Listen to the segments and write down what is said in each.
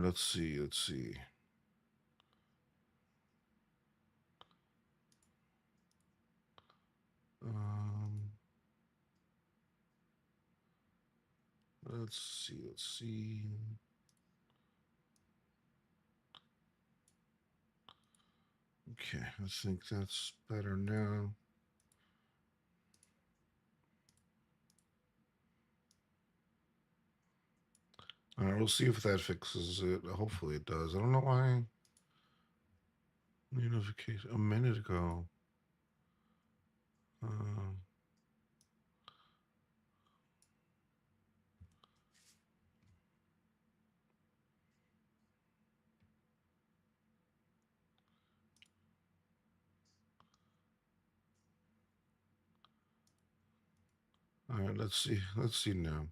right, let's see. Um, let's see. Okay, I think that's better now. All right, we'll see if that fixes it. Hopefully it does. I don't know why. Notification a minute ago. All right, let's see. Let's see now.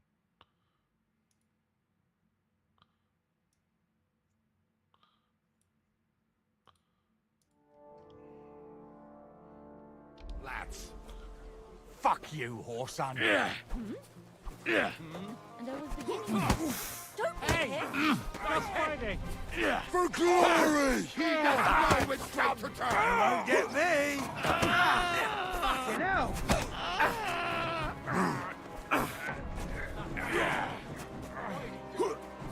Lads. Fuck you, Horson. And I was beginning. Don't hit him. Nice fighting. For glory! I went straight to town. Won't get me. Fucking hell.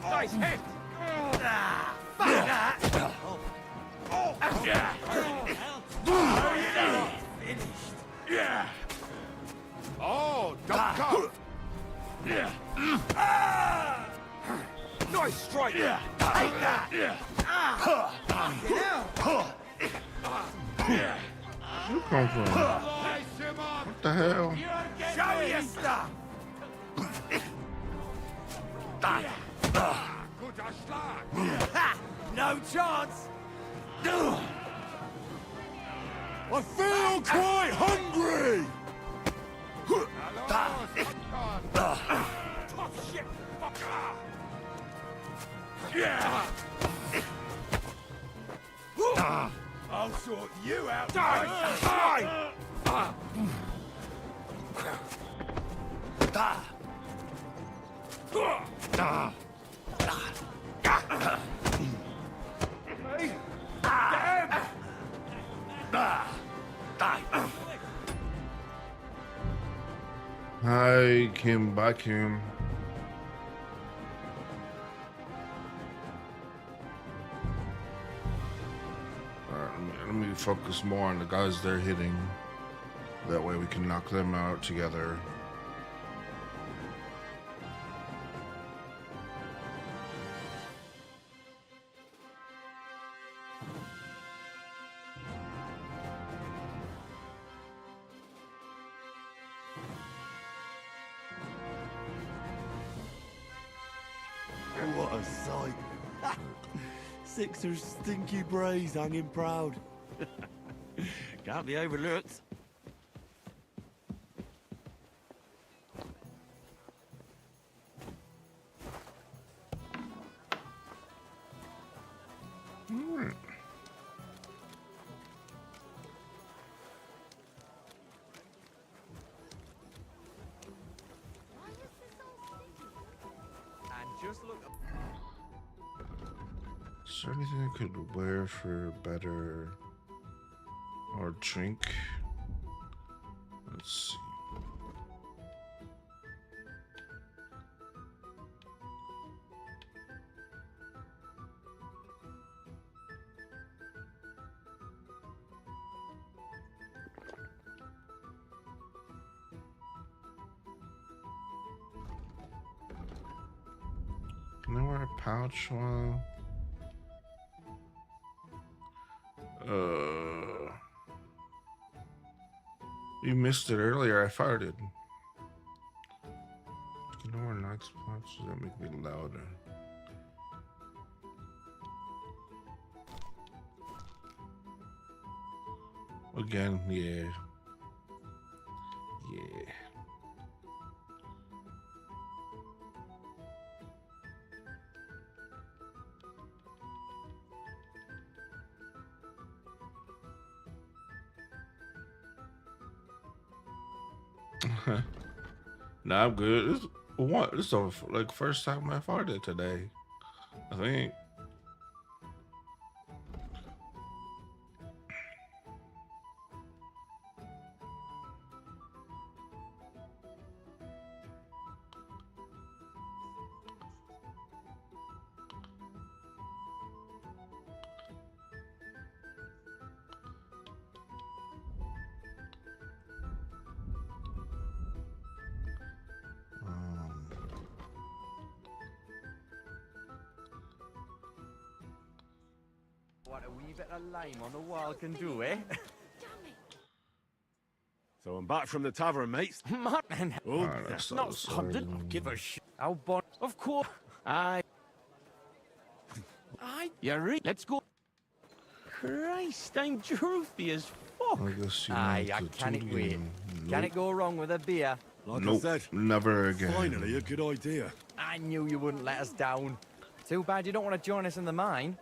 Nice hit. Fuck that. Oh, don't come! Nice strike. Take that. Where you come from? What the hell? Show your stuff. Guter Schlag! No chance. I feel quite hungry! Tough shit, fucker. I'll sort you out. Die! Hi, Kim. Bye, Kim. Alright, let me focus more on the guys they're hitting. That way we can knock them out together. What a sight. Sixer's stinky brays hanging proud. Can't be overlooked. Just look. Is there anything I could wear for better or drink? Let's see. Can I wear a pouch while? You missed it earlier. I farted. Can I wear night spots? Does that make me louder? Again, yeah. Yeah. Nah, I'm good. This is the like first time I farted today. I think. What a wee bit of lime on the wall can do, eh? Damn it. So I'm back from the tavern, mates. Martin. Oh, Alright, that's so not this, something. Give a shit. I'll born. Of course. Aye. Aye. You're right. Let's go. Christ, I'm droopy as fuck. I guess you Aye, I have to can't do it wait. again. Can it go wrong with a beer? Like Nope, I said, never again. finally a good idea. I knew you wouldn't let us down. Too bad you don't want to join us in the mine.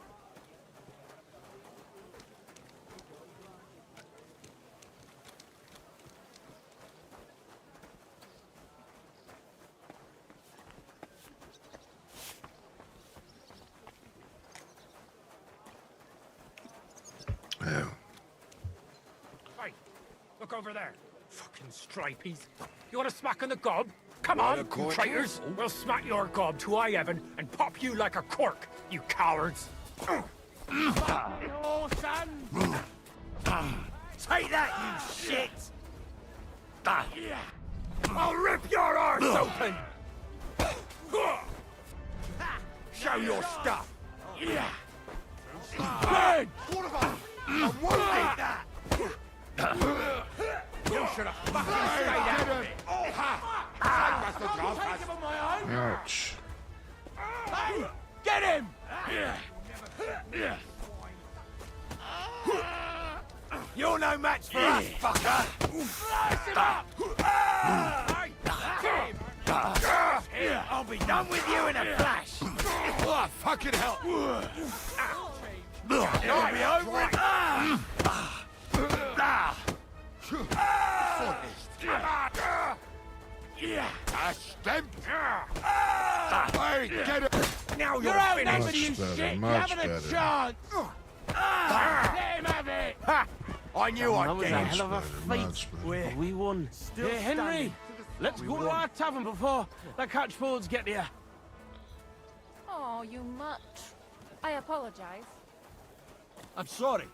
Yeah. Hey, look over there. Fucking stripies. You want a smack on the gob? Come Well, on, of you course. traitors. We'll smack your gob to high heaven and pop you like a cork, you cowards. No, son. Take that, you shit. I'll rip your arse open. Show your stuff. Yeah. Bang! I wanted that! You should have fucking stayed out of it! Ouch. Hey! Get him! You're no match for us, fucker! Slice him up! I'll be done with you in a flash! Oh, fucking hell! I'll be over it! Stamp! Hey, get it! Now you're Much finished, you better, shit! much You haven't a better. chance! Let him have it! Ha! I knew That I'd was get a him. hell of a Much fight. better, much better. We won. Still Hey, Henry, standing. let's go to our tavern before the catchboards get here. Oh, you mutt. I apologize. I'm sorry.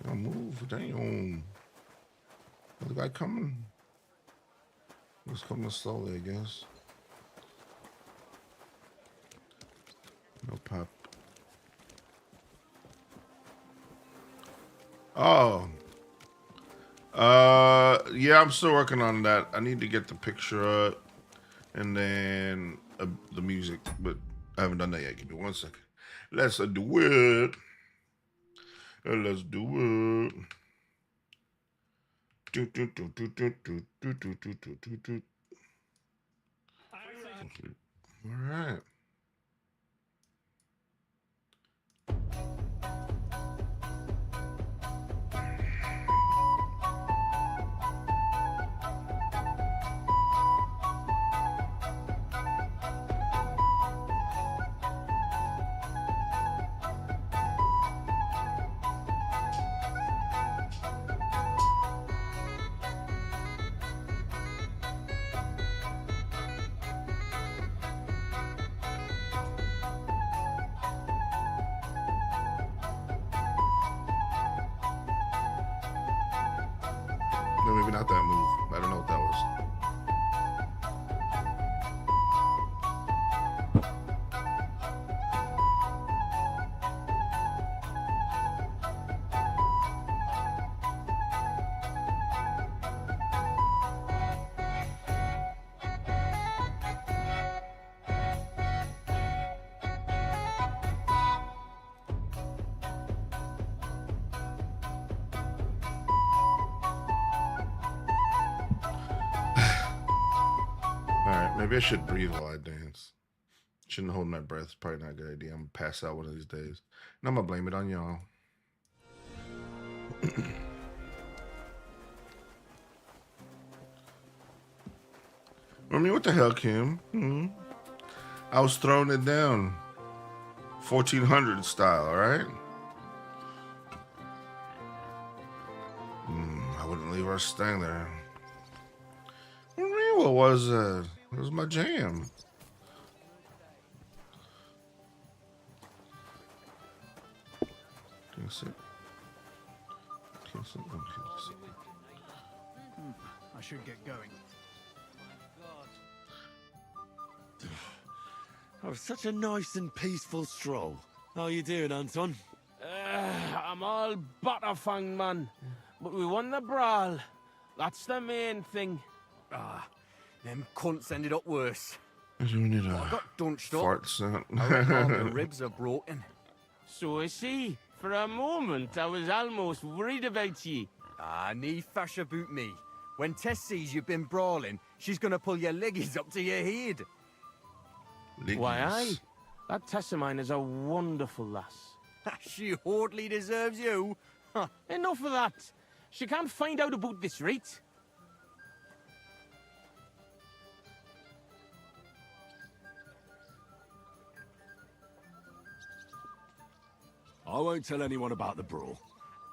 Yo, move, damn. The guy coming. He's coming slowly, I guess. No pop. Oh. Yeah, I'm still working on that. I need to get the picture up and then the music, but I haven't done that yet. Give me 1 second. Let's do it. Let's do it. All right. No, maybe not that move. I don't know what that was. Alright, maybe I should breathe while I dance. Shouldn't hold my breath. Probably not a good idea. I'm gonna pass out one of these days. And I'm gonna blame it on y'all. I mean, what the hell, Kim? I was throwing it down. 1400 style, alright? I wouldn't leave her standing there. What do you mean, what was that? It was my jam. Can you sit? Can you sit? Oh, can you sit? I should get going. Oh, such a nice and peaceful stroll. How you doing, Anton? I'm all butterfang, man. But we won the brawl. That's the main thing. Them cunts ended up worse. We need I a got dunched up. fart sound. I reckon all the ribs are broken. So I see. For a moment, I was almost worried about ye. Nee fash about me. When Tess sees you've been brawling, she's gonna pull your leggies up to your head. Why, aye. That Tess of mine is a wonderful lass. She hardly deserves you. Enough of that. She can't find out about this, right? I won't tell anyone about the brawl.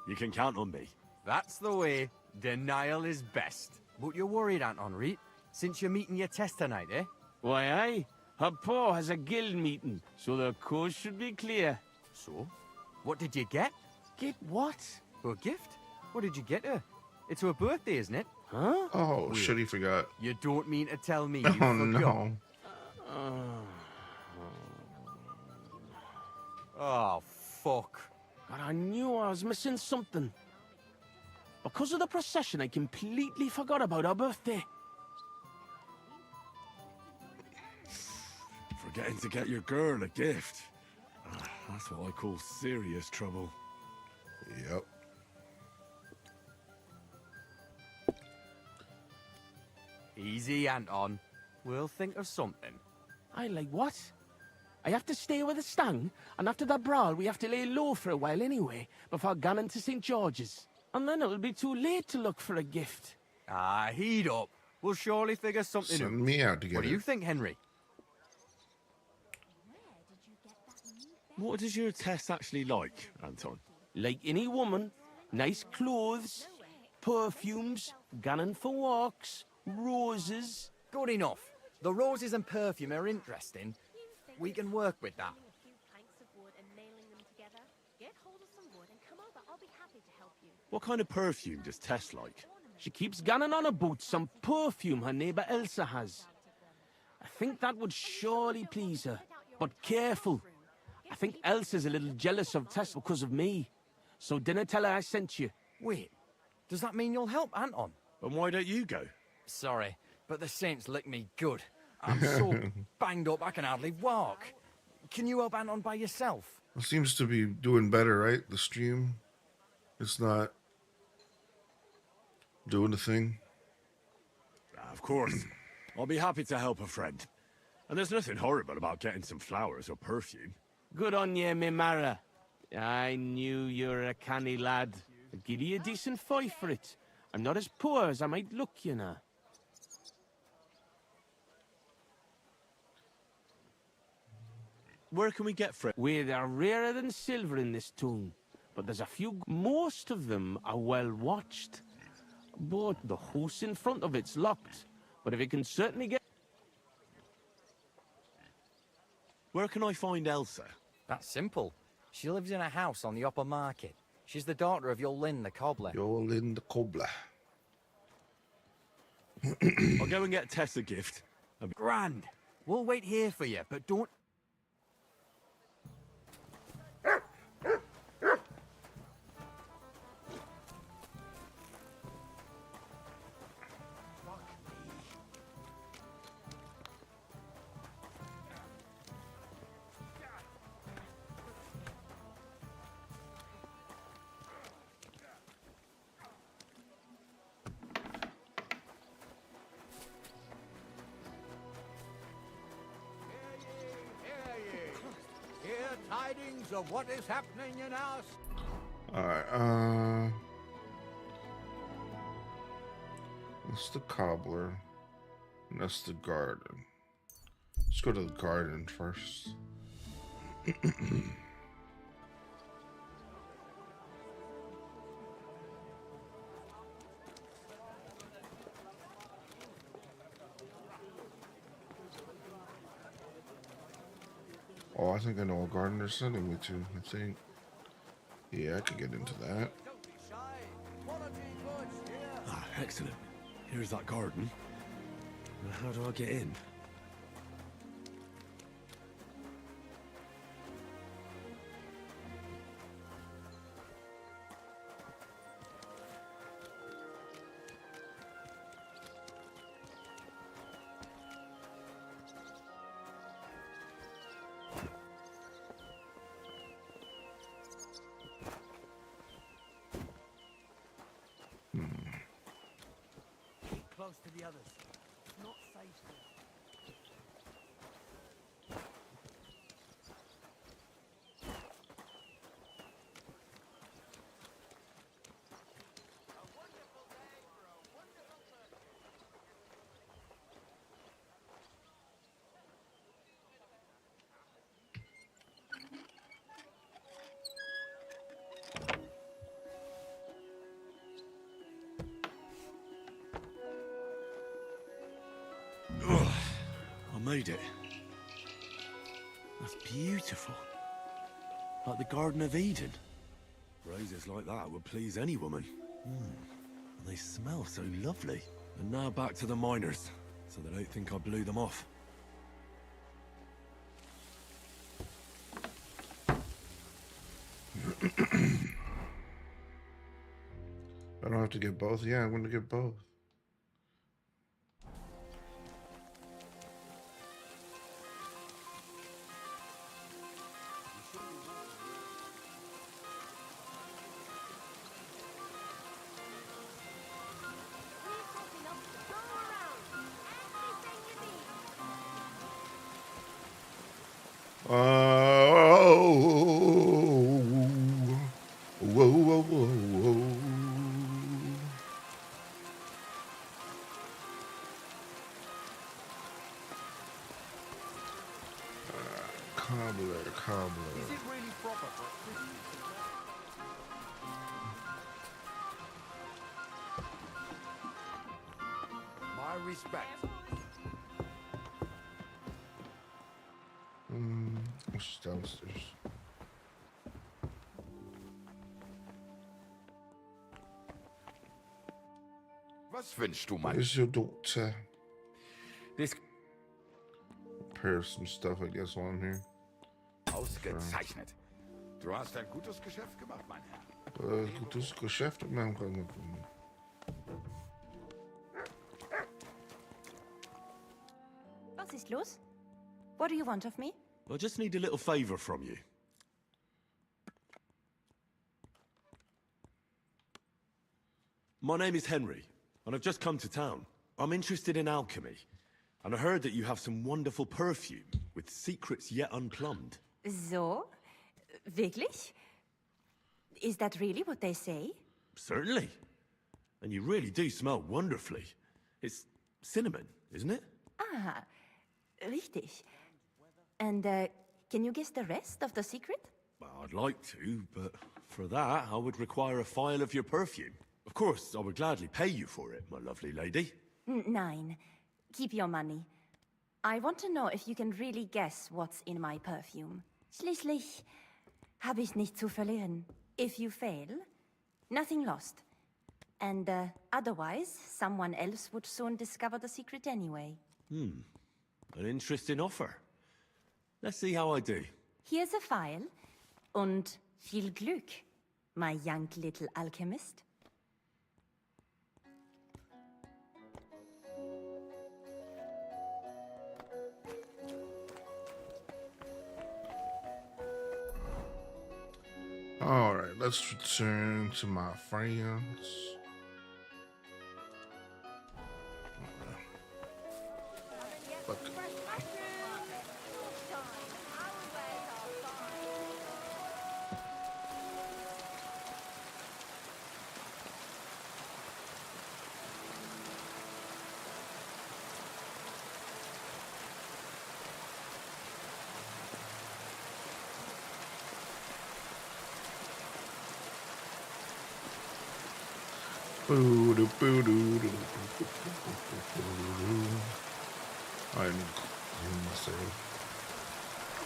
You can count on me. That's the way. Denial is best. But you're worried, Anton, right? Since you're meeting your Tess tonight, eh? Why, aye. Her pa has a guild meeting, so the coast should be clear. So? What did you get? Get what? A gift? What did you get her? It's her birthday, isn't it? Huh? Oh, shit, he forgot. You don't mean to tell me you Oh, forgot. no. Oh, fuck. God, I knew I was missing something. Because of the procession, I completely forgot about her birthday. Forgetting to get your girl a gift. That's what I call serious trouble. Yep. Easy, Anton. We'll think of something. I like what? I have to stay with the Stang, and after that brawl, we have to lay low for a while anyway, before going to St. George's. And then it'll be too late to look for a gift. Heat up. We'll surely figure something out. Send me out to get What do it. you think, Henry? What does your Tess actually like, Anton? Like any woman, nice clothes, perfumes, going for walks, roses. Good enough. The roses and perfume are interesting. We can work with that. What kind of perfume does Tess like? She keeps gunning on about some perfume her neighbour Elsa has. I think that would surely please her. But careful. I think Elsa's a little jealous of Tess because of me. So dinna tell her I sent you. Wait, does that mean you'll help Anton? And why don't you go? Sorry, but the Saints lick me good. I'm so banged up I can hardly walk. Can you help Anton by yourself? It seems to be doing better, right? The stream. It's not doing the thing. Of course. I'll be happy to help a friend. And there's nothing horrible about getting some flowers or perfume. Good on ye, me Mara. I knew you were a canny lad. I'll give you a decent fight for it. I'm not as poor as I might look, you know. Where can we get friends? Where they're rarer than silver in this town. But there's a few. Most of them are well watched. But the house in front of it's locked. But if you can certainly get... Where can I find Elsa? That's simple. She lives in a house on the upper market. She's the daughter of Yolin the cobbler. Yolin the cobbler. I'll go and get Tess a gift. Grand. We'll wait here for you, but don't... Hear tidings of what is happening in our... Alright, that's the cobbler. And that's the garden. Let's go to the garden first. Oh, I think I know what garden they're sending me to. I think. Yeah, I could get into that. Ah, excellent. Here's that garden. Now, how do I get in? close to the others. It's not safe here. I made it. That's beautiful. Like the Garden of Eden. Roses like that would please any woman. And they smell so lovely. And now back to the miners, so they don't think I blew them off. I don't have to get both. Yeah, I'm going to get both. Whoa, whoa, whoa, whoa. Cobbler. Is it really proper for a Christian to My respect. What's downstairs? Was wünschst du, mein? Where's your daughter? This Prepare some stuff, I guess, on here. ausgezeichnet. Du hast ein gutes Geschäft gemacht, mein Herr. Gutes Geschäft mit meinem Kunden. Was ist los? What do you want of me? I just need a little favor from you. My name is Henry, and I've just come to town. I'm interested in alchemy, and I heard that you have some wonderful perfume with secrets yet unplumbed. So? Wirklich? Is that really what they say? Certainly. And you really do smell wonderfully. It's cinnamon, isn't it? Ah, richtig. And, can you guess the rest of the secret? Well, I'd like to, but for that, I would require a phial of your perfume. Of course, I would gladly pay you for it, my lovely lady. Nein. Keep your money. I want to know if you can really guess what's in my perfume. Schließlich habe ich nichts zu verlieren. If you fail, nothing lost. And, otherwise, someone else would soon discover the secret anyway. An interesting offer. Let's see how I do. Here's a file. Und viel Glück, my young little alchemist. All right, let's return to my friends. Fuck.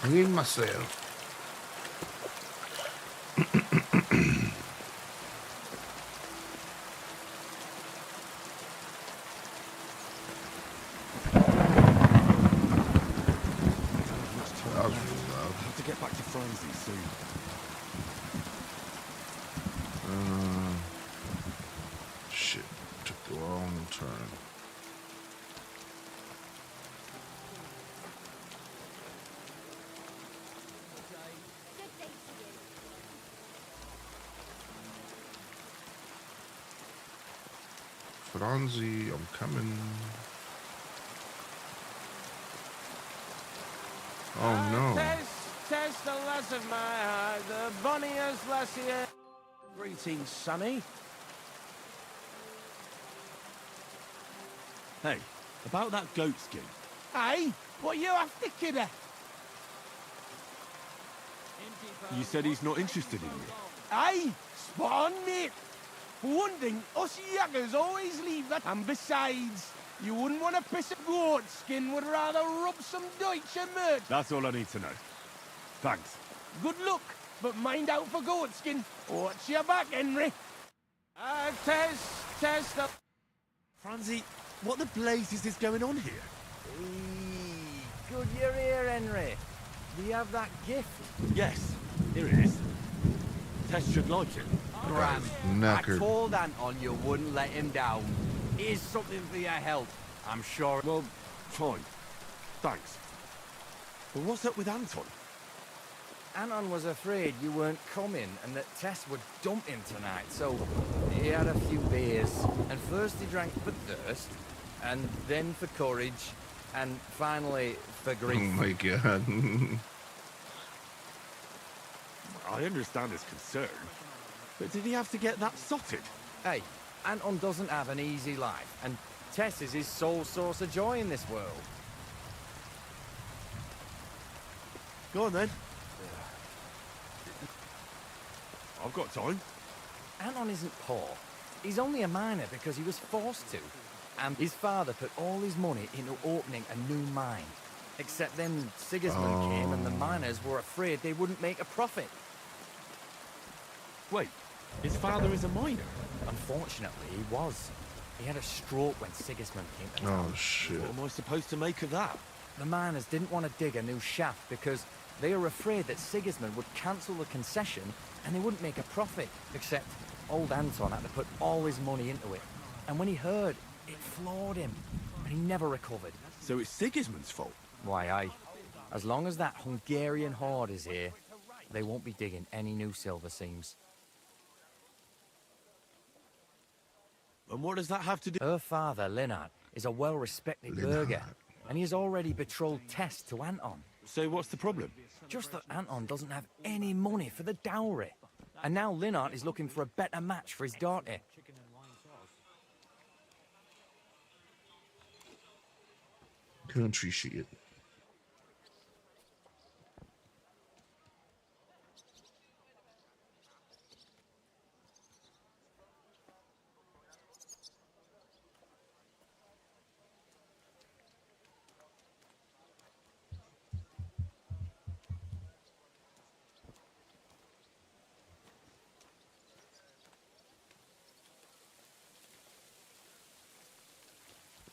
I need myself. That was really loud. I have to get back to Franzi soon. Shit, took the wrong turn. Franzi, I'm coming. Oh no. Test the lass of my heart, the bonniest lassie. Greetings, Sonny. Hey, about that goat skin. Aye, what you after, kidder? You said he's not interested in you. Aye, spot on, mate. For one thing, us yaggers always leave that. And besides, you wouldn't want to piss a goat skin, would rather rub some Deutsche merch. That's all I need to know. Thanks. Good luck, but mind out for goat skin. Watch your back, Henry. Test the... Franzi, what the blazes is going on here? Good you're here, Henry. Do you have that gift? Yes, here it is. Tess should like it. Ram, I Knackered. told Anton you wouldn't let him down. Here's something for your help. I'm sure... Well, fine. Thanks. But what's up with Anton? Anton was afraid you weren't coming and that Tess would dump him tonight, so he had a few beers. And first he drank for thirst, and then for courage, and finally for Oh grief. my god. I understand his concern, but did he have to get that sotted? Hey, Anton doesn't have an easy life, and Tess is his sole source of joy in this world. Go on then. I've got time. Anton isn't poor. He's only a miner because he was forced to. And his father put all his money into opening a new mine. Except then Sigismund came and the miners were afraid they wouldn't make a profit. Wait, his father is a miner? Unfortunately, he was. He had a stroke when Sigismund came to town. Oh shit. What am I supposed to make of that? The miners didn't want to dig a new shaft because they were afraid that Sigismund would cancel the concession and they wouldn't make a profit. Except old Anton had to put all his money into it. And when he heard, it floored him. And he never recovered. So it's Sigismund's fault? Why, aye. As long as that Hungarian horde is here, they won't be digging any new silver seams. And what does that have to do? Her father, Linnart, is a well-respected burgher, and he has already betrothed Tess to Anton. So what's the problem? Just that Anton doesn't have any money for the dowry. And now Linnart is looking for a better match for his daughter. Country shit.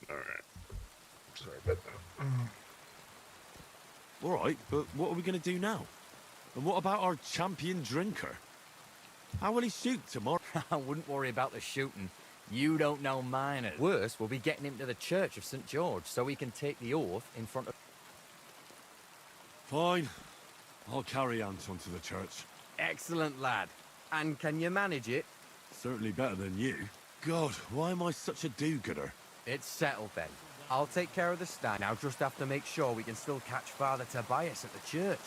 All right. Sorry about that. All right, but what are we going to do now? And what about our champion drinker? How will he shoot tomorrow? I wouldn't worry about the shooting. You don't know miners. Worse, we'll be getting him to the Church of St. George so he can take the oath in front of... Fine. I'll carry Anton to the church. Excellent, lad. And can you manage it? Certainly better than you. God, why am I such a do-gooder? It's settled then. I'll take care of the stand. Now just have to make sure we can still catch Father Tobias at the church.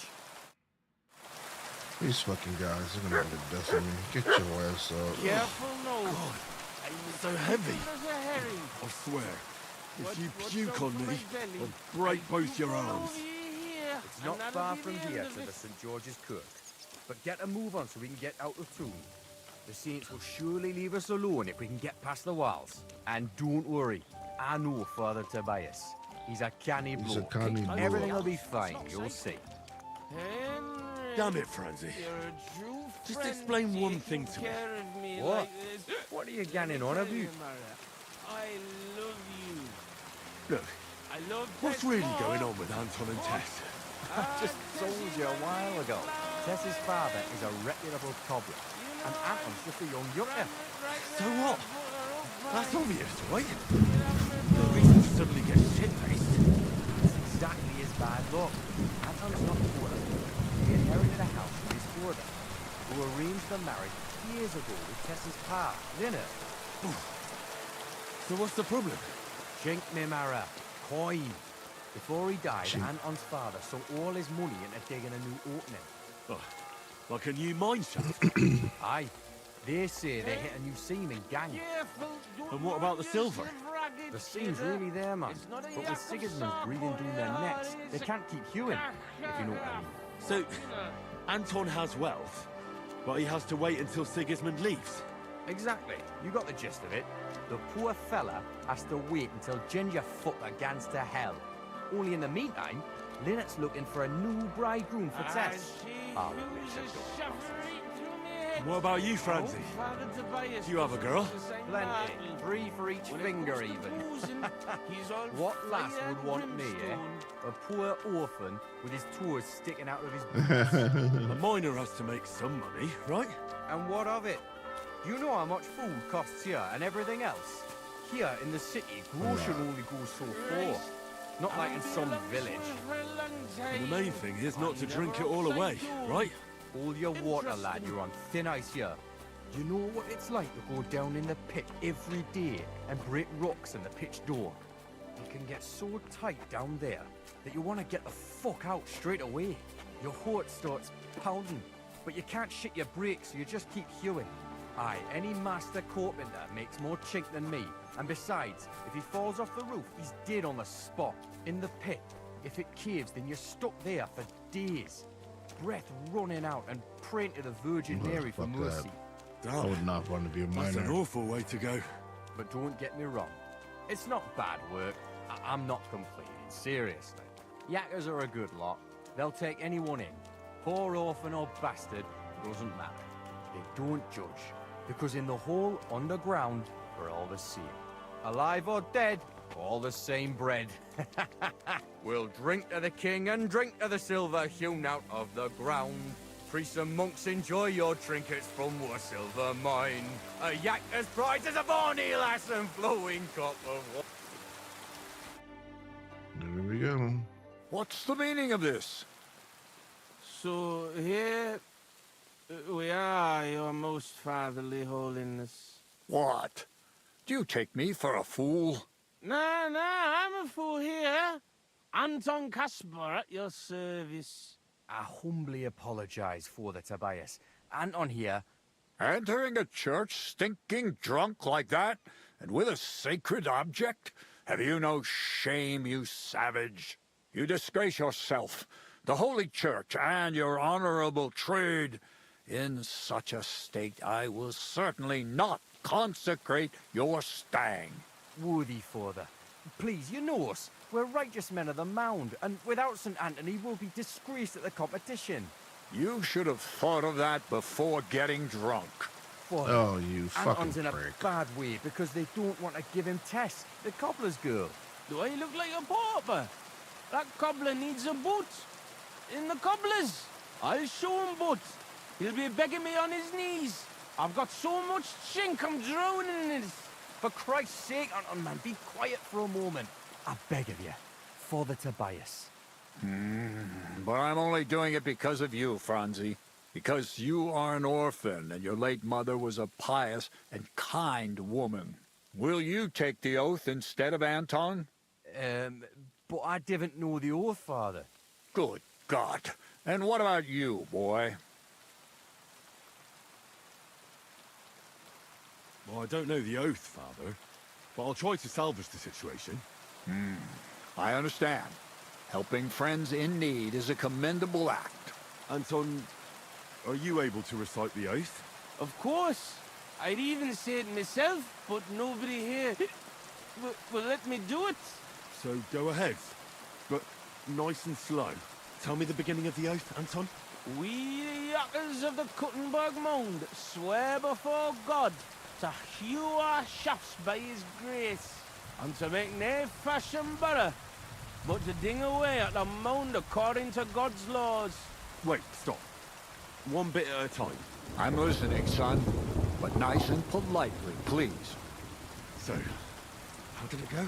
These fucking guys are gonna have the death of me. Get your ass up. Careful, no. God, so heavy. There's a herring. I swear, if What- you what's puke up on for my me, belly? I'll break both your arms. It's not far from here to the St. George's Kirk. But get a move on so we can get out of town. The saints will surely leave us alone if we can get past the walls. And don't worry, I know Father Tobias. He's a canny He's a bloke. canny bloke. Everything will be fine, you'll see. Damn it, Franzi. Just explain one thing to me. What? What are you ganning on about? I love you. Look, I love what's Tess really more. going on with Anton and Tess? I just told you a while ago. Tess's father is a reputable cobbler, and Anton's just a young yucca. So what? That's obvious, right? No reason to suddenly get shit-faced. That's exactly his bad luck. Anton's not poor. He inherited a house from his father, who arranged the marriage years ago with Tess's pa, Linnart. So what's the problem? Chink Mimara, coin. Before he died, Chink. Anton's father sunk all his money into digging a new opening. Oh, like a new mine shaft? Aye. They say they hit a new seam in gang. And what about the silver? The seam's really there, man. But with Sigismund's breathing down their necks, they can't keep hewing, if you know what I mean. So, Anton has wealth, but he has to wait until Sigismund leaves. Exactly. You got the gist of it. The poor fella has to wait until Ginger fucker gans to hell. Only in the meantime, Lynette's looking for a new bridegroom for Tess. Oh, What about you, Francie? Do you have a girl? plenty. 3 for each finger, even. What lass would want me, eh? A poor orphan with his toes sticking out of his boots. A miner has to make some money, right? And what of it? Do you know how much food costs here and everything else? Here in the city, grocery only goes so far. Not like in some village. And the main thing is not to drink it all away, right? All your water, lad, you're on thin ice here. You know what it's like to go down in the pit every day and break rocks in the pitch door? It can get so tight down there that you want to get the fuck out straight away. Your heart starts pounding, but you can't shit your brakes, so you just keep hewing. Aye, any master carpenter makes more chink than me. And besides, if he falls off the roof, he's dead on the spot, in the pit. If it caves, then you're stuck there for days. Breath running out and praying to the Virgin Mary for fuck that. mercy. I would not want to be a That's an miner. awful way to go. But don't get me wrong, it's not bad work. I'm not complaining, seriously. Yakkers are a good lot. They'll take anyone in. Poor orphan or bastard, doesn't matter. They don't judge, because in the hole underground, we're all the same. Alive or dead, all the same bread. We'll drink to the king and drink to the silver hewn out of the ground. Priests and monks, enjoy your trinkets from our silver mine. A yakker's pride is a bonny lass and flowing cup of wine. There we go. What's the meaning of this? So here we are, your most fatherly holiness. What? Do you take me for a fool? Nah, I'm a fool here. Anton Caspar at your service. I humbly apologize for the Tobias. Anton here. Entering a church stinking drunk like that? And with a sacred object? Have you no shame, you savage? You disgrace yourself, the holy church, and your honorable trade. In such a state, I will certainly not consecrate your stang. Worthy father. Please, you know us. We're righteous men of the mound, and without St. Anthony, we'll be disgraced at the competition. You should have thought of that before getting drunk. Father, Oh, you fucking Anton's in a prick. bad way because they don't want to give him Tess, the cobbler's girl. Do I look like a pauper? That cobbler needs a boot. In the cobbler's. I'll show him boot. He'll be begging me on his knees. I've got so much chink, I'm drowning in it. For Christ's sake, Anton, man, be quiet for a moment. I beg of you. Father Tobias. But I'm only doing it because of you, Franzi. Because you are an orphan, and your late mother was a pious and kind woman. Will you take the oath instead of Anton? But I didn't know the oath, Father. Good God. And what about you, boy? Well, I don't know the oath, Father, but I'll try to salvage the situation. I understand. Helping friends in need is a commendable act. Anton, are you able to recite the oath? Of course. I'd even say it myself, but nobody here will let me do it. So go ahead, but nice and slow. Tell me the beginning of the oath, Anton. We, the yakkers of the Kuttenberg Mound, swear before God to hew our shafts by his grace, and to make nae fashion better, but to ding away at the mound according to God's laws. Wait, stop. One bit at a time. I'm listening, son. But nice and politely, please. So, how did it go?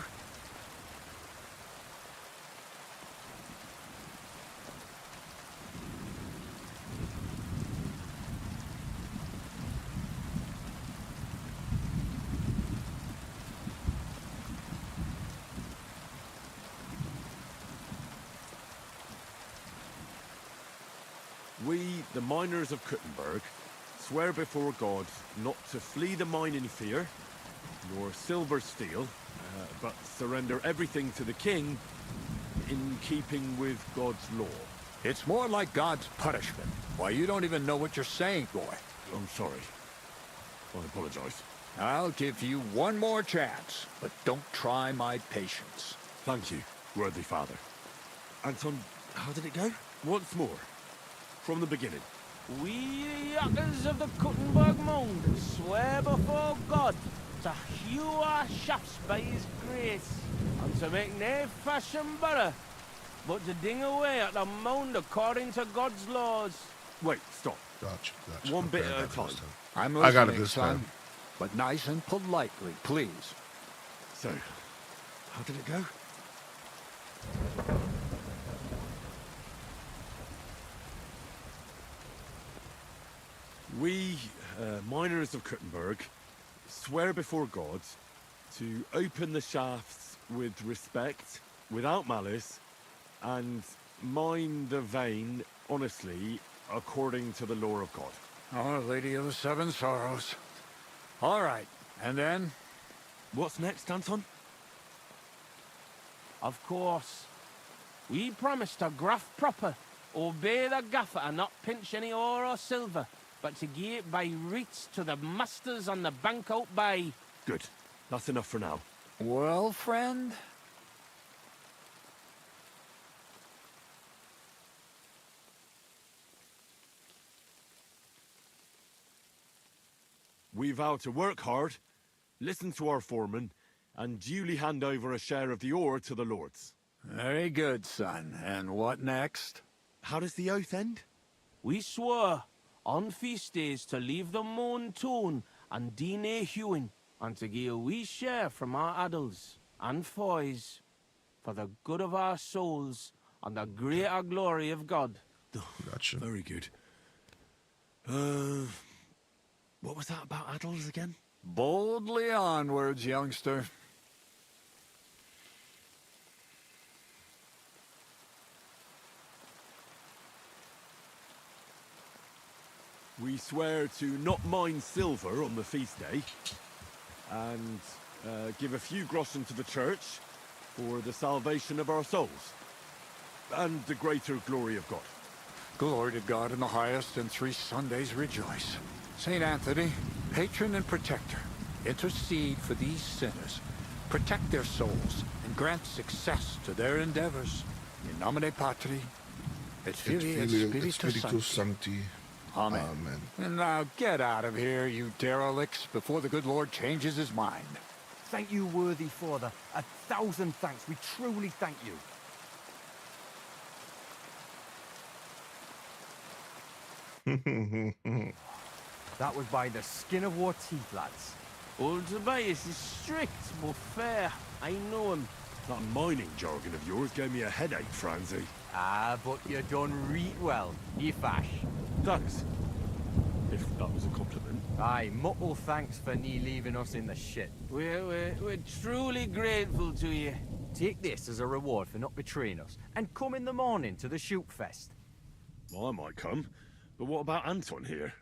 We, the miners of Kuttenberg, swear before God not to flee the mine in fear, nor silver steal, but surrender everything to the king in keeping with God's law. It's more like God's punishment. Why, you don't even know what you're saying, boy. I'm sorry. I apologize. I'll give you one more chance, but don't try my patience. Thank you, worthy father. Anton, how did it go? Once more. From the beginning. We, the Yakkers of the Kuttenberg Mound, swear before God to hew our shafts by his grace, and to make nae fashion better, but to ding away at the mound according to God's laws. Wait, stop. Gotcha. One bit Okay, I at a got it time. this time. I'm I got it listening, this son. time. But nice and politely, please. So, how did it go? We, miners of Kuttenberg, swear before God to open the shafts with respect, without malice, and mine the vein honestly, according to the law of God. Oh, Lady of the Seven Sorrows. All right, and then? What's next, Anton? Of course. We promise to graft proper, obey the gaffer and not pinch any ore or silver, but to gie it by reets to the masters on the bank out by. Good. That's enough for now. Well, friend? We vow to work hard, listen to our foreman, and duly hand over a share of the ore to the lords. Very good, son. And what next? How does the oath end? We swore on feast days to leave the moon tune and do nae hewing, and to gie a wee share from our addles and foys for the good of our souls and the greater glory of God. Gotcha. Very good. What was that about addles again? Boldly onwards, youngster. We swear to not mine silver on the feast day, and give a few groschen to the church for the salvation of our souls, and the greater glory of God. Glory to God in the highest, and 3 Sundays rejoice. Saint Anthony, patron and protector, intercede for these sinners, protect their souls, and grant success to their endeavors. In nomine Patri, et Filii, et Spiritus Sancti. Amen. Amen. And now get out of here, you derelicts, before the good Lord changes his mind. Thank you, worthy father. 1,000 thanks. We truly thank you. That was by the skin of our teeth, lads. Old Tobias is strict but fair. I know him. That mining jargon of yours gave me a headache, Franzi. Ah, but you done reet well, ye fash. Thanks. If that was a compliment. Aye, muckle thanks for nie leaving us in the shit. We're truly grateful to you. Take this as a reward for not betraying us, and come in the morning to the shoot fest. Well, I might come, but what about Anton here?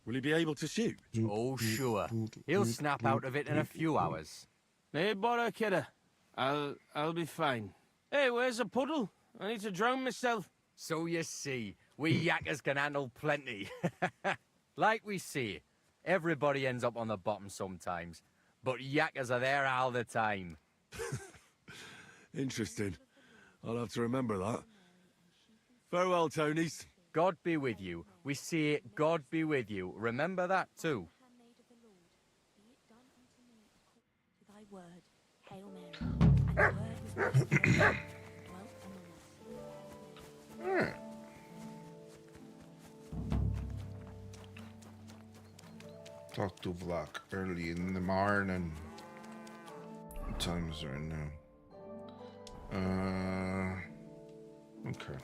Will he be able to shoot? Oh, sure. He'll snap out of it in a few hours. Hey, bother, kidder. I'll be fine. Hey, where's the puddle? I need to drown myself. So you see, we yakkers can handle plenty. Like we see, everybody ends up on the bottom sometimes, but yakkers are there all the time. Interesting. I'll have to remember that. Farewell, Tonys. God be with you. We say, God be with you. Remember that too. Handmaid of the Lord, be it done unto me according to thy word. Hail Mary. And the word was made flesh, dwelt among us. Alright. Talk to Vlak early in the morning. What time is it right now? Okay.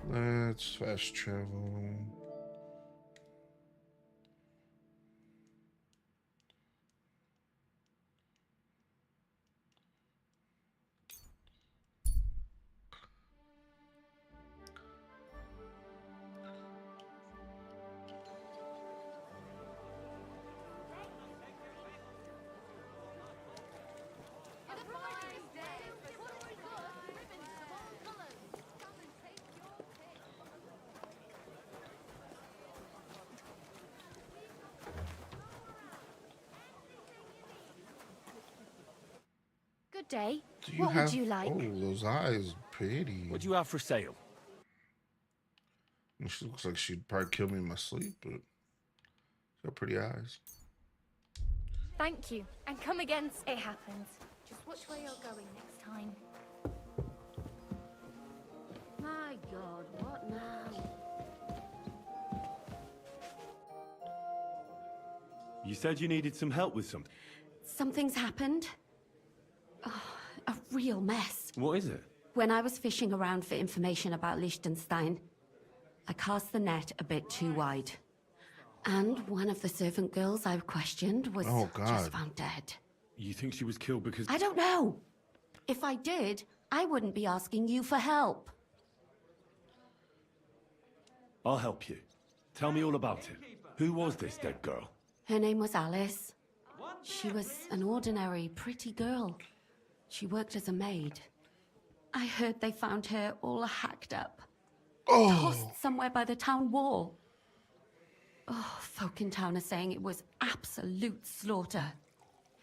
Let's fast travel. Good day. Do you What have, would you like? oh, those eyes, pretty. What do you have for sale? She looks like she'd probably kill me in my sleep, but she's got pretty eyes. Thank you. And come again. It happens. Just watch where you're going next time. My God, what now? You said you needed some help with something. Something's happened. Oh, a real mess. What is it? When I was fishing around for information about Liechtenstein, I cast the net a bit too wide. And one of the servant girls I questioned was just found dead. You think she was killed because... I don't know. If I did, I wouldn't be asking you for help. I'll help you. Tell me all about it. Who was this dead girl? Her name was Alice. She was an ordinary, pretty girl. She worked as a maid. I heard they found her all hacked up. Tossed somewhere by the town wall. Oh, folk in town are saying it was absolute slaughter.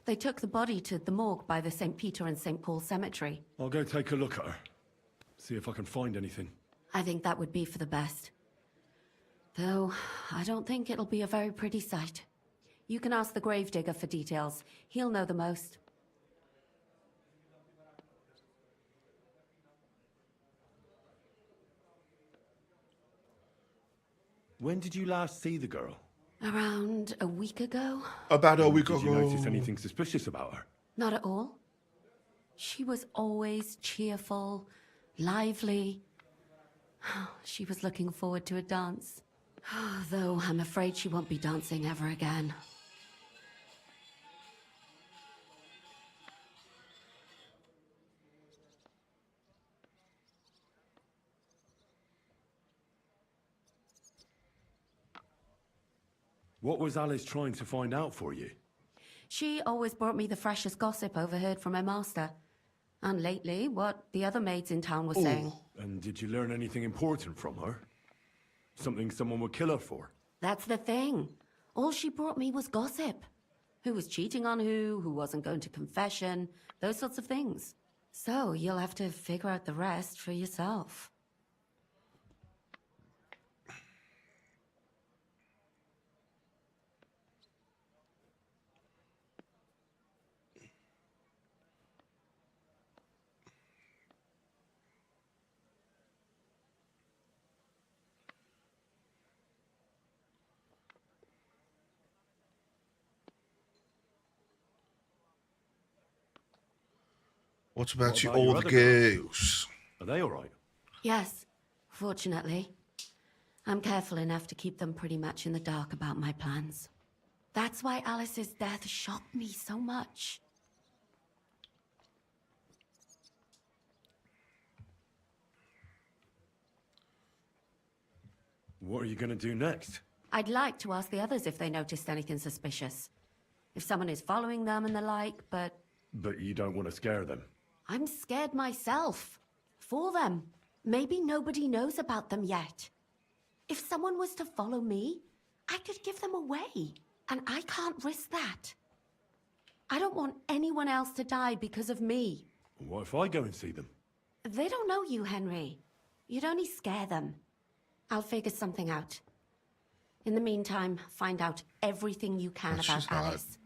They took the body to the morgue by the St. Peter and St. Paul cemetery. I'll go take a look at her. See if I can find anything. I think that would be for the best. Though, I don't think it'll be a very pretty sight. You can ask the gravedigger for details. He'll know the most. When did you last see the girl? Around a week ago? About a week ago. Did you notice anything suspicious about her? Not at all. She was always cheerful, lively. She was looking forward to a dance. Though I'm afraid she won't be dancing ever again. What was Alice trying to find out for you? She always brought me the freshest gossip overheard from her master. And lately, what the other maids in town were saying. And did you learn anything important from her? Something someone would kill her for? That's the thing. All she brought me was gossip. Who was cheating on who wasn't going to confession, those sorts of things. So you'll have to figure out the rest for yourself. What about What you about your old other girls? Are they all right? Yes, fortunately. I'm careful enough to keep them pretty much in the dark about my plans. That's why Alice's death shocked me so much. What are you going to do next? I'd like to ask the others if they noticed anything suspicious. If someone is following them and the like, but... But you don't want to scare them. I'm scared myself. For them. Maybe nobody knows about them yet. If someone was to follow me, I could give them away. And I can't risk that. I don't want anyone else to die because of me. What if I go and see them? They don't know you, Henry. You'd only scare them. I'll figure something out. In the meantime, find out everything you can about Alice.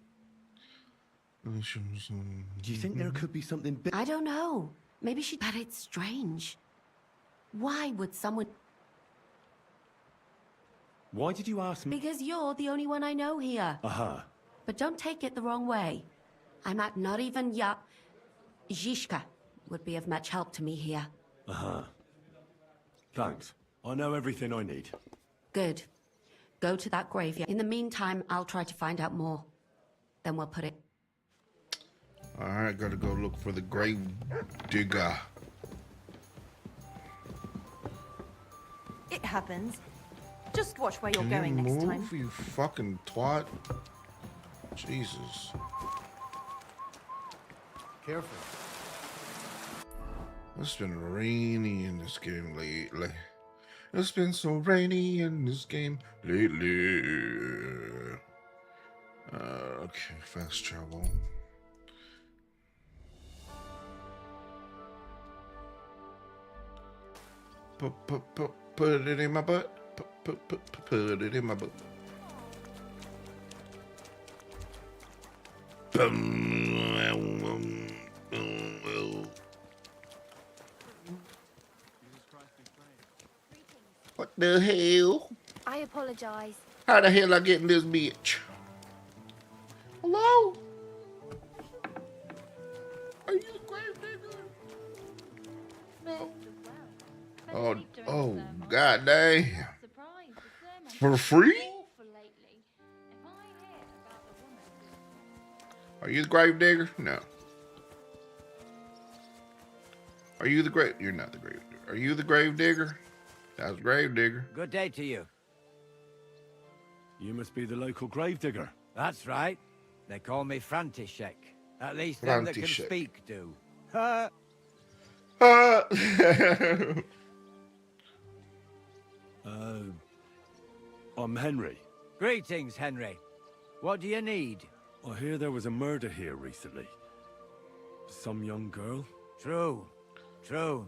Do you think there could be something big? I don't know. Maybe she... But it's strange. Why would someone... Why did you ask me? Because you're the only one I know here. Aha. But don't take it the wrong way. I'm at not even Zhishka would be of much help to me here. Aha. Thanks. I know everything I need. Good. Go to that graveyard. In the meantime, I'll try to find out more. Then we'll put it... Alright, gotta go look for the grave digger. It happens. Just watch where you're Can going you next move, time. you fucking twat? Jesus. Careful. It's been rainy in this game lately. It's been so rainy in this game lately. Okay, fast travel. Put it in my butt. Put it in my butt. What the hell? I apologize. How the hell I get in this bitch? Hello? Are you the grave digger? No. Oh, god dang. For free? Are you the grave digger? No. Are you the grave? You're not the grave digger. Are you the grave digger? That was grave digger. Good day to you. You must be the local gravedigger. That's right. They call me František. At least them that can František. speak do. I'm Henry. Greetings, Henry. What do you need? I hear there was a murder here recently. Some young girl? True. True.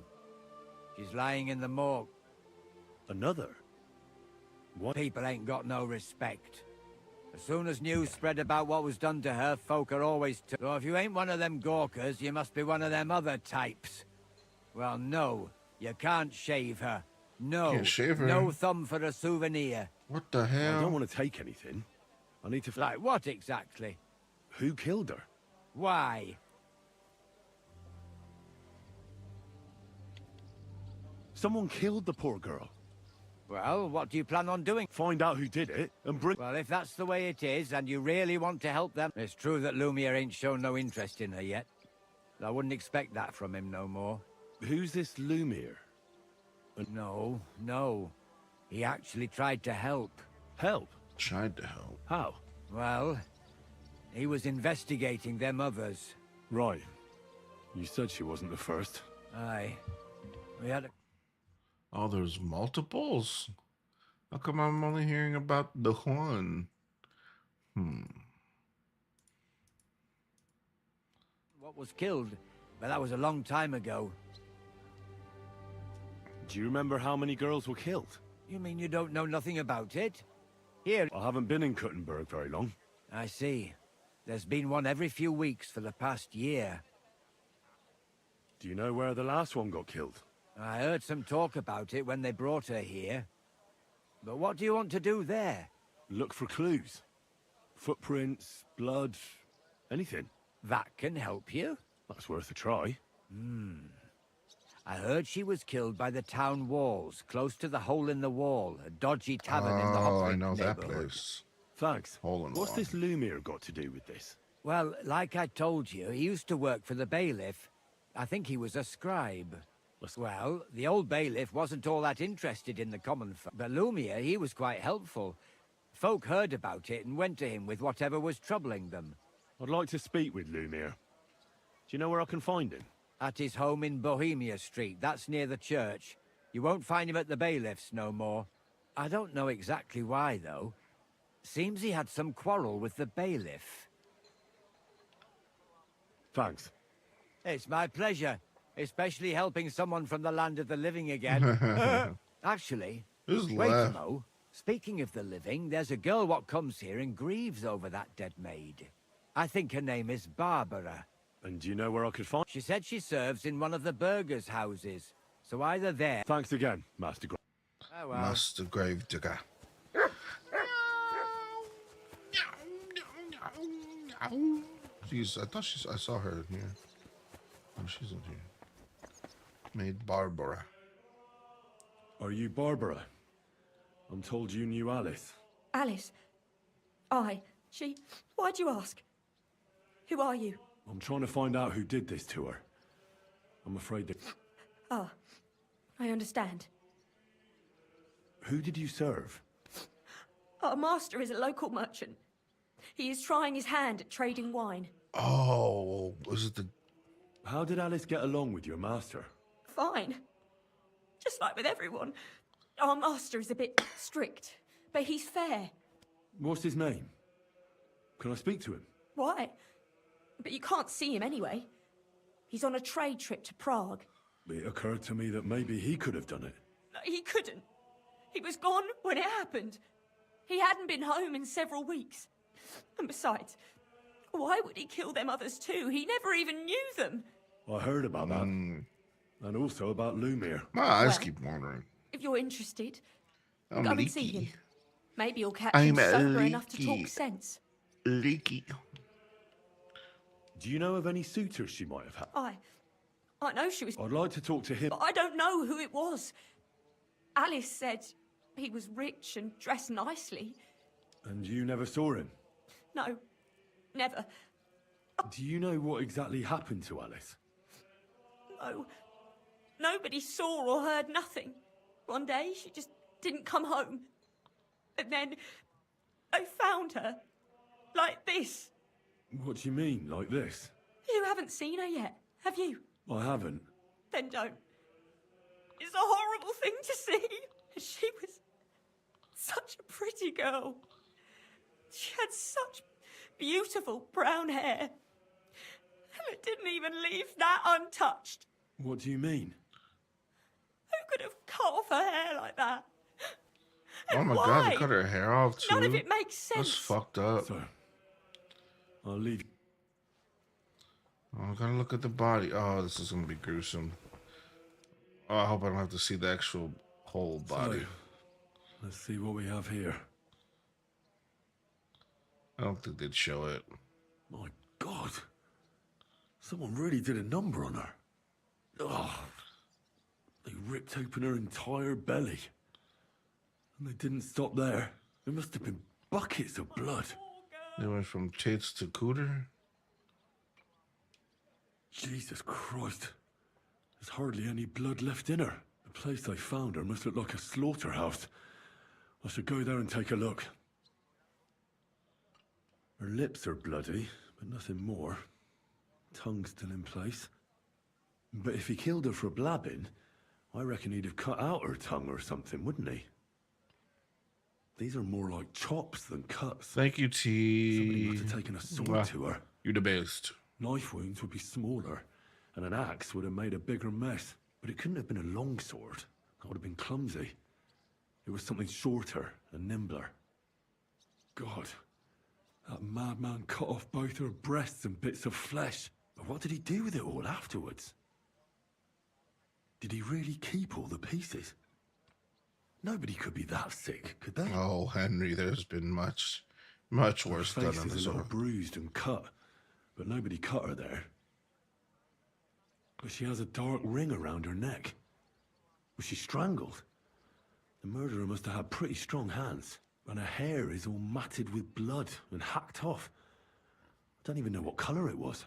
She's lying in the morgue. Another? What? People ain't got no respect. As soon as news spread about what was done to her, folk are always so if you ain't one of them gawkers, you must be one of them other types. Well, no. You can't shave her. No. Can't shave her? No thumb for a souvenir. What the hell? I don't want to take anything. I need to... Like what exactly? Who killed her? Why? Someone killed the poor girl. Well, what do you plan on doing? Find out who did it and bring... Well, if that's the way it is, and you really want to help them... It's true that Lumiere ain't shown no interest in her yet. I wouldn't expect that from him no more. Who's this Lumiere? No, no. He actually tried to help. Help? Tried to help. How? Well, he was investigating them others. Right. You said she wasn't the first. Aye. We had a... Oh, there's multiples? How come I'm only hearing about the one? What was killed, but that was a long time ago. Do you remember how many girls were killed? You mean you don't know nothing about it? Here... I haven't been in Kuttenberg very long. I see. There's been one every few weeks for the past year. Do you know where the last one got killed? I heard some talk about it when they brought her here. But what do you want to do there? Look for clues. Footprints, blood, anything. That can help you? That's worth a try. I heard she was killed by the town walls, close to the Hole in the Wall, a dodgy tavern in the Oh, I Hopwick know that neighborhood. place. Thanks. Hole in the What's wall. this Lumiere got to do with this? Well, like I told you, he used to work for the bailiff. I think he was a scribe. Well, the old bailiff wasn't all that interested in the common folk, but Lumiere, he was quite helpful. Folk heard about it and went to him with whatever was troubling them. I'd like to speak with Lumiere. Do you know where I can find him? At his home in Bohemia Street, that's near the church. You won't find him at the bailiff's no more. I don't know exactly why, though. Seems he had some quarrel with the bailiff. Thanks. It's my pleasure. Especially helping someone from the land of the living again. Actually, Just wait laugh. a mo. Speaking of the living, there's a girl what comes here and grieves over that dead maid. I think her name is Barbara. And do you know where I could find... She said she serves in one of the burgers' houses. So either there... Thanks again, Master Gra... Oh, well. Master Grave Digger. Jeez, I thought I saw her in here. Oh, she's in here. Maid Barbara. Are you Barbara? I'm told you knew Alice. Alice? She... Why'd you ask? Who are you? I'm trying to find out who did this to her. I'm afraid that... Ah, I understand. Who did you serve? Our master is a local merchant. He is trying his hand at trading wine. Oh, was it the... How did Alice get along with your master? Fine. Just like with everyone. Our master is a bit strict, but he's fair. What's his name? Can I speak to him? Why? But you can't see him anyway. He's on a trade trip to Prague. It occurred to me that maybe he could have done it. He couldn't. He was gone when it happened. He hadn't been home in several weeks. And besides, why would he kill them others too? He never even knew them. I heard about that. And also about Lumir. My eyes Well, keep wandering. If you're interested, I'm go leaky. and see him. Maybe you'll catch I'm him sober enough to leaky. talk sense. Leaky. Do you know of any suitors she might have had? I know she was... I'd like to talk to him. But I don't know who it was. Alice said he was rich and dressed nicely. And you never saw him? No, never. Do you know what exactly happened to Alice? No. Nobody saw or heard nothing. One day, she just didn't come home. And then, I found her. Like this. What do you mean, like this? You haven't seen her yet, have you? I haven't. Then don't. It's a horrible thing to see. She was such a pretty girl. She had such beautiful brown hair. And it didn't even leave that untouched. What do you mean? Who could have cut off her hair like that? Oh my god, they cut her hair off too. None of it makes sense. That's fucked up. So, I'll leave. Oh, I gotta look at the body. Oh, this is gonna be gruesome. Oh, I hope I don't have to see the actual whole body. So, let's see what we have here. I don't think they'd show it. My God. Someone really did a number on her. Oh, they ripped open her entire belly. And they didn't stop there. There must have been buckets of blood. They went from tits to cooter. Jesus Christ. There's hardly any blood left in her. The place they found her must look like a slaughterhouse. I should go there and take a look. Her lips are bloody, but nothing more. Tongue still in place. But if he killed her for blabbing, I reckon he'd have cut out her tongue or something, wouldn't he? These are more like chops than cuts. Thank you, T. Somebody must have taken a sword to her. You're the best. Knife wounds would be smaller, and an axe would have made a bigger mess. But it couldn't have been a long sword. That would have been clumsy. It was something shorter and nimbler. God, that madman cut off both her breasts and bits of flesh. But what did he do with it all afterwards? Did he really keep all the pieces? Nobody could be that sick, could they? Oh, Henry, there's been much worse Her done face on is this a little one. bruised and cut, but nobody cut her there. But she has a dark ring around her neck. Was she strangled? The murderer must have had pretty strong hands, and her hair is all matted with blood and hacked off. I don't even know what colour it was.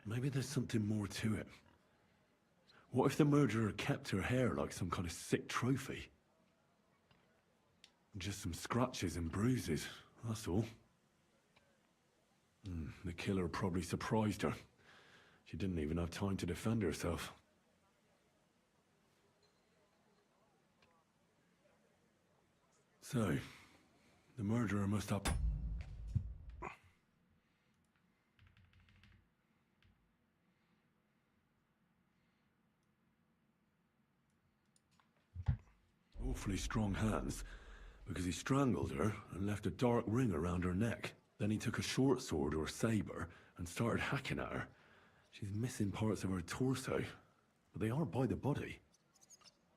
Maybe there's something more to it. What if the murderer kept her hair like some kind of sick trophy? Just some scratches and bruises, that's all. The killer probably surprised her. She didn't even have time to defend herself. So, the murderer must have... awfully strong hands, because he strangled her and left a dark ring around her neck. Then he took a short sword or saber and started hacking at her. She's missing parts of her torso, but they aren't by the body.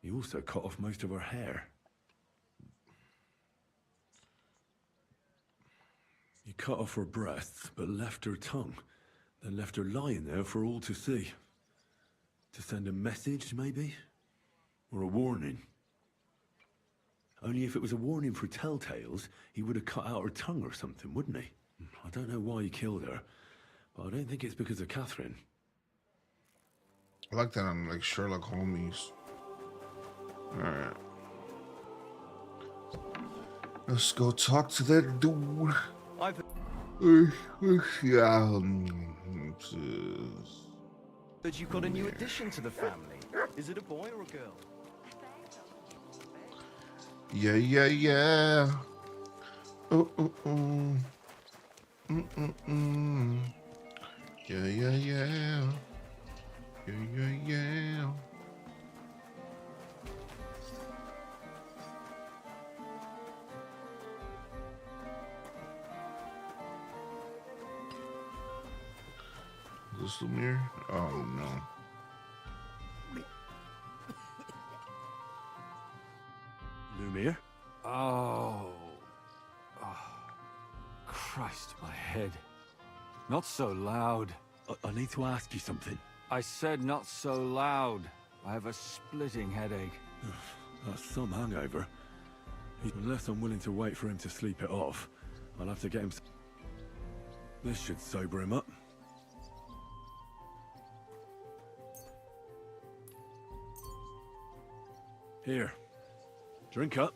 He also cut off most of her hair. He cut off her breasts, but left her tongue, then left her lying there for all to see. To send a message, maybe? Or a warning? Only if it was a warning for telltales, he would have cut out her tongue or something, wouldn't he? I don't know why he killed her, but I don't think it's because of Catherine. I like that on like Sherlock Holmes. Alright. Let's go talk to that dude. But you've got a new addition to the family. Is it a boy or a girl? Yeah, yeah, yeah. Oh, oh, oh. Yeah, yeah, yeah. Yeah, yeah, yeah. This Lumiere? Oh no. Lumiere? Oh. Christ, my head. Not so loud. I need to ask you something. I said not so loud. I have a splitting headache. That's some hangover. Unless I'm willing to wait for him to sleep it off, I'll have to get him... This should sober him up. Here. Drink up.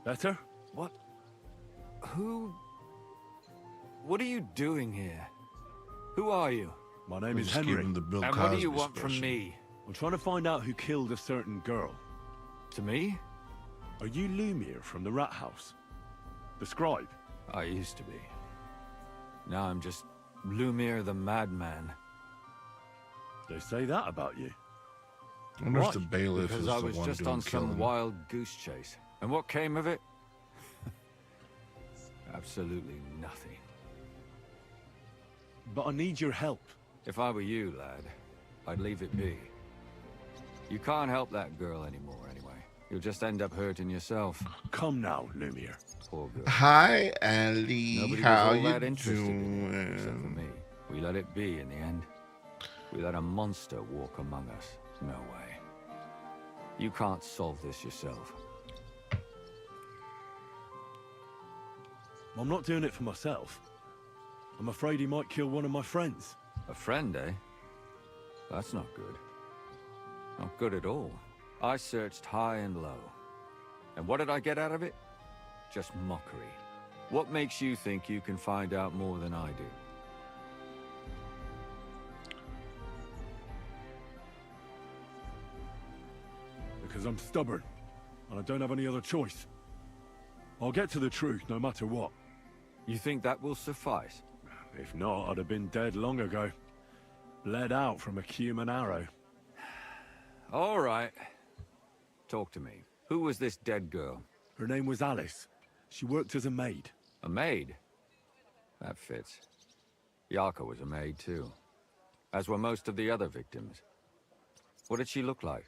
Better? What? Who... What are you doing here? Who are you? My name is Just Henry. give him the Bill And what do Cosby you want from special. me? I'm trying to find out who killed a certain girl. To me? Are you Lumiere from the Rat House? The scribe? I used to be. Now I'm just Lumiere the Madman. They say that about you. I wonder if Why? the bailiff Because is I the was one just doing on some killing. wild goose chase. And what came of it? Absolutely nothing. But I need your help. If I were you, lad, I'd leave it be. You can't help that girl anymore, anyway. You'll just end up hurting yourself. Come now, Lumiere. Poor girl. Hi, Ellie. Nobody How was all you that interested in it, except for doing? me. We let it be in the end. We let a monster walk among us. No way. You can't solve this yourself. I'm not doing it for myself. I'm afraid he might kill one of my friends. A friend, eh? That's not good. Not good at all. I searched high and low. And what did I get out of it? Just mockery. What makes you think you can find out more than I do? Because I'm stubborn, and I don't have any other choice. I'll get to the truth no matter what. You think that will suffice? If not, I'd have been dead long ago. Bled out from a human arrow. All right. Talk to me. Who was this dead girl? Her name was Alice. She worked as a maid. A maid? That fits. Yarka was a maid too. As were most of the other victims. What did she look like?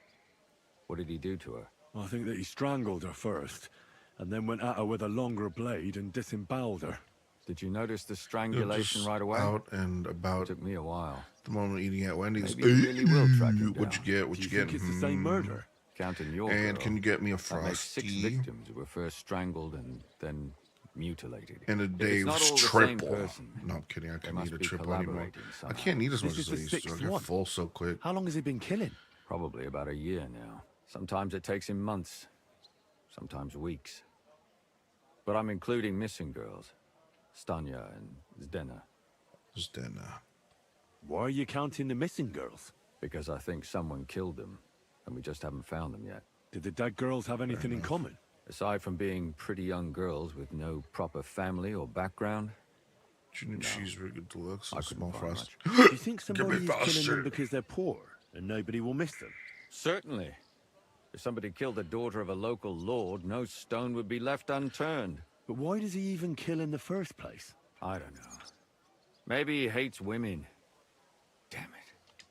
What did he do to her? I think that he strangled her first, and then went at her with a longer blade and disemboweled her. Did you notice the They're strangulation just right away? out and about. Took me a while. The moment eating at Wendy's. Maybe you really will track him What you down. get? What Do you you get? think it's the same murder? Counting your And girl, can you get me a that makes 6 Frosty? victims who were first strangled and then mutilated. And a If it's Dave's not all the same triple. person, No, I'm kidding. I they can't must eat a be triple anymore. collaborating I somehow. can't eat as much This as I is the used to. I 6th get one. full so quick. How long has he been killing? Probably about a year now. Sometimes it takes him months. Sometimes weeks. But I'm including missing girls. Stanya and Zdena. Just then, Why are you counting the missing girls? Because I think someone killed them. And we just haven't found them yet. Did the dead girls have anything in common? Aside from being pretty young girls with no proper family or background, junior cheeseburger deluxe, I and couldn't small find frost. much. Do you think Give somebody me is killing faster. them because they're poor and nobody will miss them? certainly. If somebody killed the daughter of a local lord, no stone would be left unturned. But why does he even kill in the first place? I don't know. Maybe he hates women. Damn it.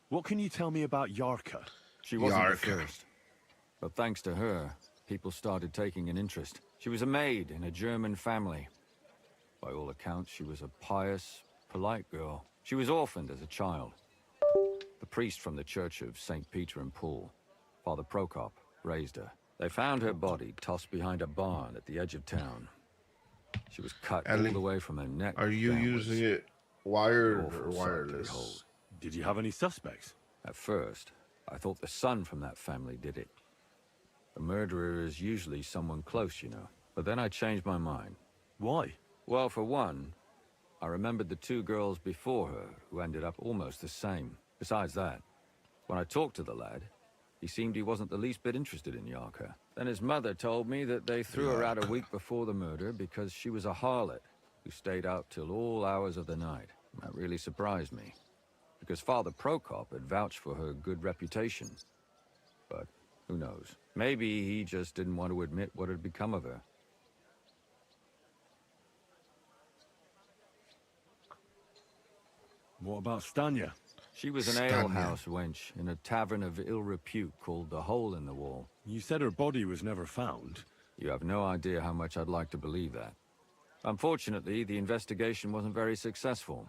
What can you tell me about Yarka? She wasn't the Yark. first. But thanks to her, people started taking an interest. She was a maid in a German family. By all accounts, she was a pious, polite girl. She was orphaned as a child. The priest from the Church of St. Peter and Paul, Father Prokop, raised her. They found her body tossed behind a barn at the edge of town. She was cut Ellie, all the way from her neck Are you downwards. using it wired Awful or sight to wireless? behold. Did you have any suspects? At first, I thought the son from that family did it. The murderer is usually someone close, you know. But then I changed my mind. Why? Well, for one, I remembered the 2 girls before her who ended up almost the same. Besides that, when I talked to the lad, he seemed he wasn't the least bit interested in Yarka. Then his mother told me that they threw her out a week before the murder because she was a harlot who stayed out till all hours of the night. That really surprised me, because Father Prokop had vouched for her good reputation. But who knows? Maybe he just didn't want to admit what had become of her. What about Stanya? She was an Stanya. alehouse wench in a tavern of ill repute called the Hole in the Wall. You said her body was never found. You have no idea how much I'd like to believe that. Unfortunately, the investigation wasn't very successful.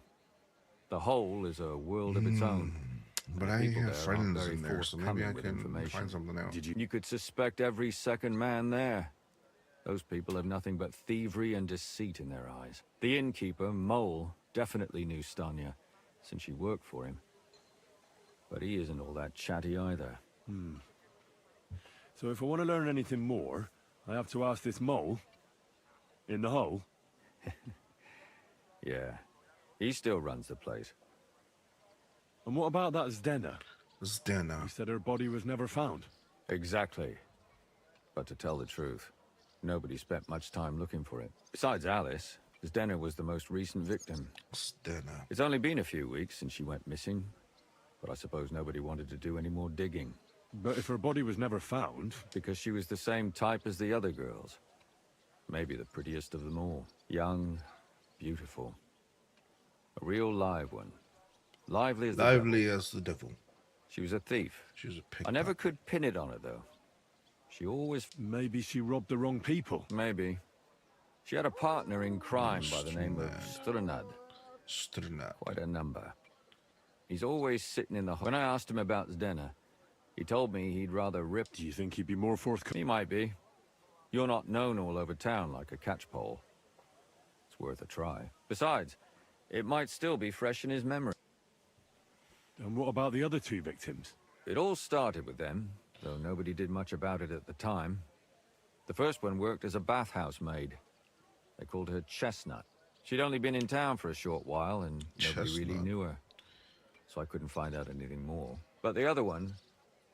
The Hole is a world of its own. But I have friends in there, so maybe I can find something out. You could suspect every second man there. Those people have nothing but thievery and deceit in their eyes. The innkeeper, Mole, definitely knew Stanya, since she worked for him. But he isn't all that chatty either. So if I want to learn anything more, I have to ask this Mole? In the hole? Yeah. He still runs the place. And what about that Zdena? Zdena. You said her body was never found. Exactly. But to tell the truth, nobody spent much time looking for it. Besides Alice, Zdena was the most recent victim. Zdena. It's only been a few weeks since she went missing, but I suppose nobody wanted to do any more digging. But if her body was never found... Because she was the same type as the other girls. Maybe the prettiest of them all. Young, beautiful. A real live one. Lively as the devil. Lively as the devil. She was a thief. She was a pickpocket. I never could pin it on her, though. She always... Maybe she robbed the wrong people. Maybe. She had a partner in crime by the name of Strnad. Strnad. Quite a number. He's always sitting in the... When I asked him about Zdena, he told me he'd rather rip... Do you think he'd be more forthcoming? He might be. You're not known all over town like a catchpole. It's worth a try. Besides, it might still be fresh in his memory. And what about the other two victims? It all started with them, though nobody did much about it at the time. The first one worked as a bathhouse maid. They called her Chestnut. She'd only been in town for a short while, and nobody really knew her. So I couldn't find out anything more. But the other one,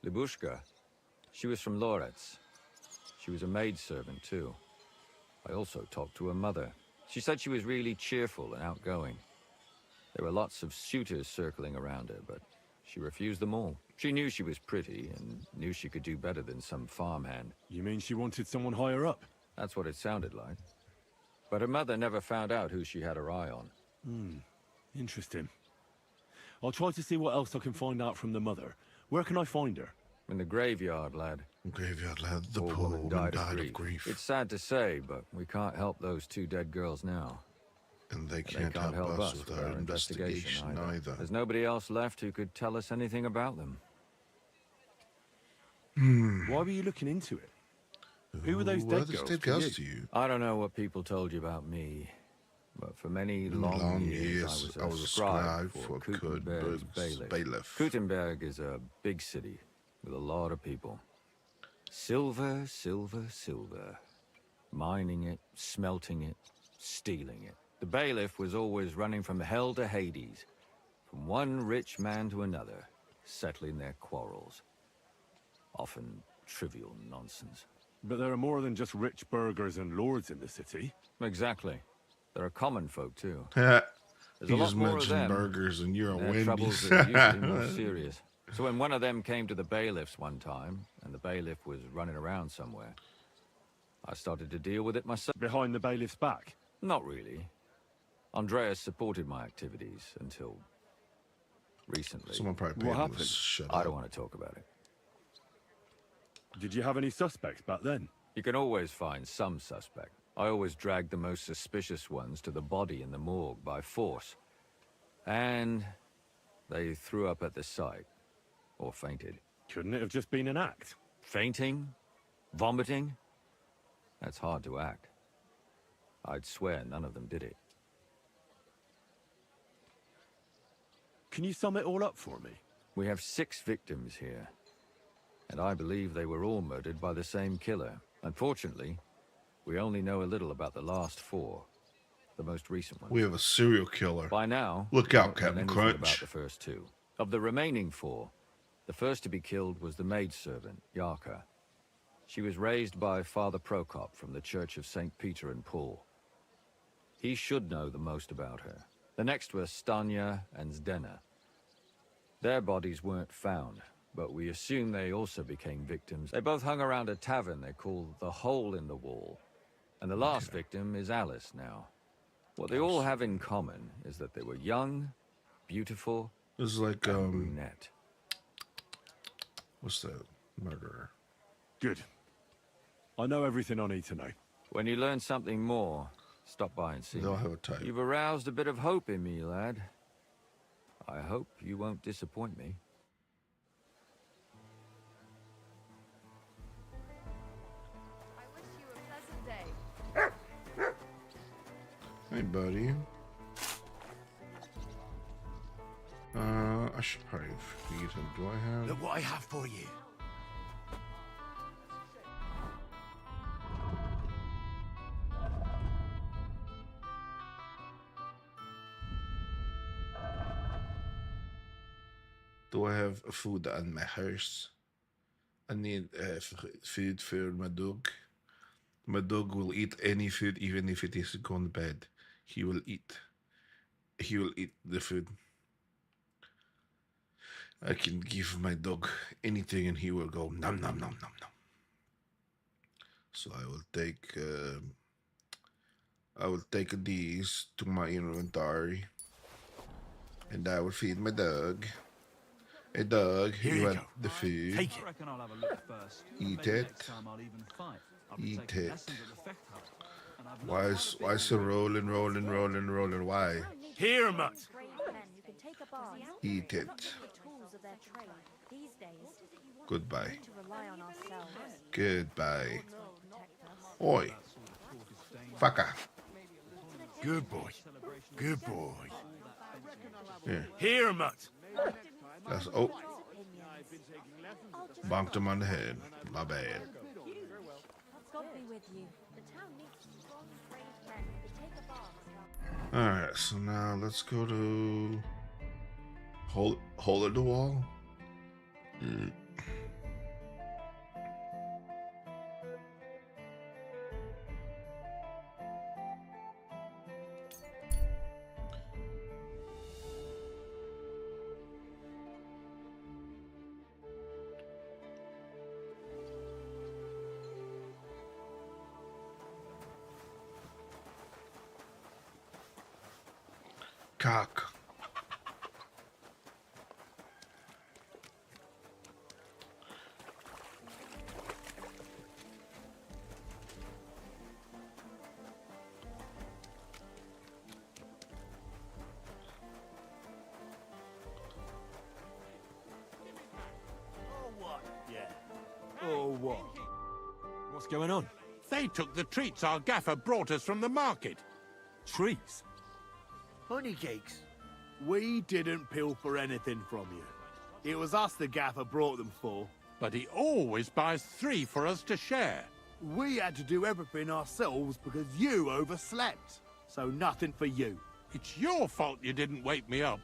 Libushka, she was from Loretz. She was a maidservant, too. I also talked to her mother. She said she was really cheerful and outgoing. There were lots of suitors circling around her, but she refused them all. She knew she was pretty, and knew she could do better than some farmhand. You mean she wanted someone higher up? That's what it sounded like. But her mother never found out who she had her eye on. Interesting. I'll try to see what else I can find out from the mother. Where can I find her? In the graveyard, lad. Graveyard lad. The Poor poor woman woman died of grief. It's sad to say, but we can't help those two dead girls now. And they can't help us with our investigation either. There's nobody else left who could tell us anything about them. Why were you looking into it? Who were those dead girls to you? I don't know what people told you about me, but for many long years I was a scribe for Kuttenberg's bailiff. Kuttenberg is a big city with a lot of people. Silver, silver, silver. Mining it, smelting it, stealing it. The bailiff was always running from hell to Hades, from one rich man to another, settling their quarrels. Often trivial nonsense. But there are more than just rich burghers and lords in the city. Exactly. There are common folk, too. You There's a lot just more of mentioned them. burgers and you're a Their Wendy's. troubles are usually more serious. So when one of them came to the bailiff's one time, and the bailiff was running around somewhere, I started to deal with it myself. Behind the bailiff's back? Not really. Andreas supported my activities until recently. Someone probably What paid him to happened? shut I up. don't want to talk about it. Did you have any suspects back then? You can always find some suspect. I always dragged the most suspicious ones to the body in the morgue by force. And they threw up at the sight. Or fainted. Couldn't it have just been an act? Fainting? Vomiting? That's hard to act. I'd swear none of them did it. Can you sum it all up for me? We have 6 victims here. And I believe they were all murdered by the same killer. Unfortunately, we only know a little about the last 4. The most recent one. We have a serial killer. By now, Look we out, don't know Captain anything Crunch. about the first 2. Of the remaining 4, the first to be killed was the maidservant, Yarka. She was raised by Father Prokop from the Church of St. Peter and Paul. He should know the most about her. The next were Stanya and Zdena. Their bodies weren't found, but we assume they also became victims. They both hung around a tavern they called the Hole in the Wall. And the last victim is Alice now. What they all have in common is that they were young, beautiful This is like brunette. what's that? Murderer. Good. I know everything I need to know. When you learn something more, stop by and see They all me. have a type. You've aroused a bit of hope in me, lad. I hope you won't disappoint me. I wish you a pleasant day. Hey, buddy. I should probably feed him. Do I have? Look what I have for you. Do I have food on my house? I need food for my dog. My dog will eat any food, even if it is gone bad. He will eat. He will eat the food. I can give my dog anything, and he will go nom nom nom nom nom. So I will take these to my inventory, and I will feed my dog. Hey, dog, Here you you want go. the food? Take it. reckon I'll have a look first. Eat Maybe it. next time I'll even fight. I'll be Eat taking it. lessons at the fecht hut, and I've Why learned is quite a bit it rolling? Why? Here, mutt. Eat it. Goodbye. Goodbye. Oi. Fucker. Good boy. Good boy. Here. Here, mutt. That's bonked him on the head. My bad. Alright, so now let's go to hole in the wall. Cock. Oh, what? What's going on? They took the treats our gaffer brought us from the market. Trees? Honey cakes. We didn't pilfer anything from you. It was us the gaffer brought them for. But he always buys 3 for us to share. We had to do everything ourselves because you overslept. So nothing for you. It's your fault you didn't wake me up.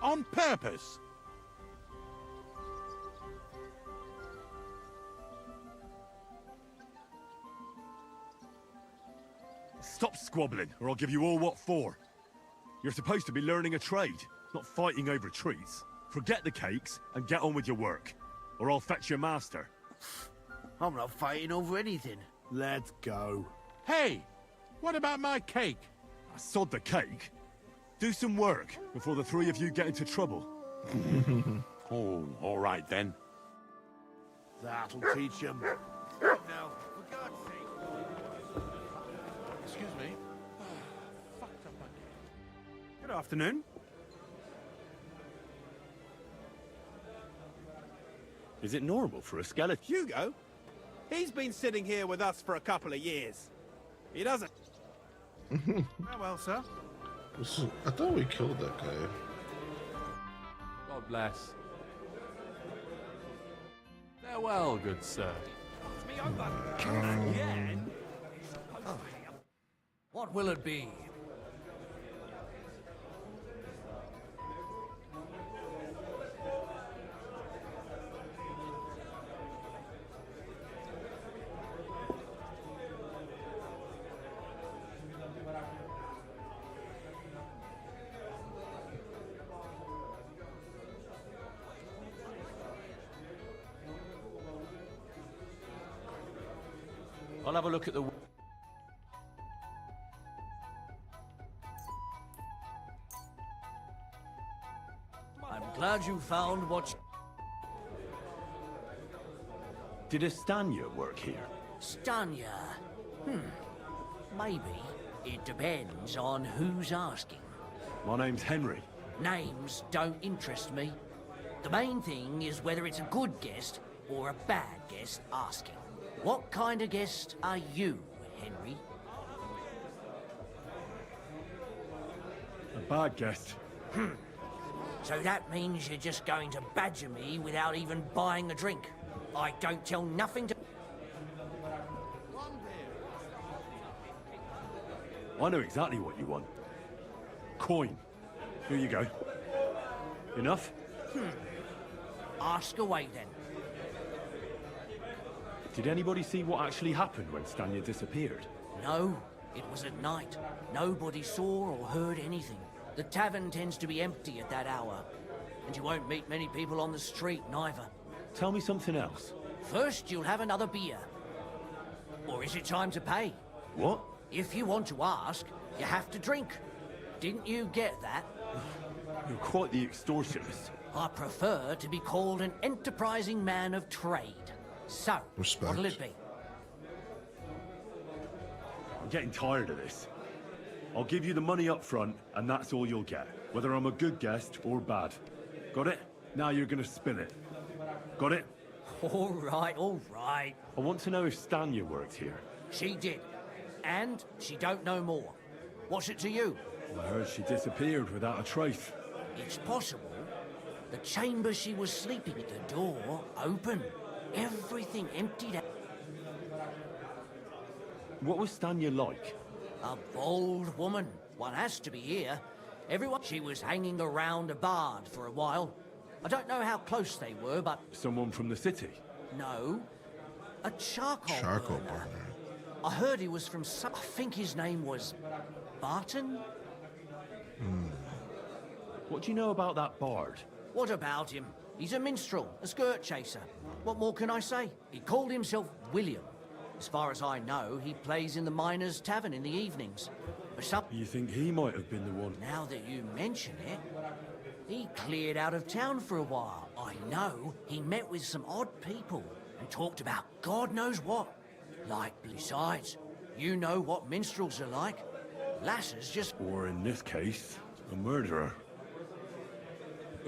On purpose. Stop squabbling, or I'll give you all what for. You're supposed to be learning a trade, not fighting over trees. Forget the cakes and get on with your work, or I'll fetch your master. I'm not fighting over anything. Let's go. Hey, what about my cake? I sod the cake. Do some work before the 3 of you get into trouble. Oh, all right then. That'll teach him. Now, for God's sake. Excuse me. Good afternoon. Is it normal for a skeleton? Hugo? He's been sitting here with us for a couple of years. He doesn't... Oh well, sir. I thought we killed that guy. God bless. Farewell, good sir. What will it be? I'll have a look at the... glad you found what... Did Estanya work here? Stanya? Maybe. It depends on who's asking. My name's Henry. Names don't interest me. The main thing is whether it's a good guest or a bad guest asking. What kind of guest are you, Henry? A bad guest. So that means you're just going to badger me without even buying a drink. I don't tell nothing to... I know exactly what you want. Coin. Here you go. Enough? Ask away then. Did anybody see what actually happened when Stanya disappeared? No, it was at night. Nobody saw or heard anything. The tavern tends to be empty at that hour. And you won't meet many people on the street, neither. Tell me something else. First, you'll have another beer. Or is it time to pay? What? If you want to ask, you have to drink. Didn't you get that? You're quite the extortionist. I prefer to be called an enterprising man of trade. So, Respect. what'll it be? I'm getting tired of this. I'll give you the money up front, and that's all you'll get. Whether I'm a good guest or bad. Got it? Now you're gonna spin it. Got it? All right, all right. I want to know if Stanya worked here. She did. And she don't know more. What's it to you? I heard she disappeared without a trace. It's possible. The chamber she was sleeping at, the door open. Everything emptied out. What was Stanya like? A bold woman. One has to be here. Everyone... She was hanging around a bard for a while. I don't know how close they were, but... Someone from the city? No. A charcoal burner. burner. I heard he was from some... I think his name was... Barton? What do you know about that bard? What about him? He's a minstrel, a skirt chaser. What more can I say? He called himself William. As far as I know, he plays in the Miners' Tavern in the evenings. But some... You think he might have been the one? Now that you mention it, he cleared out of town for a while. I know he met with some odd people and talked about God knows what. Like, besides, you know what minstrels are like. Lasses just... Or in this case, a murderer.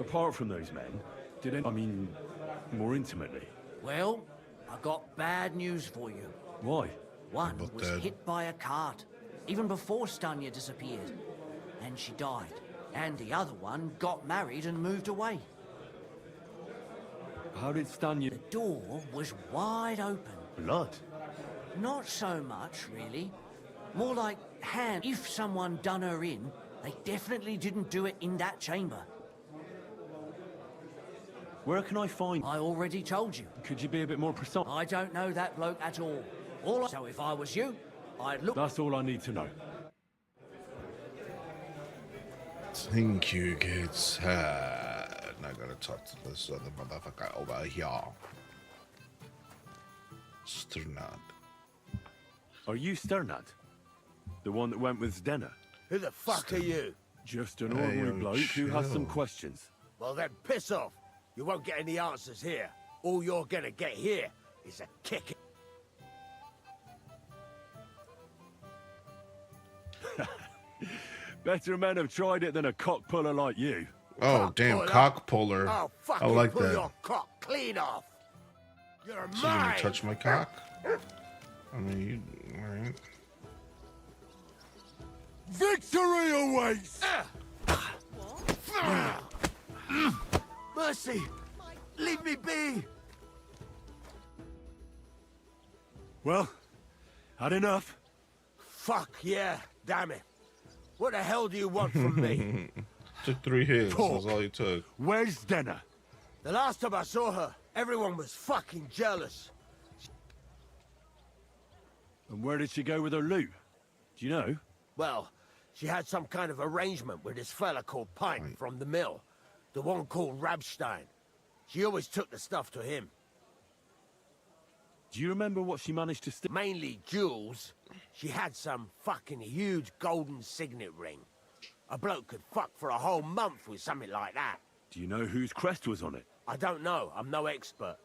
Apart from those men, did any... I mean, more intimately. Well, I got bad news for you. Why? One was hit by a cart, even before Stanya disappeared. And she died. And the other one got married and moved away. How did Stanya... The door was wide open. Blood? Not so much, really. More like hand. If someone done her in, they definitely didn't do it in that chamber. Where can I find... I already told you. Could you be a bit more precise? I don't know that bloke at all. So if I was you, I'd look... That's all I need to know. Thank you, kids. Now I gotta talk to this other motherfucker over here. Sternad. Are you Sternad? The one that went with Zdenna? Who the fuck are you? Just an ordinary bloke who has some questions. Well then, piss off. You won't get any answers here. All you're gonna get here is a kick. Better men have tried it than a cock puller like you. Oh, damn, cock puller. Oh, I like pull that. your cock clean off. You're So you gonna mine. touch my cock? I mean, you, all right. Victory awaits! Mercy! Leave me be! Well, had enough? Fuck yeah, damn it. What the hell do you want from me? Took 3 hits. Talk. That's all you took. Where's Zdenna? The last time I saw her, everyone was fucking jealous. And where did she go with her loot? Do you know? Well, she had some kind of arrangement with this fella called Pine from the mill. The one called Rabstein. She always took the stuff to him. Do you remember what she managed to steal? Mainly jewels. She had some fucking huge golden signet ring. A bloke could fuck for a whole month with something like that. Do you know whose crest was on it? I don't know. I'm no expert.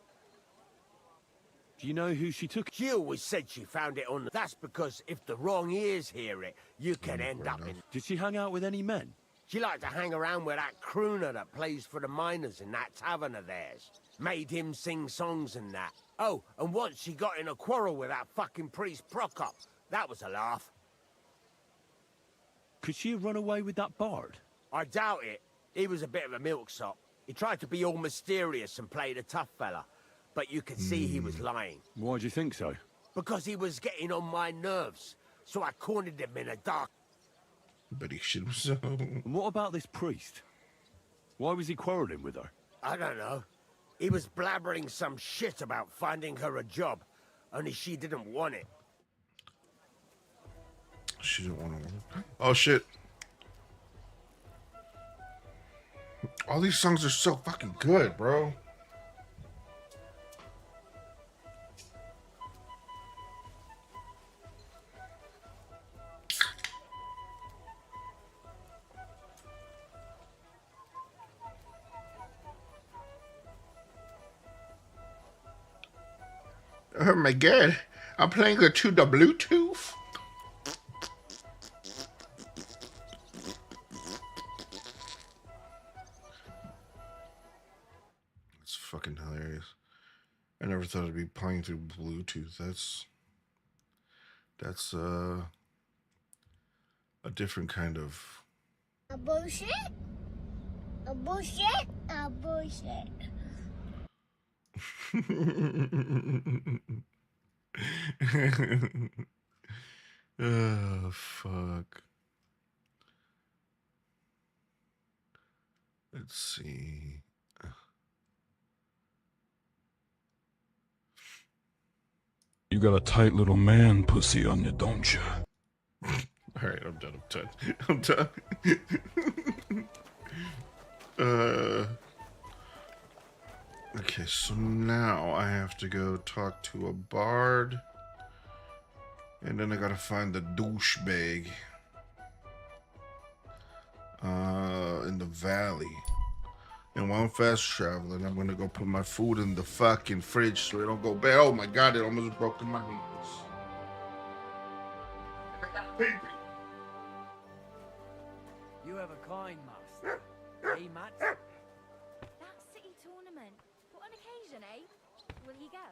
Do you know who she took? She always said she found it on... That's because if the wrong ears hear it, you can end up in... Did she hang out with any men? She liked to hang around with that crooner that plays for the miners in that tavern of theirs. Made him sing songs and that. Oh, and once she got in a quarrel with that fucking priest Prokop. That was a laugh. Could she have run away with that bard? I doubt it. He was a bit of a milksop. He tried to be all mysterious and played a tough fella. But you could see he was lying. Why do you think so? Because he was getting on my nerves. So I cornered him in a dark... But he should have so. And what about this priest? Why was he quarreling with her? I don't know. He was blabbering some shit about finding her a job. Only she didn't want it. She didn't want to work. Oh, shit. All these songs are so fucking good, bro. Oh my god, I'm playing it to the Bluetooth. It's fucking hilarious. I never thought I'd be playing through Bluetooth. That's a different kind of a bullshit. A bullshit. A bullshit. Oh, fuck. Let's see. You got a tight little man pussy on you, don't you? Alright, I'm done. I'm done. Okay, so now I have to go talk to a bard. And then I gotta find the douchebag. In the valley. And while I'm fast traveling, I'm gonna go put my food in the fucking fridge so it don't go bad. Oh my god, it almost broke in my hands. You have a kind master. Hey, Matt? That city tournament. What an occasion, eh? Will he go?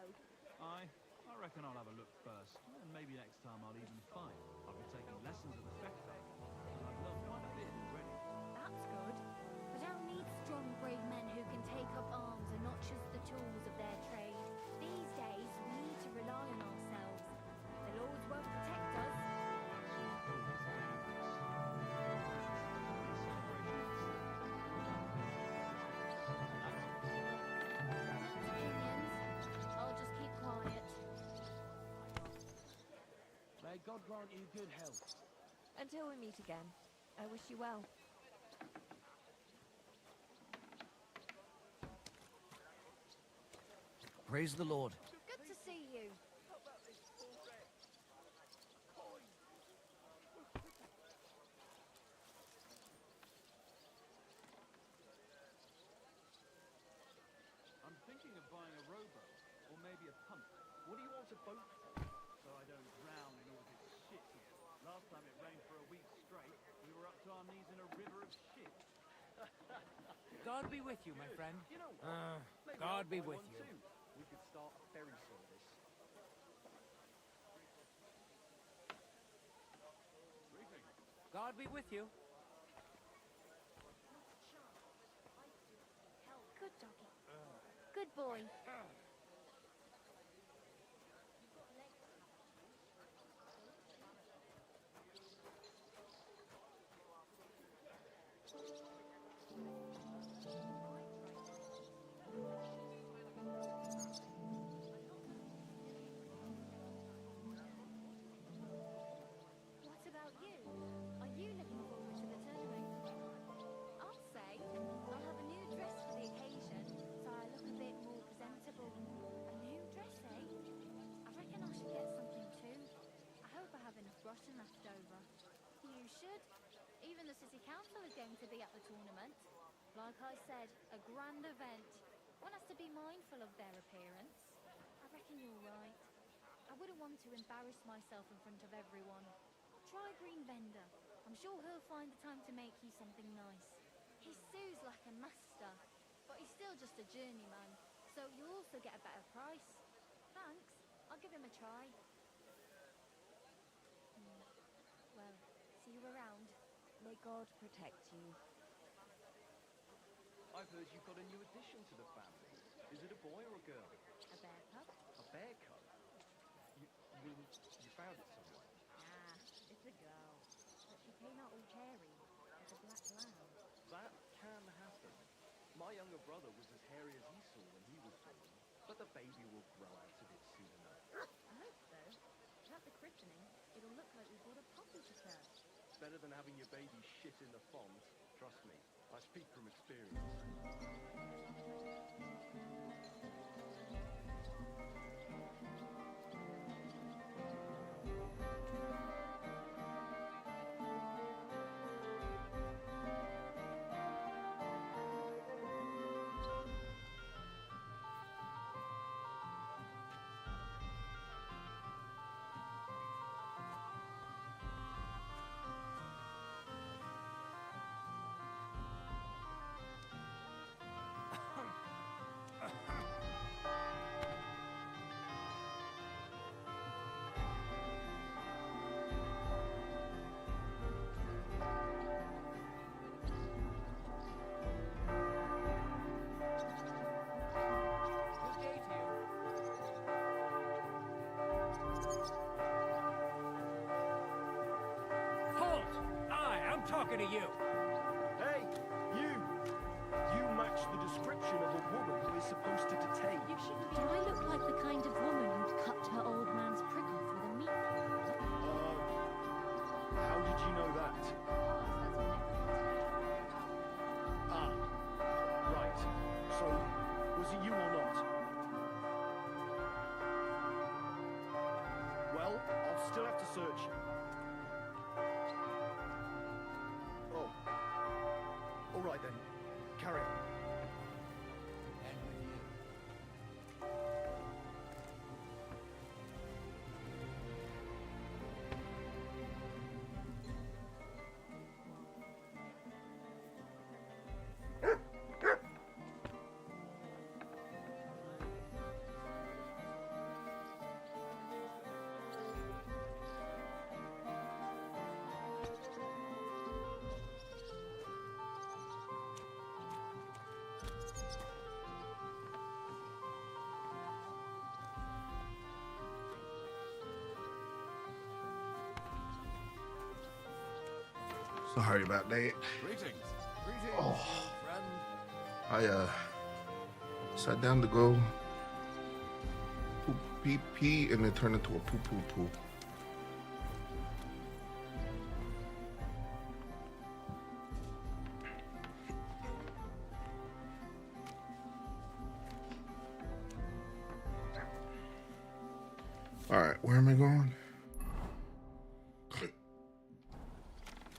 I reckon I'll have a look first, and maybe next time I'll even fight. I'll be taking lessons at the spectator, and I've learned quite a bit already. That's good. But our need strong, brave men who can take up arms and not just the tools of their trade. These days, we need to rely on ourselves. The Lords won't protect us. I'll just keep quiet. May God grant you good health. Until we meet again, I wish you well. Praise the Lord. Good to see you. I'm thinking of buying a rowboat, or maybe a punt. What do you want a boat for? So I don't drown in all this shit here. Last time it rained for a week straight, we were up to our knees in a river of shit. God be with you, my friend. You know what? Maybe God I'll be buy with one you. too. We could start a ferry service. God be with you. Good doggy. Good boy. What about you? Are you looking forward to the tournament? I'll say I'll have a new dress for the occasion, so I look a bit more presentable. A new dress, eh? I reckon I should get something too. I hope I have enough brushing left over. You should. Even the city council is going to be at the tournament. Like I said, a grand event. One has to be mindful of their appearance. I reckon you're right. I wouldn't want to embarrass myself in front of everyone. Try Green Vendor. I'm sure he'll find the time to make you something nice. He sews like a master, but he's still just a journeyman, so you'll also get a better price. Thanks. I'll give him a try. Well, see you around. May God protect you. I've heard you've got a new addition to the family. Is it a boy or a girl? A bear cub? A bear cub? You mean you found it somewhere? Ah, it's a girl. But she came out all hairy, like a black lamb. That can happen. My younger brother was as hairy as Esau when he was born, but the baby will grow out of it soon enough. I hope so. At the christening, it'll look like we brought a puppy to church. Better than having your baby shit in the font. Trust me, I speak from experience. Talking to you. Hey, you! You match the description of a woman we're supposed to detain. Do I look like the kind of woman who'd cut her old man's prick off with a meat cleaver? How did you know that? Ah, right. So, was it you or not? Well, I'll still have to search you. All right then, carry on. And with you. Sorry about that. Greetings. Greetings, Oh. friend. I sat down to go poop pee pee and it turned into a poo poo poo. All right, where am I going?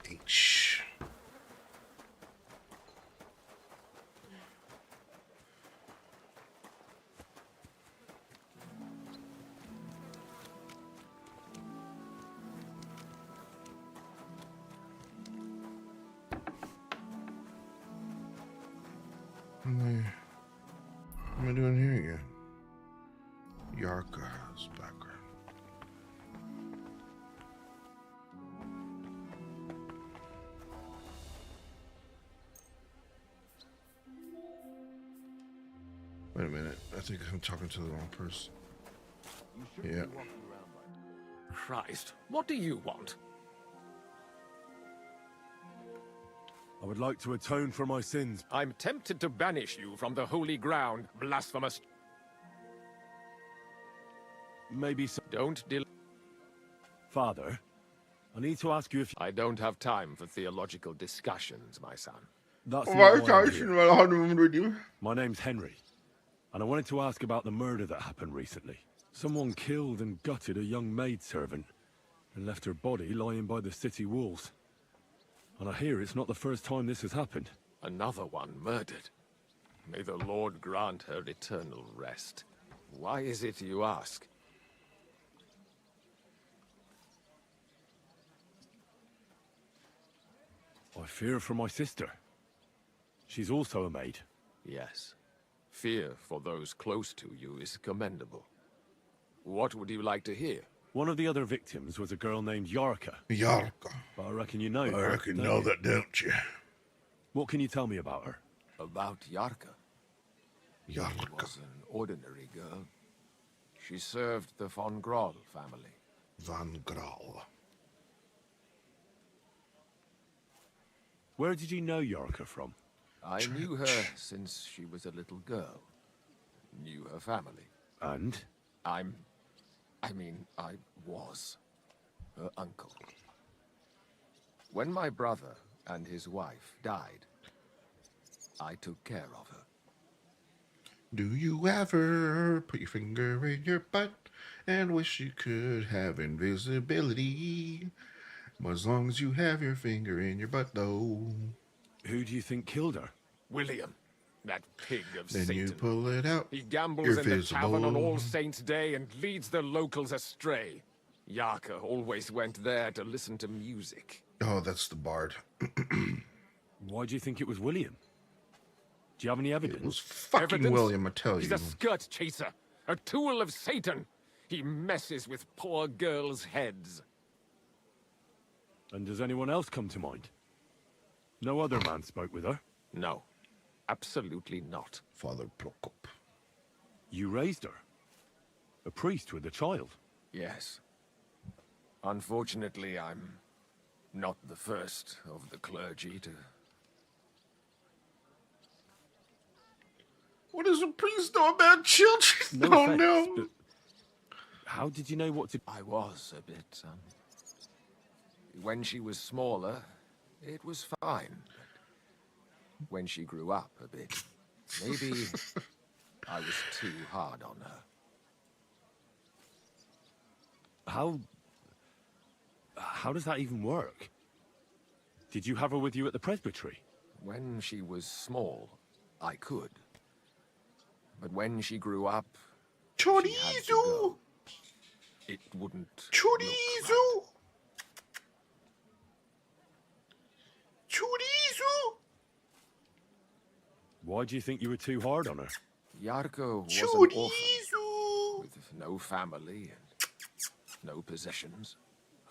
H. What am I doing here again? Yarka's background. Wait a minute. I think I'm talking to the wrong person. Yeah. Christ, what do you want? I would like to atone for my sins. I'm tempted to banish you from the holy ground, blasphemous. Maybe so. Don't delay. Father, I need to ask you if I don't have time for theological discussions, my son. that's Why not are why I'm you here. talking about with you? My name's Henry, and I wanted to ask about the murder that happened recently. Someone killed and gutted a young maidservant and left her body lying by the city walls. And I hear it's not the first time this has happened. Another one murdered. May the Lord grant her eternal rest. Why is it you ask? I fear for my sister. She's also a maid. Yes. Fear for those close to you is commendable. What would you like to hear? One of the other victims was a girl named Yarka. Yarka. But I reckon you know I her, reckon don't know you? that, don't you? What can you tell me about her? About Yarka? She Yarka. was an ordinary girl. She served the von Groll family. Von Groll. Where did you know Yarka from? I knew her since she was a little girl. Knew her family. And? I was her uncle. When my brother and his wife died, I took care of her. Do you ever put your finger in your butt and wish you could have invisibility? As long as you have your finger in your butt, though. Who do you think killed her? William, that pig of Then Satan. you pull it out. He gambles You're in the tavern on visible. All Saints' Day and leads the locals astray. Yarka always went there to listen to music. Oh, that's the bard. Why do you think it was William? Do you have any evidence? It was fucking Evidence? William, I tell He's you. a skirt chaser, a tool of Satan. He messes with poor girls' heads. And does anyone else come to mind? No other man spoke with her? No, absolutely not. Father Prokop. You raised her? A priest with a child? Yes. Unfortunately, I'm not the first of the clergy to... What does a priest know about children? No Oh, offense, no. but how did you know what to... I was a bit, when she was smaller, it was fine. But when she grew up a bit, maybe I was too hard on her. How does that even work? Did you have her with you at the presbytery? When she was small, I could. But when she grew up, she had to go. It wouldn't Chorizo! Chorizo! Why do you think you were too hard on her? Yarko was an orphan, with no family and no possessions.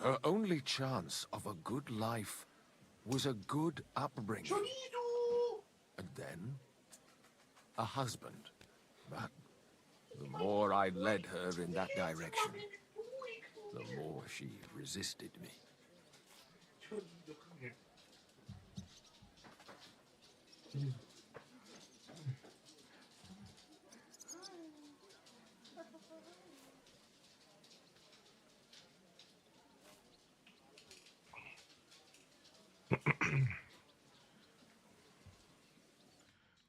Her only chance of a good life was a good upbringing. And then, a husband. But the more I led her in that direction, the more she resisted me.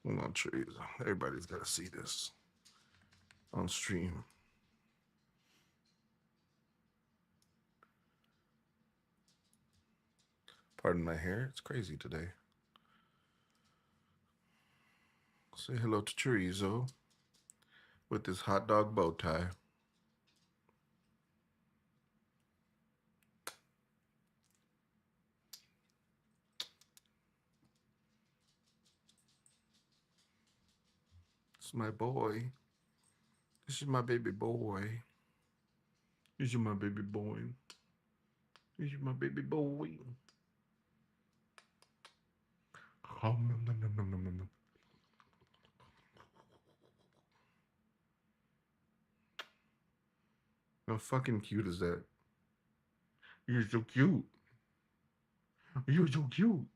Hold on, trees. Everybody's got to see this on stream. Pardon my hair. It's crazy today. Say hello to Chorizo with this hot dog bow tie. It's my boy. This is my baby boy. This is my baby boy. This is my baby boy. Nom, nom, nom, nom, nom, nom, nom. How fucking cute is that? You're so cute. You're so cute.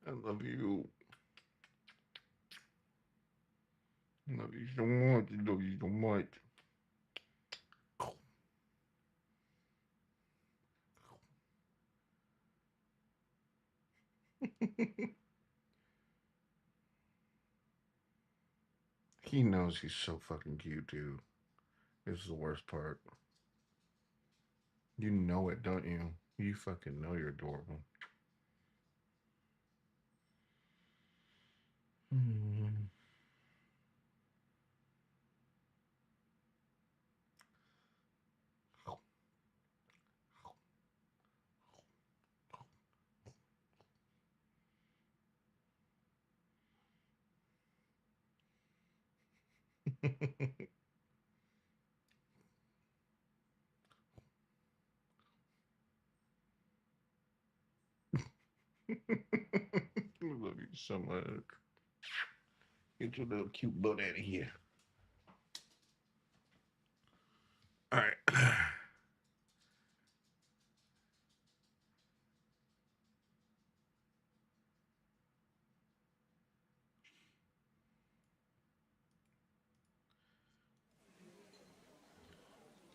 I love you. I love you so much. I love you so much. He knows he's so fucking cute, too. This is the worst part. You know it, don't you? You fucking know you're adorable. I love you so much. Get your little cute butt out of here. All right.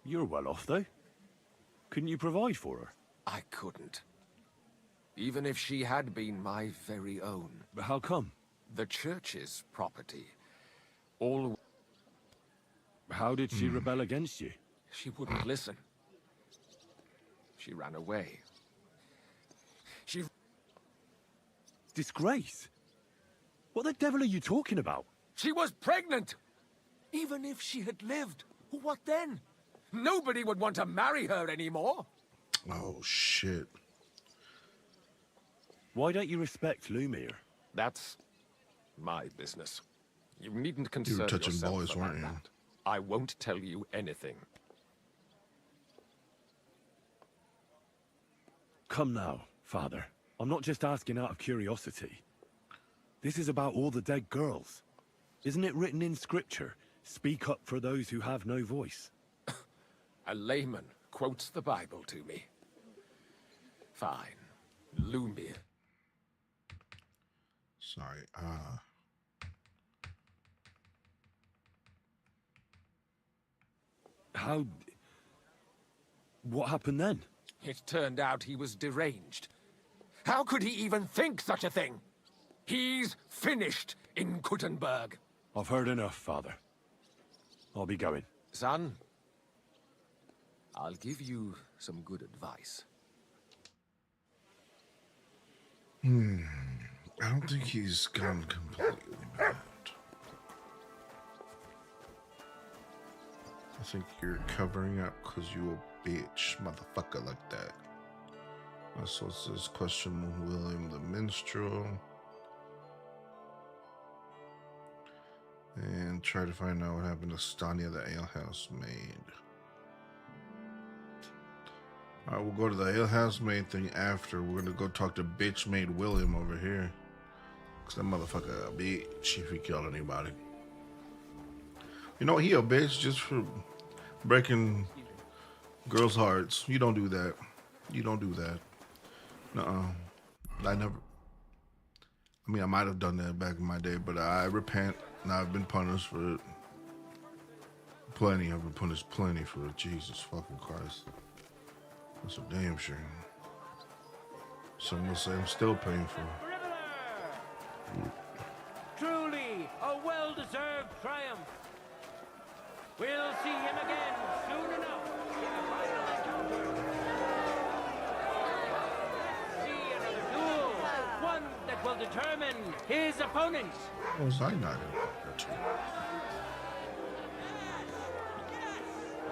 You're well off, though. Couldn't you provide for her? I couldn't. Even if she had been my very own. But how come? The church's property. All... How did she rebel against you? She wouldn't listen. She ran away. She... Disgrace? What the devil are you talking about? She was pregnant! Even if she had lived, what then? Nobody would want to marry her anymore. Oh, shit. Why don't you respect Lumiere? That's my business. You needn't concern You were touching yourself boys, about weren't you? that. I won't tell you anything. Come now, Father. I'm not just asking out of curiosity. This is about all the dead girls. Isn't it written in Scripture, speak up for those who have no voice? A layman quotes the Bible to me. Fine. Lumiere. Sorry. How... What happened then? It turned out he was deranged. How could he even think such a thing? He's finished in Kuttenberg. I've heard enough, Father. I'll be going. Son, I'll give you some good advice. I don't think he's gone completely mad. I think you're covering up because you a bitch motherfucker like that. So it says question William the Minstrel. And try to find out what happened to Stania the alehouse maid. Alright, we'll go to the alehouse maid thing after. We're gonna go talk to bitch maid William over here. Cause that motherfucker a bitch if he killed anybody. You know, he a bitch just for breaking girls' hearts. You don't do that. You don't do that. Nuh-uh. I never... I mean, I might have done that back in my day, but I repent, and I've been punished for it. Plenty. I've been punished plenty for it. Jesus fucking Christ. That's a damn shame. Some will say I'm still paying for it. Truly, a well-deserved triumph. We'll see him again soon enough in a final encounter. Let's see another duel, one that will determine his opponent. Was I not in there too?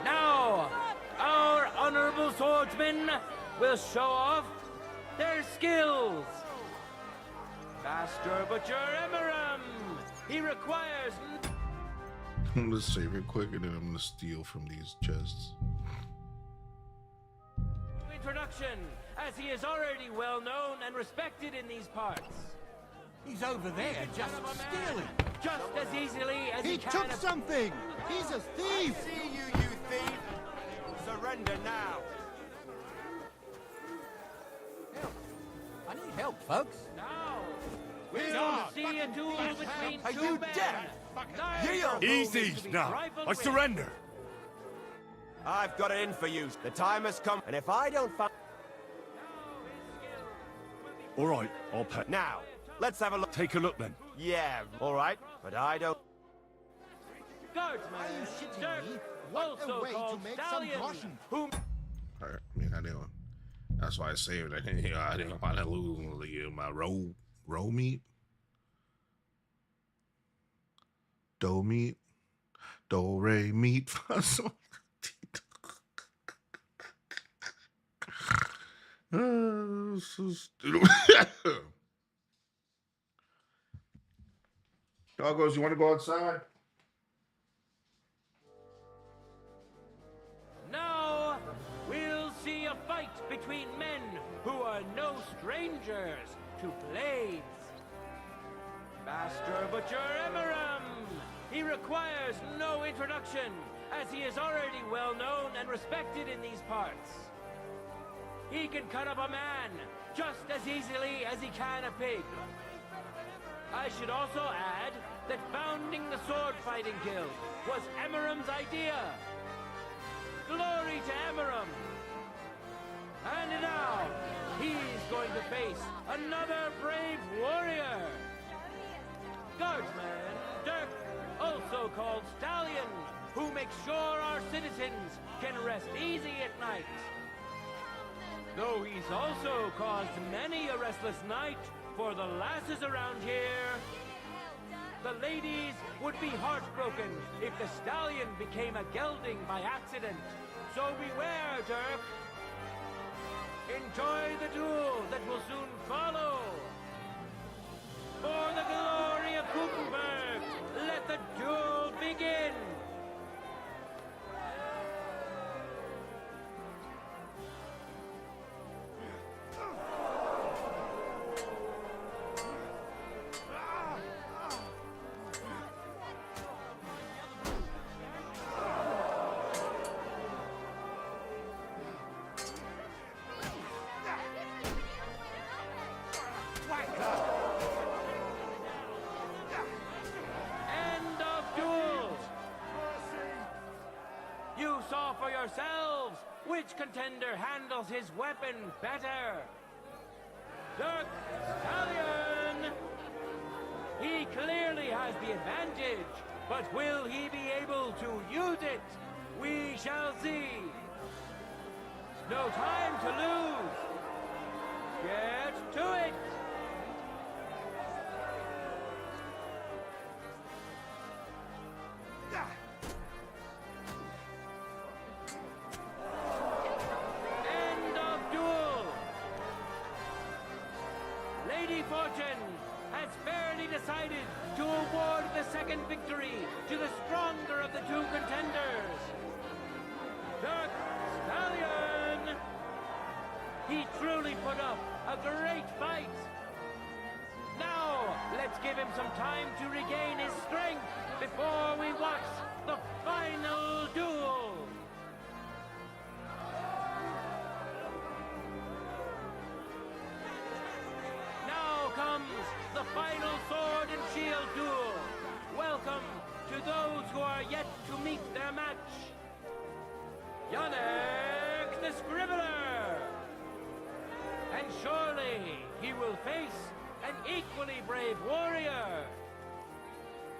Now, our honorable swordsmen will show off their skills. Master Butcher Emeram, he requires... I'm gonna save it quick and then I'm gonna steal from these chests. Introduction, as he is already well known and respected in these parts. He's over there just stealing. Just as easily as he can... took something! He's a thief! I see you, you thief! Surrender now! Help! I need help, folks. Now, be a duel between Are two you men. deaf? Neither Easy will be now. rifled I with. surrender. I've got it in for you. The time has come, and if I don't find... All right, I'll pay. Now, let's have a look. Take a look then. Yeah, all right, but I don't... Guardsman, Dirk, also called Stallion, whom... Alright, I didn't. That's why I saved it. I didn't want to lose my roll meat. Dough meat. Do re meat. So stupid. Doggos, you want to go outside? Now, we'll see a fight between men who are no strangers to blades. Master Butcher Emeram! He requires no introduction, as he is already well known and respected in these parts. He can cut up a man just as easily as he can a pig. I should also add that founding the sword fighting guild was Emeram's idea. Glory to Emeram! And now, he's going to face another brave warrior. Guardsman Dirk, also called Stallion, who makes sure our citizens can rest easy at night. Though he's also caused many a restless night for the lasses around here. The ladies would be heartbroken if the stallion became a gelding by accident. So beware, Dirk. Enjoy the duel that will soon follow. For the glory of Gutenberg, let the duel begin. End of duel. You saw for yourselves which contender handles his weapon better. Dirk Stallion! He clearly has the advantage, but will he be able to use it? We shall see. No time to lose. Get to it. End of duel. Lady Fortune has fairly decided to award the second victory to the stronger of the two contenders. Dirk Stallion! He truly put up a great fight. Now, let's give him some time to regain his strength before we watch the final duel. Now comes the final sword and shield duel. Welcome to those who are yet to meet their match. Yannick the Scribbler! And surely he will face an equally brave warrior.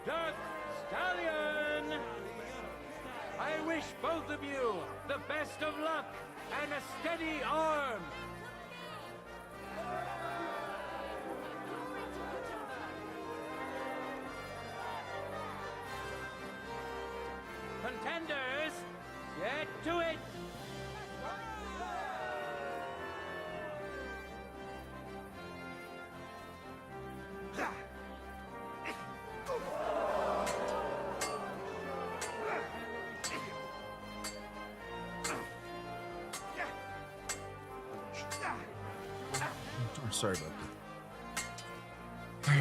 Dirk Stallion! I wish both of you the best of luck and a steady arm. Contenders, get to it! I'm sorry about that.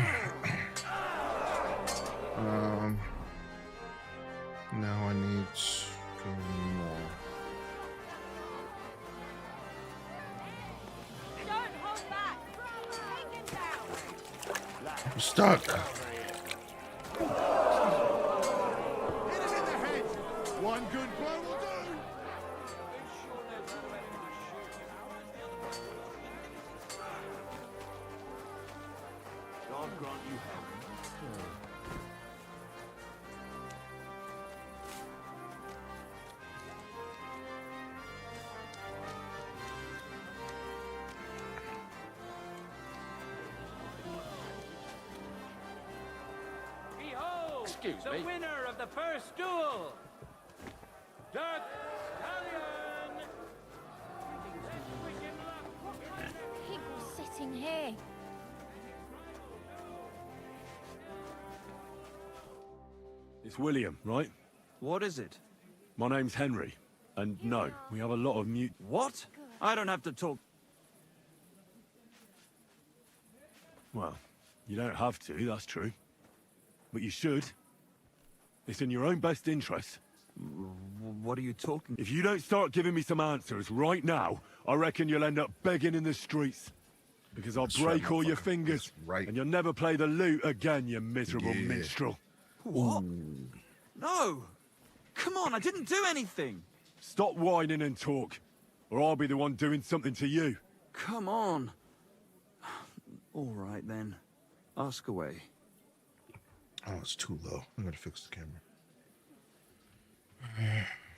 Now I need to go more. Don't hold back. Take him down. stuck. Hit him in the head. One good blow will do. God grant you help. Behold, Excuse the me. winner of the first duel, Dark Stallion. Let's wish him luck. People sitting here. It's William, right? What is it? My name's Henry. And no, we have a lot of mute. What? I don't have to talk. Well, you don't have to, that's true. But you should. It's in your own best interest. What are you talking? If you don't start giving me some answers right now, I reckon you'll end up begging in the streets. Because I'll That's right, break all your motherfucker. fingers. That's right. And you'll never play the lute again, you miserable Yeah. minstrel. What? No! Come on, I didn't do anything! Stop whining and talk, or I'll be the one doing something to you. Come on. All right, then. Ask away. Oh, it's too low. I'm gonna fix the camera.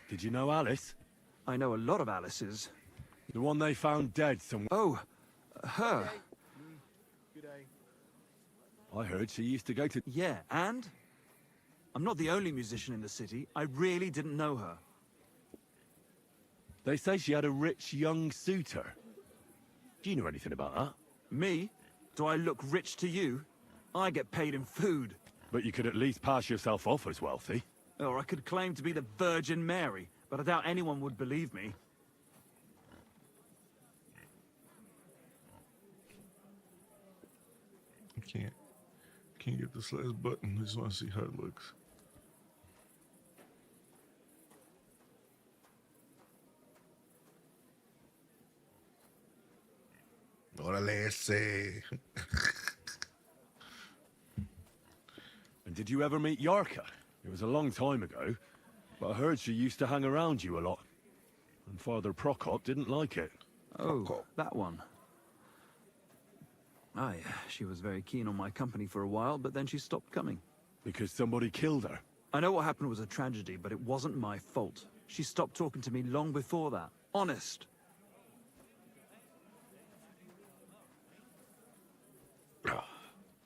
Did you know Alice? I know a lot of Alice's. The one they found dead somewhere. Oh, her. Good day. I heard she used to go to... Yeah, and? I'm not the only musician in the city. I really didn't know her. They say she had a rich young suitor. Do you know anything about that? Me? Do I look rich to you? I get paid in food. But you could at least pass yourself off as wealthy. Or I could claim to be the Virgin Mary, but I doubt anyone would believe me. I can't get this last button. I just want to see how it looks. Órale ese. And did you ever meet Yarka? It was a long time ago, but I heard she used to hang around you a lot. And Father Prokop didn't like it. Oh, that one. Aye, she was very keen on my company for a while, but then she stopped coming. Because somebody killed her? I know what happened was a tragedy, but it wasn't my fault. She stopped talking to me long before that. Honest.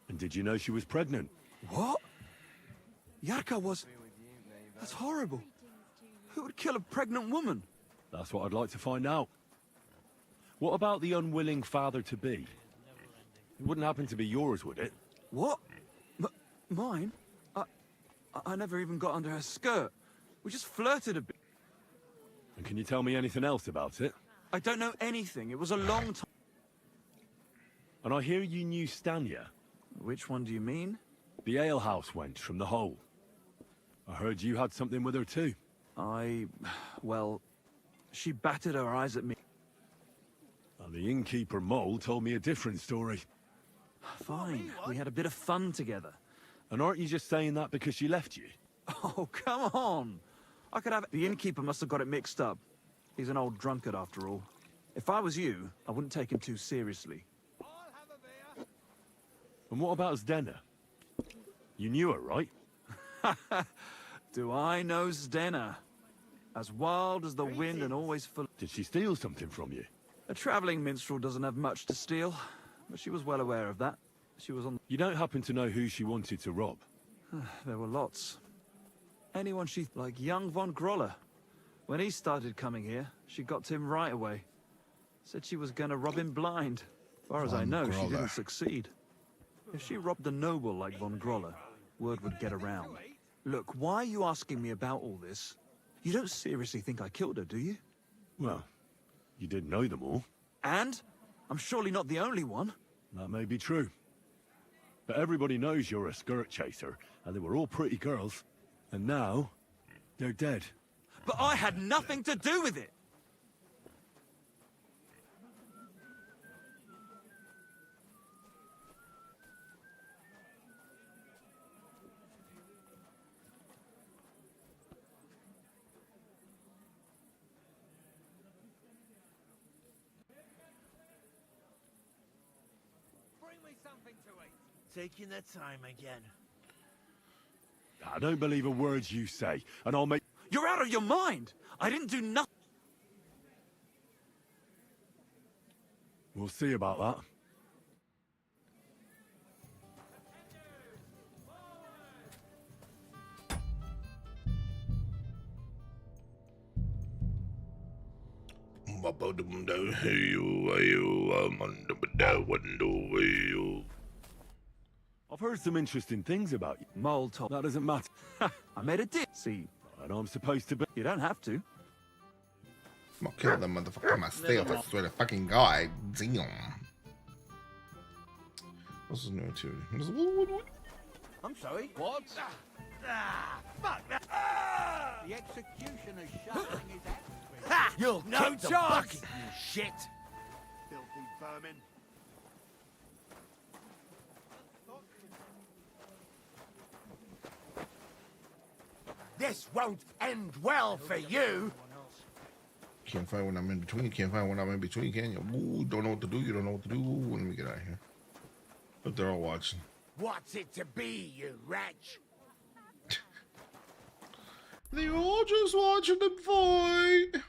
And did you know she was pregnant? What? Yarka was... That's horrible. Who would kill a pregnant woman? That's what I'd like to find out. What about the unwilling father-to-be? It wouldn't happen to be yours, would it? What? Mine? I never even got under her skirt. We just flirted a bit. And can you tell me anything else about it? I don't know anything. It was a long time. And I hear you knew Stanya. Which one do you mean? The alehouse wench from the hole. I heard you had something with her too. Well, she batted her eyes at me. And the innkeeper Mole told me a different story. Fine. We had a bit of fun together. And aren't you just saying that because she left you? Oh, come on. I could have... The innkeeper must have got it mixed up. He's an old drunkard after all. If I was you, I wouldn't take him too seriously. And what about Zdena? You knew her, right? Do I know Zdena? As wild as the wind and always full... Did she steal something from you? A traveling minstrel doesn't have much to steal, but she was well aware of that. She was on... You don't happen to know who she wanted to rob? There were lots. Anyone she... Like young von Groller. When he started coming here, she got to him right away. Said she was gonna rob him blind. As far as I know, she didn't succeed. If she robbed a noble like von Groller, word would get around. Look, why are you asking me about all this? You don't seriously think I killed her, do you? Well, you did know them all. And? I'm surely not the only one. That may be true. But everybody knows you're a skirt chaser, and they were all pretty girls. And now, they're dead. But I had nothing to do with it! something to eat. Taking their time again. I don't believe a word you say, and I'll make... You're out of your mind! I didn't do nothing. We'll see about that. I've heard some interesting things about you. Mole top. That doesn't matter. I made a deal. See, and I'm supposed to be... you don't have to. I'm gonna kill that motherfucker myself. I swear to fucking God. Damn. What's his new activity? I'm sorry. What? Fuck that. The executioner's shuffling his axe. Ha! You'll No kick the chance! bucket, you shit! Filthy vermin. This won't end well for you! Can't find when I'm in between. Can't find when I'm in between, can you? Ooh, don't know what to do. You don't know what to do. Let me get out of here. But they're all watching. What's it to be, you wretch? They're all just watching them fight.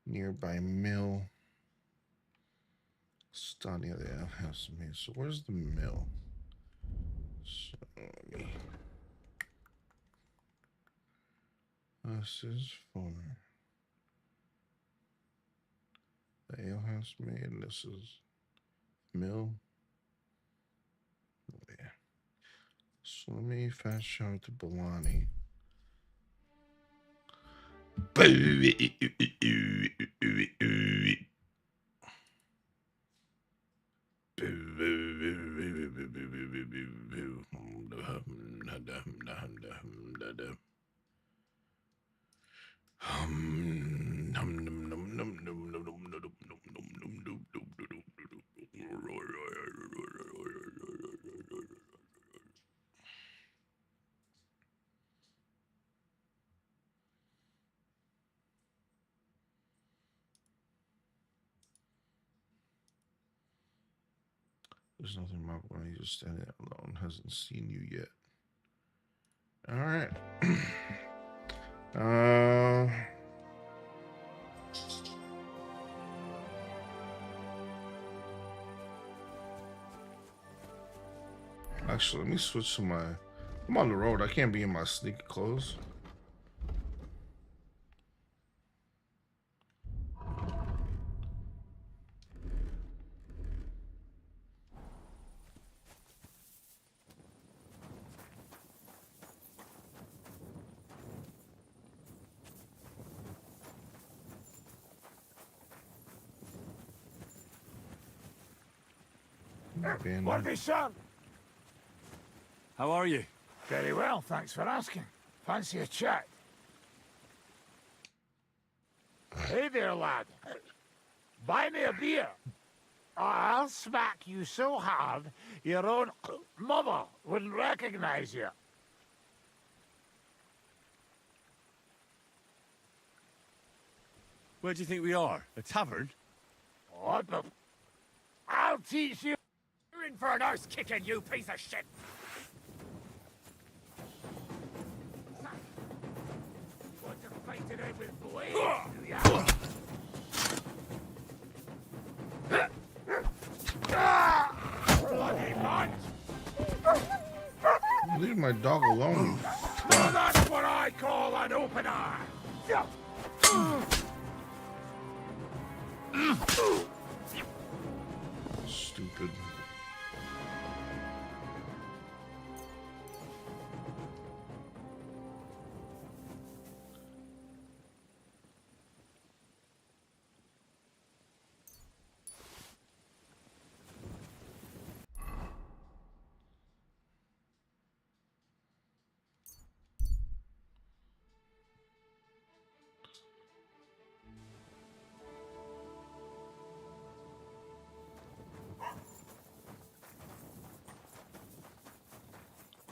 Nearby mill. Starting at the outhouse. So where's the mill? So let me. This is for the alehouse maid, and this is mill. Oh, yeah. So let me fast shout to Balani. There's nothing wrong when he's just standing there alone, hasn't seen you yet. All right. Actually, let me switch to my... I'm on the road. I can't be in my sneaky clothes. Worthy son! How are you? Very well, thanks for asking. Fancy a chat? Hey there, lad. Buy me a beer. I'll smack you so hard, your own mother wouldn't recognize you. Where do you think we are? A tavern? What the... I'll teach you. You're in for an arse kicking, you piece of shit. Want to fight today with blades? Yeah. Bloody man! Leave my dog alone. Now that's what I call an opener! Stupid.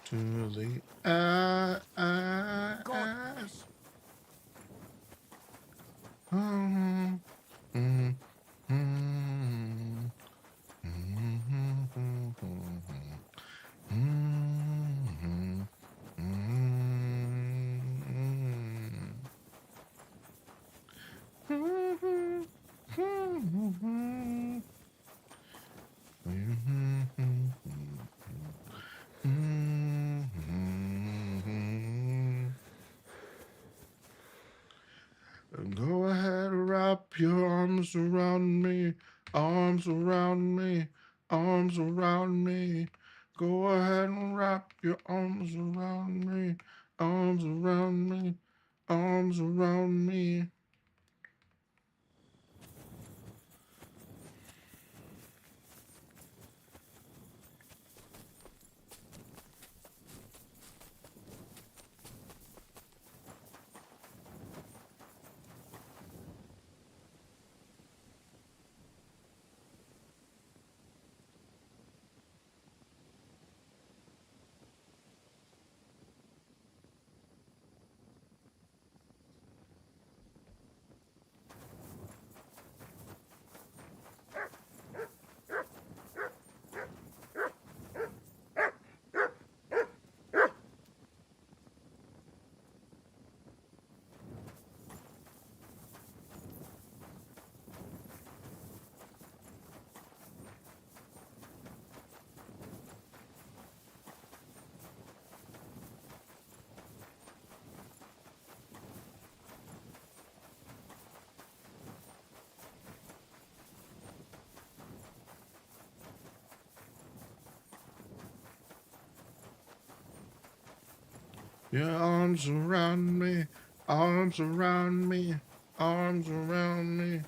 To the God arms around me. Go ahead and wrap your arms around me. Arms around me. Arms around me. Your arms around me, arms around me, arms around me.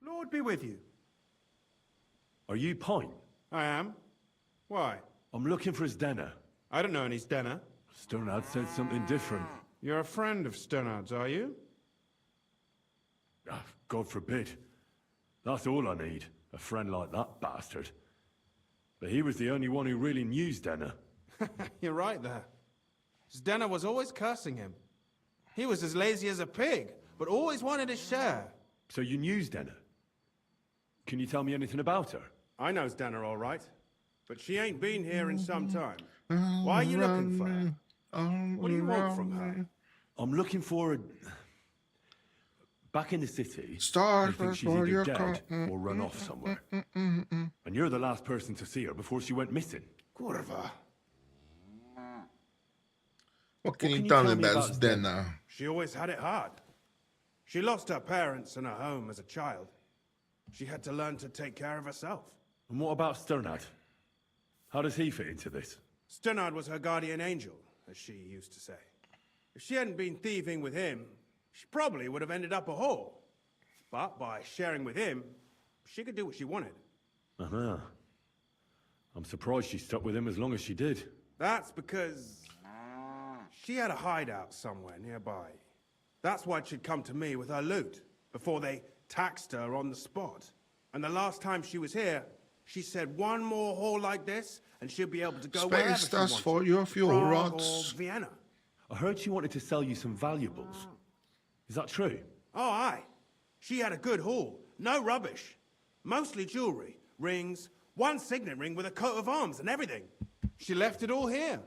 Lord be with you. Are you Pint? I am. Why? I'm looking for his dinner. I don't know any Stenner. Sternad said something different. You're a friend of Sternard's, are you? Ah, God forbid. That's all I need. A friend like that bastard. But he was the only one who really knew Stenner. You're right there. Stenner was always cursing him. He was as lazy as a pig, but always wanted his share. So you knew Stenner? Can you tell me anything about her? I know Stenner all right, but she ain't been here in some time. Why are you looking for her? What do you want from her? I'm looking for a... Back in the city, Stars they think she's for either your dead or run off somewhere. And you're the last person to see her before she went missing. Kurva. What can you tell me about Stenner? Stenner? She always had it hard. She lost her parents and her home as a child. She had to learn to take care of herself. And what about Sternad? How does he fit into this? Sternard was her guardian angel, as she used to say. If she hadn't been thieving with him, she probably would have ended up a whore. But by sharing with him, she could do what she wanted. Uh-huh. I'm surprised she stuck with him as long as she did. That's because she had a hideout somewhere nearby. That's why she'd come to me with her loot, before they taxed her on the spot. And the last time she was here, she said one more haul like this, and she'll be able to go wherever Space she dust wants. for your fuel Prague rods. or Vienna. I heard she wanted to sell you some valuables. Is that true? Oh, aye. She had a good haul. No rubbish. Mostly jewelry, rings, one signet ring with a coat of arms and everything. She left it all here.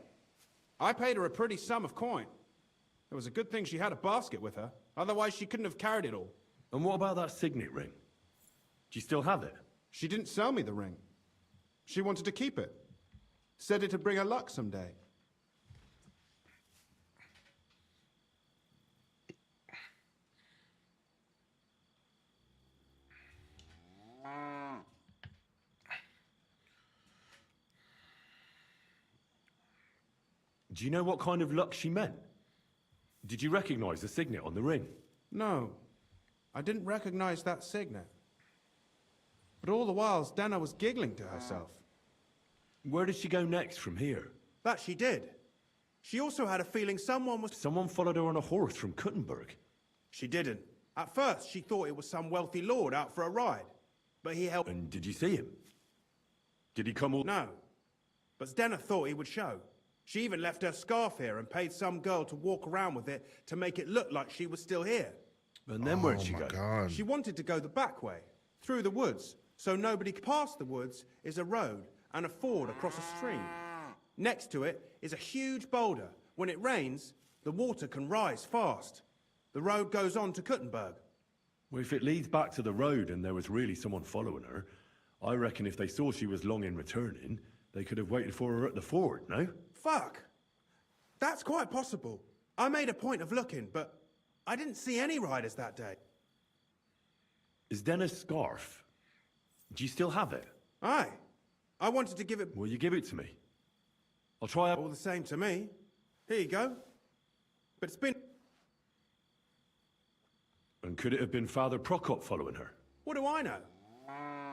I paid her a pretty sum of coin. It was a good thing she had a basket with her. Otherwise, she couldn't have carried it all. And what about that signet ring? Do you still have it? She didn't sell me the ring. She wanted to keep it. Said it'd bring her luck someday. Do you know what kind of luck she meant? Did you recognize the signet on the ring? No, I didn't recognize that signet. But all the while, Stenna was giggling to herself. Where did she go next from here? That she did. She also had a feeling someone was... Someone followed her on a horse from Kuttenberg. She didn't. At first, she thought it was some wealthy lord out for a ride. But he helped... And did you see him? Did he come all... No. But Stenna thought he would show. She even left her scarf here and paid some girl to walk around with it to make it look like she was still here. And then where'd she go? God. She wanted to go the back way, through the woods, so nobody could pass the woods is a road and a ford across a stream. Next to it is a huge boulder. When it rains, the water can rise fast. The road goes on to Kuttenberg. Well, if it leads back to the road and there was really someone following her, I reckon if they saw she was long in returning, they could have waited for her at the ford, no? Fuck! That's quite possible. I made a point of looking, but I didn't see any riders that day. Is Denna's scarf? Do you still have it? Aye. I wanted to give it... Will you give it to me? I'll try... All the same to me. Here you go. But it's been... And could it have been Father Prokop following her? What do I know?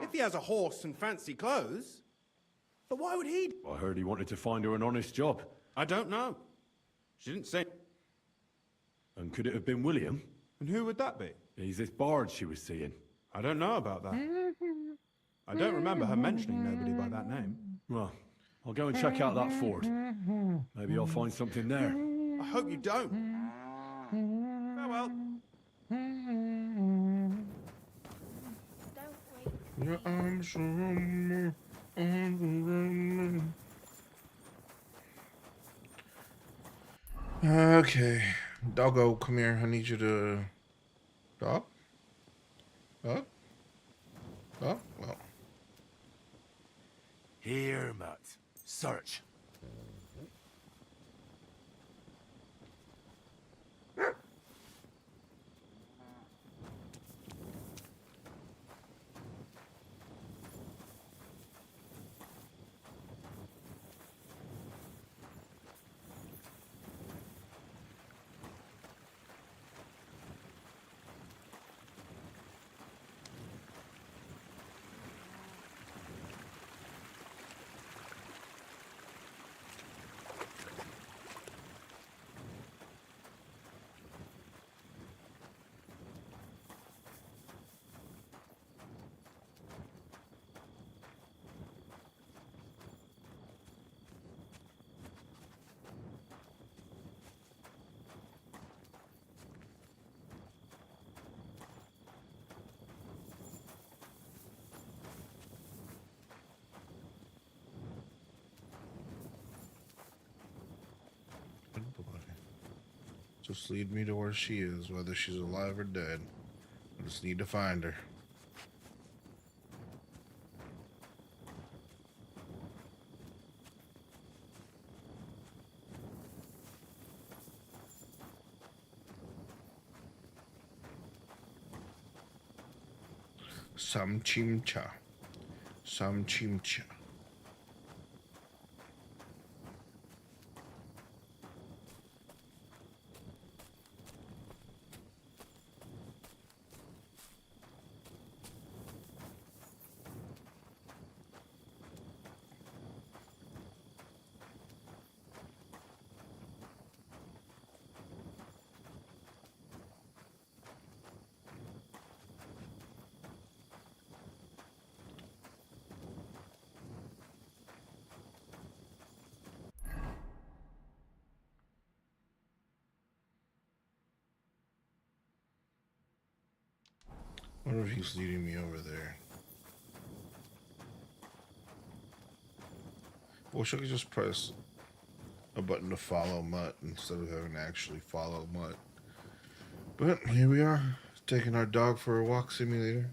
If he has a horse and fancy clothes... But why would he... I heard he wanted to find her an honest job. I don't know. She didn't say... And could it have been William? And who would that be? He's this bard she was seeing. I don't know about that. I don't remember her mentioning nobody by that name. Well, I'll go and check out that fort. Maybe I'll find something there. I hope you don't. Farewell. Your arms around me, arms around me. Okay. Doggo, come here. I need you to... Dog? Dog? Dog? Well. Here, Matt. Search. Just lead me to where she is, whether she's alive or dead. I just need to find her. Some chimcha. Some chimcha. I wonder if he's leading me over there. I wish I could just press a button to follow Mutt instead of having to actually follow Mutt. But here we are, taking our dog for a walk simulator.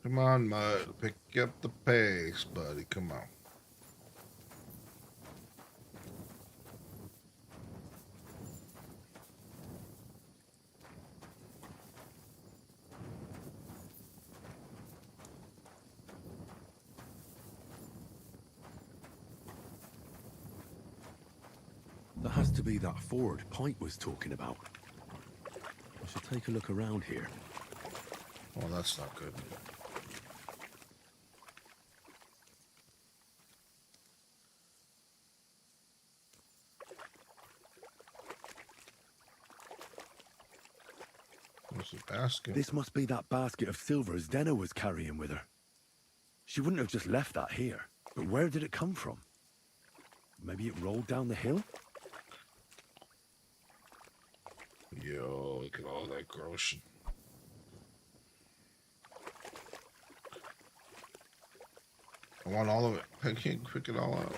Come on, Mud. Pick up the pace, buddy. Come on. That has to be that ford Pike was talking about. I should take a look around here. Well, that's not good. What's the basket? This must be that basket of silvers Denna was carrying with her. She wouldn't have just left that here. But where did it come from? Maybe it rolled down the hill? Yo, look at all that gross. I want all of it. I can't pick it all out.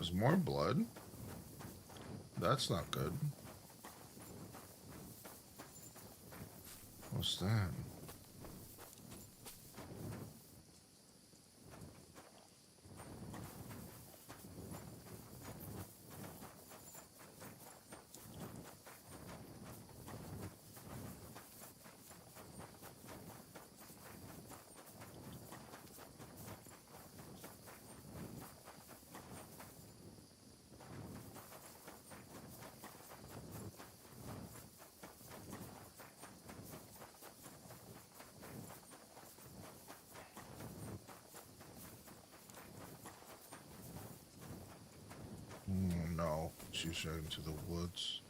There's more blood. That's not good. What's that? Oh no, she's heading to the woods.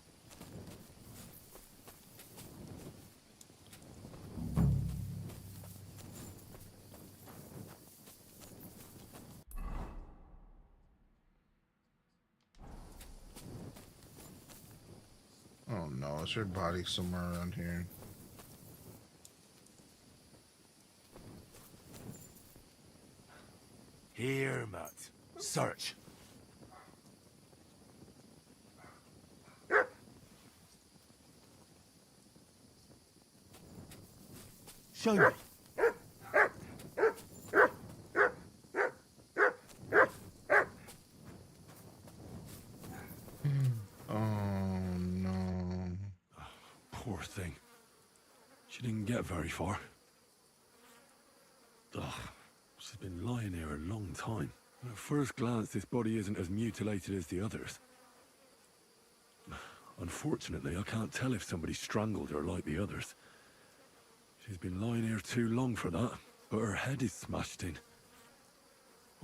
Oh no, is her body somewhere around here? Here, Matt. Search. Show me. Oh no. Poor thing. She didn't get very far. Ugh, she's been lying here a long time. At first glance, this body isn't as mutilated as the others. Unfortunately, I can't tell if somebody strangled her like the others. She's been lying here too long for that, but her head is smashed in.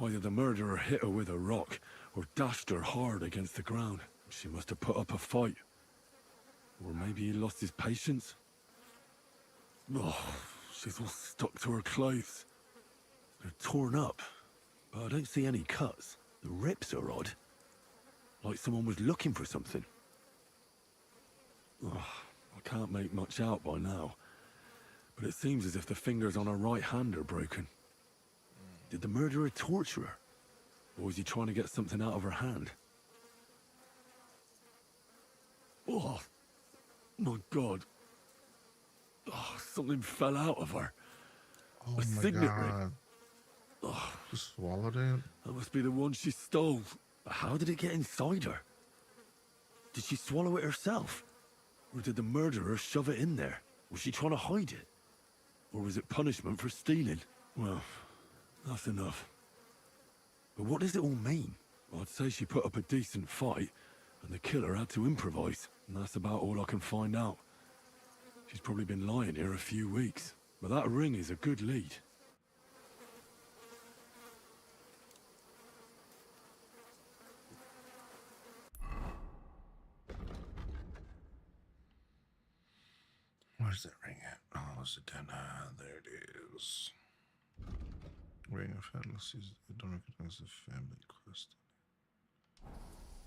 Either the murderer hit her with a rock, or dashed her hard against the ground. She must have put up a fight. Or maybe he lost his patience. Oh, she's all stuck to her clothes. They're torn up, but I don't see any cuts. The rips are odd. Like someone was looking for something. Oh, I can't make much out by now. But it seems as if the fingers on her right hand are broken. Did the murderer torture her? Or was he trying to get something out of her hand? Oh, my God. Oh, something fell out of her. Oh a my signet God. ring. Oh, just swallowed it? That must be the one she stole. How did it get inside her? Did she swallow it herself? Or did the murderer shove it in there? Was she trying to hide it? Or was it punishment for stealing? Well, that's enough. But what does it all mean? I'd say she put up a decent fight, and the killer had to improvise, and that's about all I can find out. She's probably been lying here a few weeks, but that ring is a good lead. Where's that ring at? Oh, it's a 10. There it is. Ring of Atlases. I don't recognize the family crest.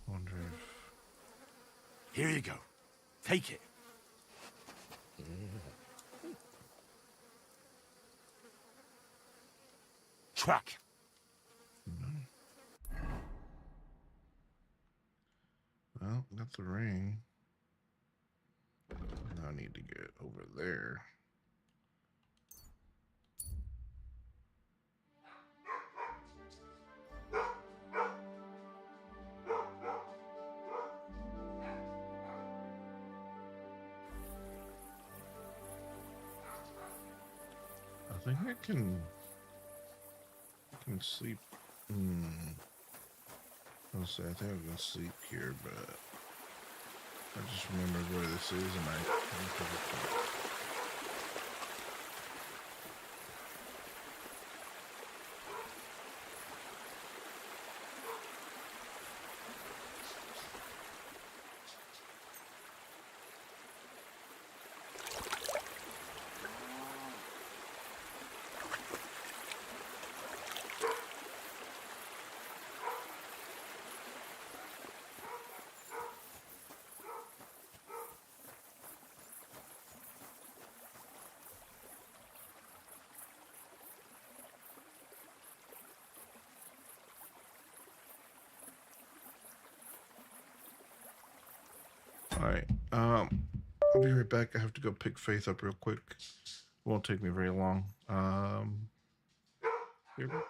Wonder if. Here you go. Take it. Track. Well, got the ring. Now I need to get over there. I think I can sleep. I'll say I think I can sleep here, but I just remembered where this is, and I. All right. I'll be right back. I have to go pick Faith up real quick. Won't take me very long. Here we go.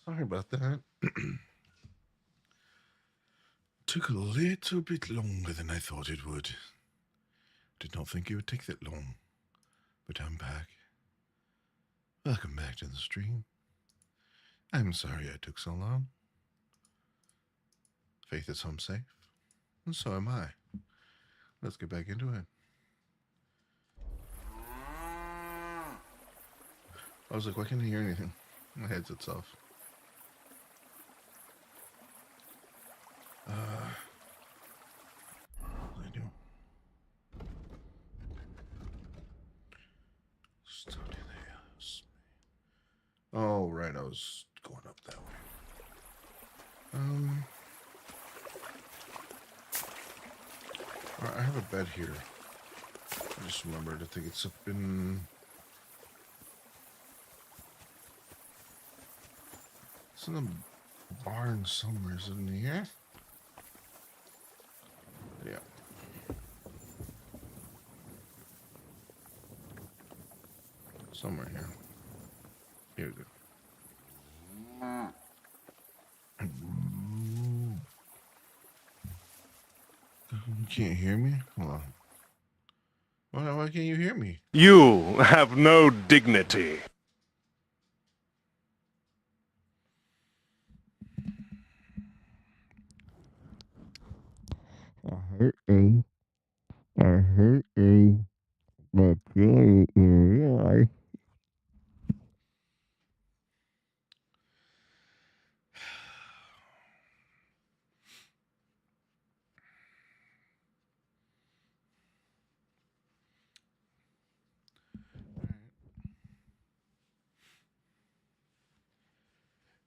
Sorry about that. Took a little bit longer than I thought it would. Did not think it would take that long. But I'm back. Welcome back to the stream. I'm sorry I took so long. Faith is home safe, and so am I. Let's get back into it. I was like, why can't I hear anything? My headset's off. What do I do? Study the house. Oh, right, I was going up that way. Alright, I have a bed here. I just remembered, I think it's up in... It's in the barn somewhere, isn't it here? Yeah. Somewhere here. Here we go. You can't hear me? Hold on. Why can't you hear me? You have no dignity. I hurt you. But you realize.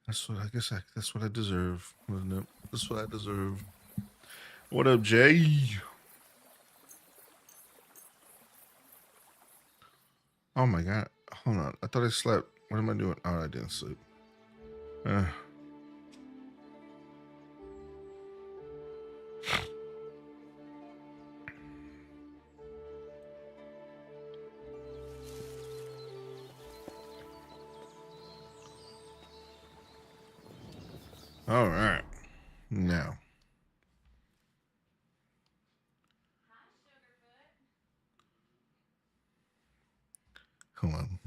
That's what I deserve, wasn't it? That's what I deserve. What up, Jay? Oh my god. Hold on. I thought I slept. What am I doing? Oh, I didn't sleep. All right. Now. Hold on.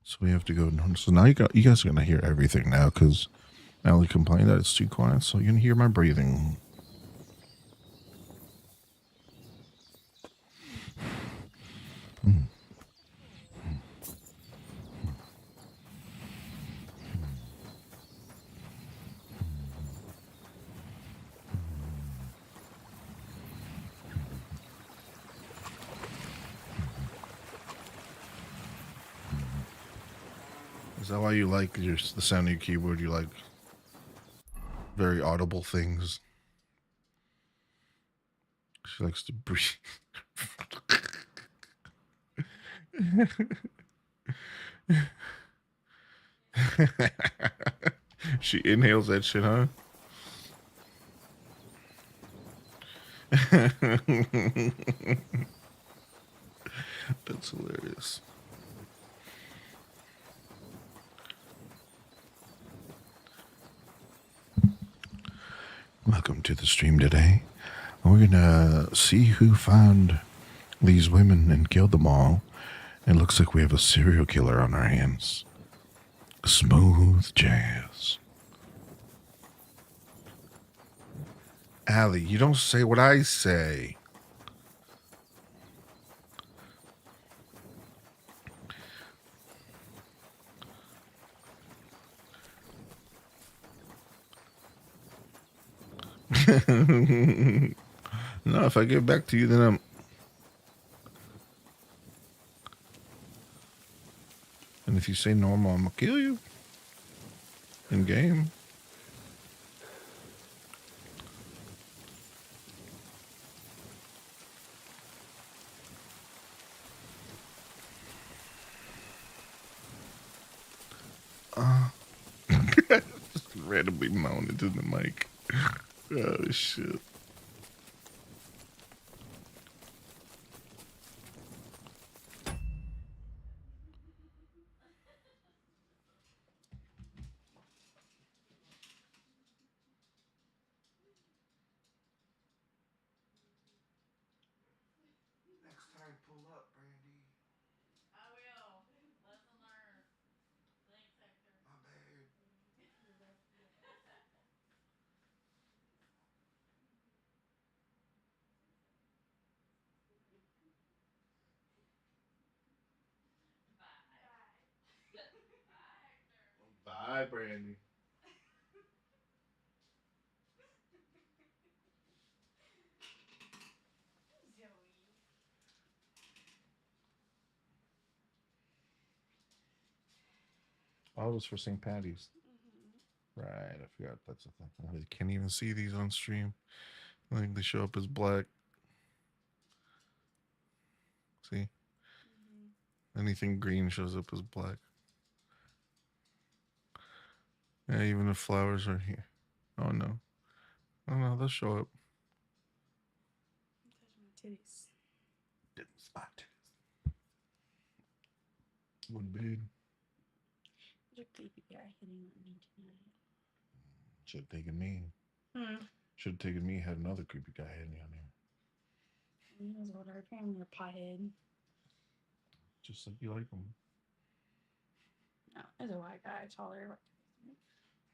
So we have to go. So now you guys are gonna hear everything now because Allie complained that it's too quiet. So you're gonna hear my breathing. Is that why you like the sound of your keyboard? You like very audible things. She likes to breathe. She inhales that shit, huh? That's hilarious. Welcome to the stream today. We're gonna see who found these women and killed them all. It looks like we have a serial killer on our hands. Smooth jazz. Allie, you don't say what I say. No, if I get back to you, then I'm... And if you say normal, I'm gonna kill you. In game. Just randomly moan into the mic. Oh, shit. Next time, pull up, Brandy. I will. Lesson learned. Thanks, Hector. My bad. Bye, Brandy. Oh, it was for St. Patty's. Right, I forgot that's a thing. I can't even see these on stream. I think they show up as black. See? Anything green shows up as black. Yeah, even the flowers are here. Oh no. Oh no, they'll show up. Titties. Didn't spot. One big. There's a creepy guy hitting on me tonight. Should have taken me. Hmm. Should have taken me. Had another creepy guy hitting me on here. He was older, apparently a pothead. Just like you like him. No, there's a white guy, taller,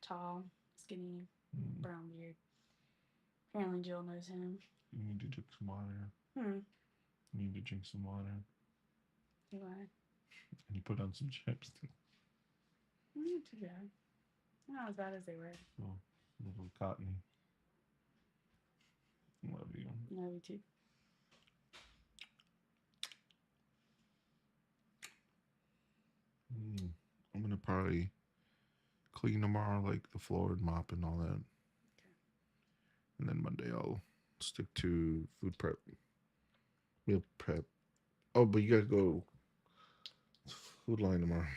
tall, skinny, brown beard. Apparently Jill knows him. You need to drink some water. Hmm. You need to drink some water. Do I? And you put on some chips too. Not too bad. Not as bad as they were. Oh, a little cottony. Love you. Love you too. I'm gonna probably clean tomorrow, like the floor and mop and all that. Okay. And then Monday I'll stick to food prep, meal prep. Oh, but you gotta go food line tomorrow.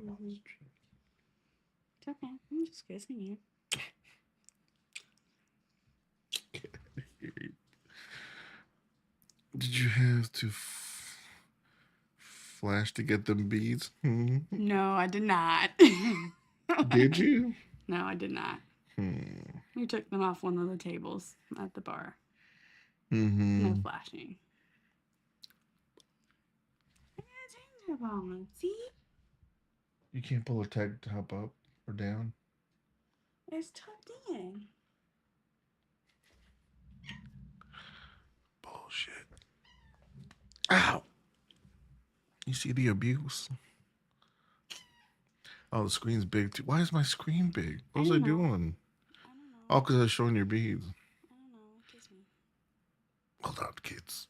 Mm-hmm. It's okay. I'm just kissing you. Did you have to flash to get them beads? No, I did not. Did you? No, I did not. You took them off one of the tables at the bar. No flashing. I gotta change up on them. See? You can't pull a tank top up or down. It's tucked in. Bullshit. Ow. You see the abuse? Oh, the screen's big too. Why is my screen big? What was I doing? Oh, because I was showing your beads. I don't know. Kiss me. Hold on, kids.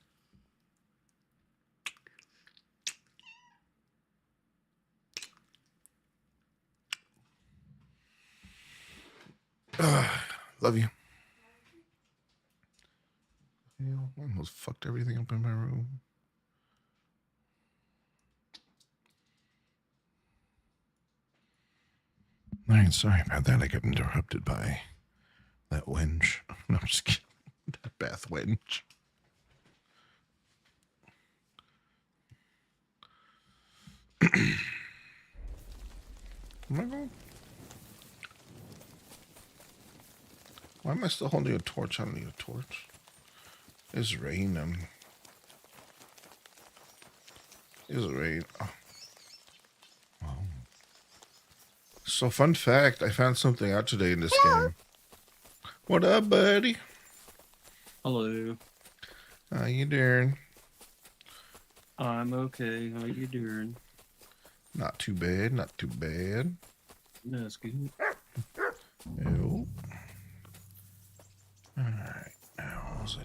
Love you. Hell, I almost fucked everything up in my room. All right, sorry about that. I got interrupted by that wench. No, I'm just kidding. That Beth wench. Am I going? Why am I still holding a torch? I don't need a torch. It's raining. It's rain. Oh. Wow. So, fun fact, I found something out today in this game. What up, buddy? Hello. How you doing? I'm okay. How you doing? Not too bad, not too bad. That's good. Ew. Alright, now what was I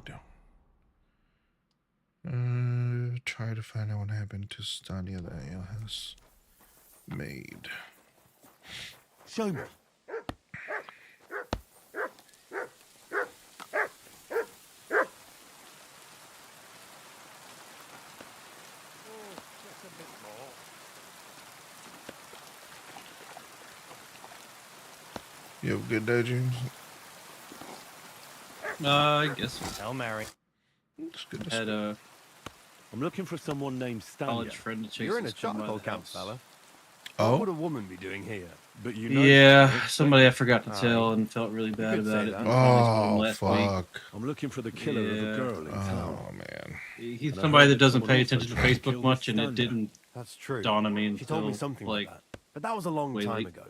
doing? Try to find out what happened to Stadia that Ale has made. Show me. You have a good day, James? I guess so. Hail Mary. It's good to Had a I'm looking for someone named Stania. college friend to chase You're in a us from charcoal the camp, house. fella. Oh? What would a woman be doing here? But you know, Yeah, somebody I forgot to tell and felt really bad could say about it. that. and finally told him Oh, last fuck. week. I'm looking for the killer of a Yeah. girl in town. Oh, man. He's And I somebody heard that doesn't someone pay also attention to tried to kill Facebook much, and it Stania. didn't That's true. dawn on me until She told me something like that. But that was a long way time late. ago.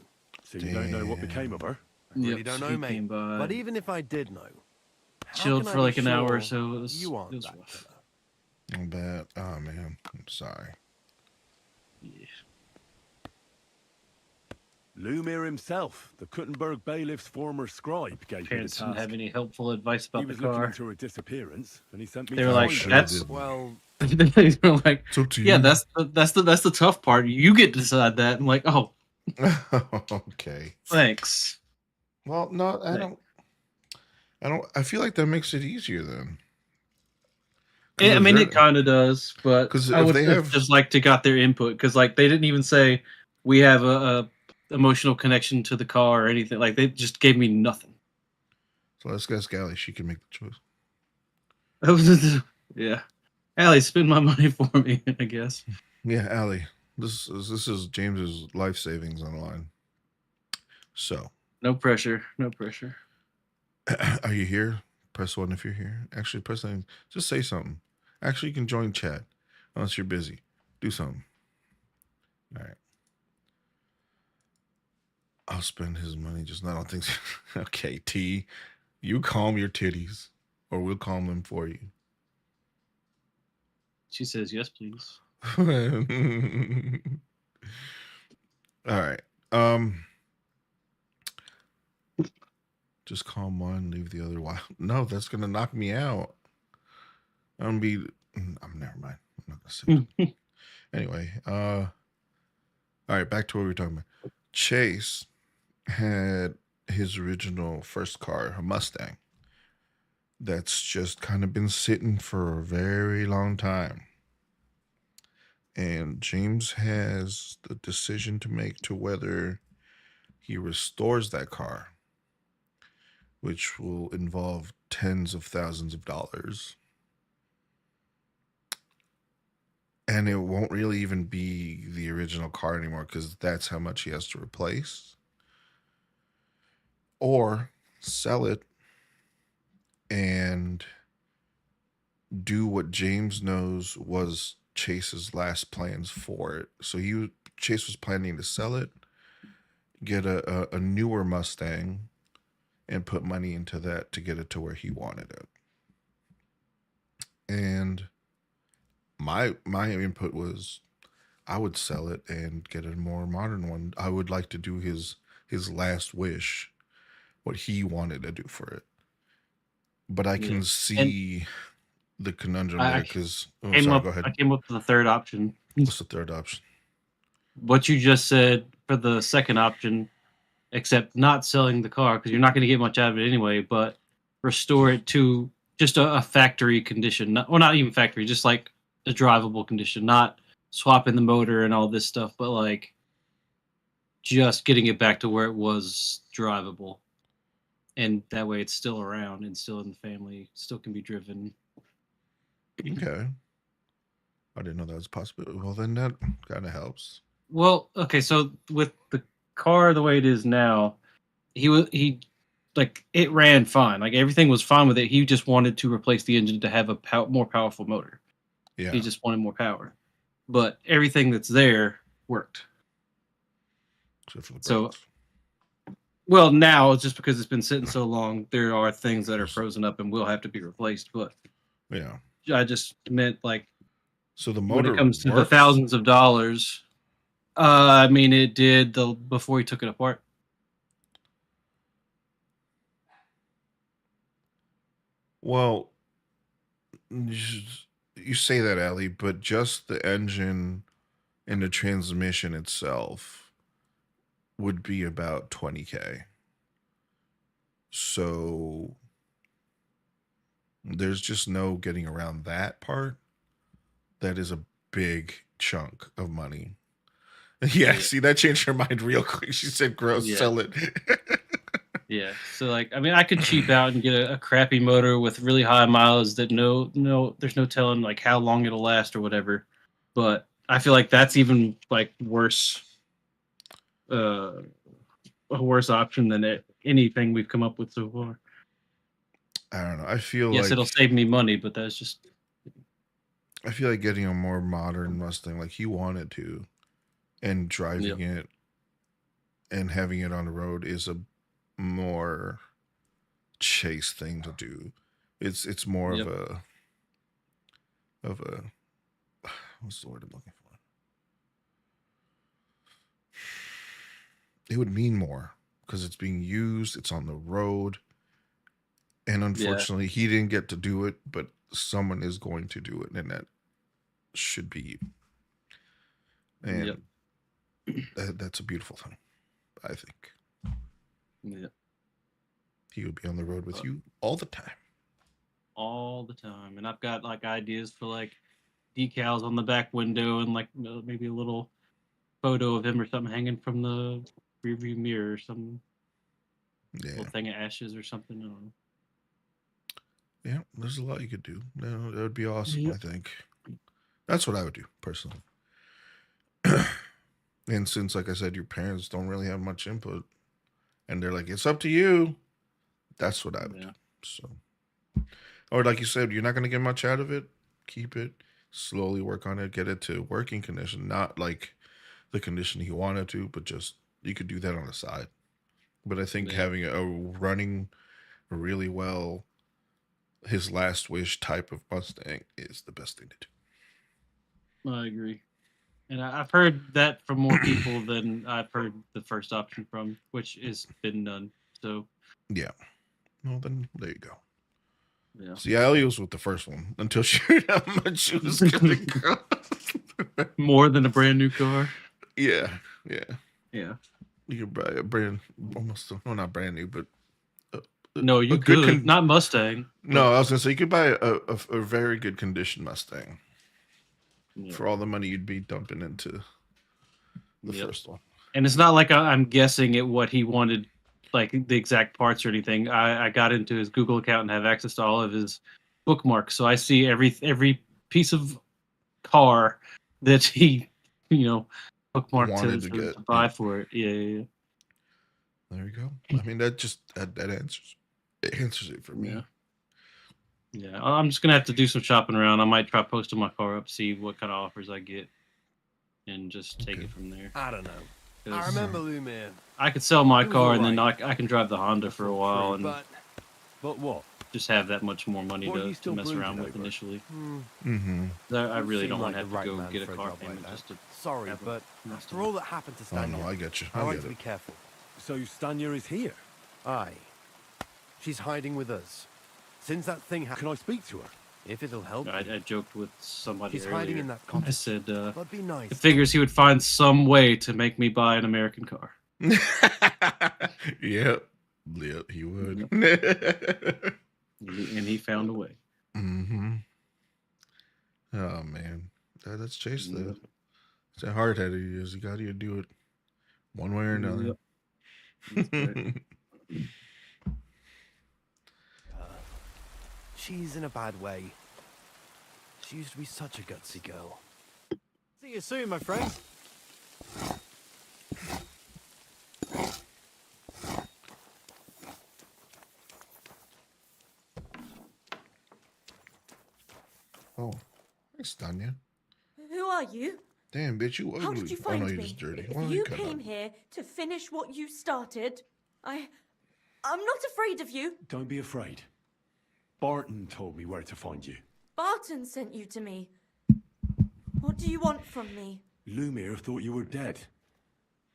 So you don't know what became of her? I Yep, really don't know, she mate. came by. But even if I did know, how Chilled can I for be like an hour sure or so. It was, you aren't it was that rough. killer? I'm bad. Oh, man. I'm sorry. Yeah. Lumir himself, the Kuttenberg bailiff's former scribe, gave me the Parents didn't task. have any helpful advice about He the was looking car. into her disappearance, and he sent me. They were to like, find her. "That's well." they were like, it's up to yeah, you. that's the tough part. You get to decide that." I'm like, "Oh, Okay. thanks." Well, no, I feel like that makes it easier then. I mean, it kind of does, but 'Cause I if would they have have- just like to got their input because, like, they didn't even say we have a emotional connection to the car or anything. Like, they just gave me nothing. So let's guess Gally. She can make the choice. That was yeah. Allie, spend my money for me, I guess. Yeah, Allie. This is James's life savings on the line. So, No pressure. No pressure. are you here? Press 1 if you're here. Actually, press 9. Just say something. Actually, you can join chat. Unless you're busy. Do something. All right. I'll spend his money, just not on things. Okay, T. You calm your titties. Or we'll calm them for you. She says, yes, please. All right. Just calm one, leave the other wild. No, that's gonna knock me out. I'm never mind. I'm not gonna say it. Anyway, all right, back to what we were talking about. Chase had his original first car, a Mustang, that's just kind of been sitting for a very long time. And James has the decision to make to whether he restores that car, which will involve tens of thousands of dollars. And it won't really even be the original car anymore because that's how much he has to replace. Or sell it and do what James knows was Chase's last plans for it. So Chase was planning to sell it, get a newer Mustang, and put money into that to get it to where he wanted it. And my input was I would sell it and get a more modern one. I would like to do his last wish, what he wanted to do for it. But I can see the conundrum there because go ahead. I came up with the third option. What's the third option? What you just said for the second option, except not selling the car because you're not going to get much out of it anyway, but restore it to just a factory condition. Not even factory, just like a drivable condition, not swapping the motor and all this stuff, but like just getting it back to where it was drivable. And that way it's still around and still in the family, still can be driven. Okay. I didn't know that was possible. Well, then that kind of helps. Well, okay, so with the car the way it is now, he like it ran fine. Like everything was fine with it. He just wanted to replace the engine to have a more powerful motor. Yeah. He just wanted more power. But everything that's there worked. Except for the so brakes. well, now just because it's been sitting so long, there are things that are frozen up and will have to be replaced. But yeah, I just meant like so the when motor it comes to the works? thousands of dollars. I mean, it did before he took it apart. Well, you say that, Ali, but just the engine and the transmission itself would be about $20,000. So there's just no getting around that part. That is a big chunk of money. Yeah, see, that changed her mind real quick. She said, gross, Yeah. sell it. Yeah, so like I mean, I could cheap out and get a crappy motor with really high miles that there's no telling like how long it'll last or whatever. But I feel like that's even like worse, a worse option than anything we've come up with so far. I don't know. I feel Yes, like it'll save me money, but that's just I feel like getting a more modern Mustang like he wanted to and driving it and having it on the road is a more Chase thing to do. It's more of a what's the word I'm looking for? It would mean more because it's being used, it's on the road. And unfortunately, he didn't get to do it, but someone is going to do it, and that should be you. And that's a beautiful thing, I think. Yeah. He would be on the road with you all the time. All the time. And I've got like ideas for like decals on the back window and like maybe a little photo of him or something hanging from the rearview mirror or some little thing of ashes or something. I don't know. Yeah, there's a lot you could do. No, that would be awesome, I think. That's what I would do, personally. And since, like I said, your parents don't really have much input, and they're like, it's up to you, that's what I would do. So, or like you said, you're not going to get much out of it, keep it, slowly work on it, get it to working condition, not like the condition he wanted to, but just, you could do that on the side. But I think having a running really well, his last wish type of Mustang is the best thing to do. I agree. And I've heard that from more people than I've heard the first option from, which has been done. So yeah. Well, then there you go. Yeah. See, Allie was with the first one until she heard how much she was gonna go. More than a brand new car. Yeah. Yeah. You could buy a brand, almost, well, not brand new, but no, you could not Mustang. No, I was gonna say you could buy a very good condition Mustang for all the money you'd be dumping into the first one. And it's not like I'm guessing at what he wanted, like the exact parts or anything. I got into his Google account and have access to all of his bookmarks, so I see every piece of car that he, bookmarked to buy for it. Yeah. There you go. I mean, that answers it for me. Yeah, I'm just gonna have to do some shopping around. I might try posting my car up, see what kind of offers I get, and just take it from there. I don't know. I 'Cause remember Lumiere. I could sell my He was car and then alright. I can drive the Honda for a while and But what? just have that much more money What are you to still mess around brooding with over? initially. Mm-hmm. I You really seem don't want like to the have to right go man get a for a car job like payment that. just to Sorry, have a but nice after all that happened to Oh Stanya, no, I get you. I I like get to be it. careful. So Stanya is here? Aye. She's hiding with us. Since that thing happened, can I speak to her? If it'll help. I joked with somebody She's earlier. hiding in that I cottage. said But be it nice. figures he would find some way to make me buy an American car. Yep, he would. And he found a way. Mm-hmm. Oh man, that's Chase though. Yep. It's that hard headed he is. You got to do it one way or another. Yep. That's right. She's in a bad way. She used to be such a gutsy girl. See you soon, my friend. Oh, thanks, Tanya. Who are you? Damn, bitch, you ugly. How did you Oh find no, you're me? just dirty. If Why don't you cut came out? here to finish what you started, I'm not afraid of you. Don't be afraid. Barton told me where to find you. Barton sent you to me. What do you want from me? Lumiere thought you were dead.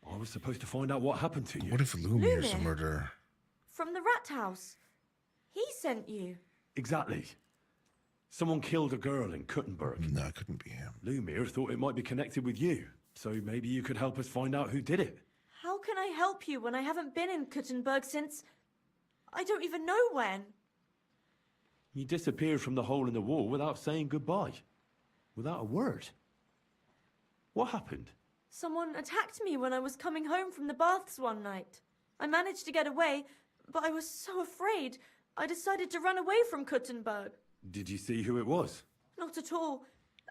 I was supposed to find out what happened to you. What if Lumiere's the Lumiere? murderer? From the rat house. He sent you. Exactly. Someone killed a girl in Kuttenberg. No, it couldn't be him. Lumiere thought it might be connected with you. So maybe you could help us find out who did it. How can I help you when I haven't been in Kuttenberg since... I don't even know when. You disappeared from the hole in the wall without saying goodbye. Without a word. What happened? Someone attacked me when I was coming home from the baths one night. I managed to get away, but I was so afraid, I decided to run away from Kuttenberg. Did you see who it was? Not at all.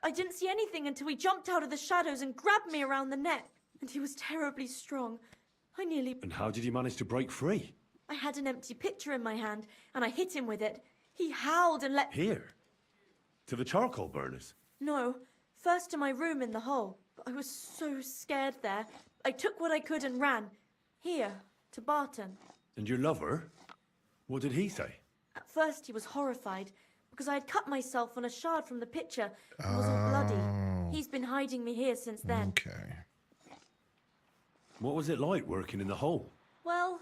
I didn't see anything until he jumped out of the shadows and grabbed me around the neck. And he was terribly strong. I nearly... And how did you manage to break free? I had an empty pitcher in my hand, and I hit him with it. He howled and let... Here? To the charcoal burners? No, first to my room in the hole. But I was so scared there. I took what I could and ran. Here, to Barton. And your lover? What did he say? At first he was horrified, because I had cut myself on a shard from the pitcher and was all bloody. He's been hiding me here since then. Okay. What was it like working in the hole? Well,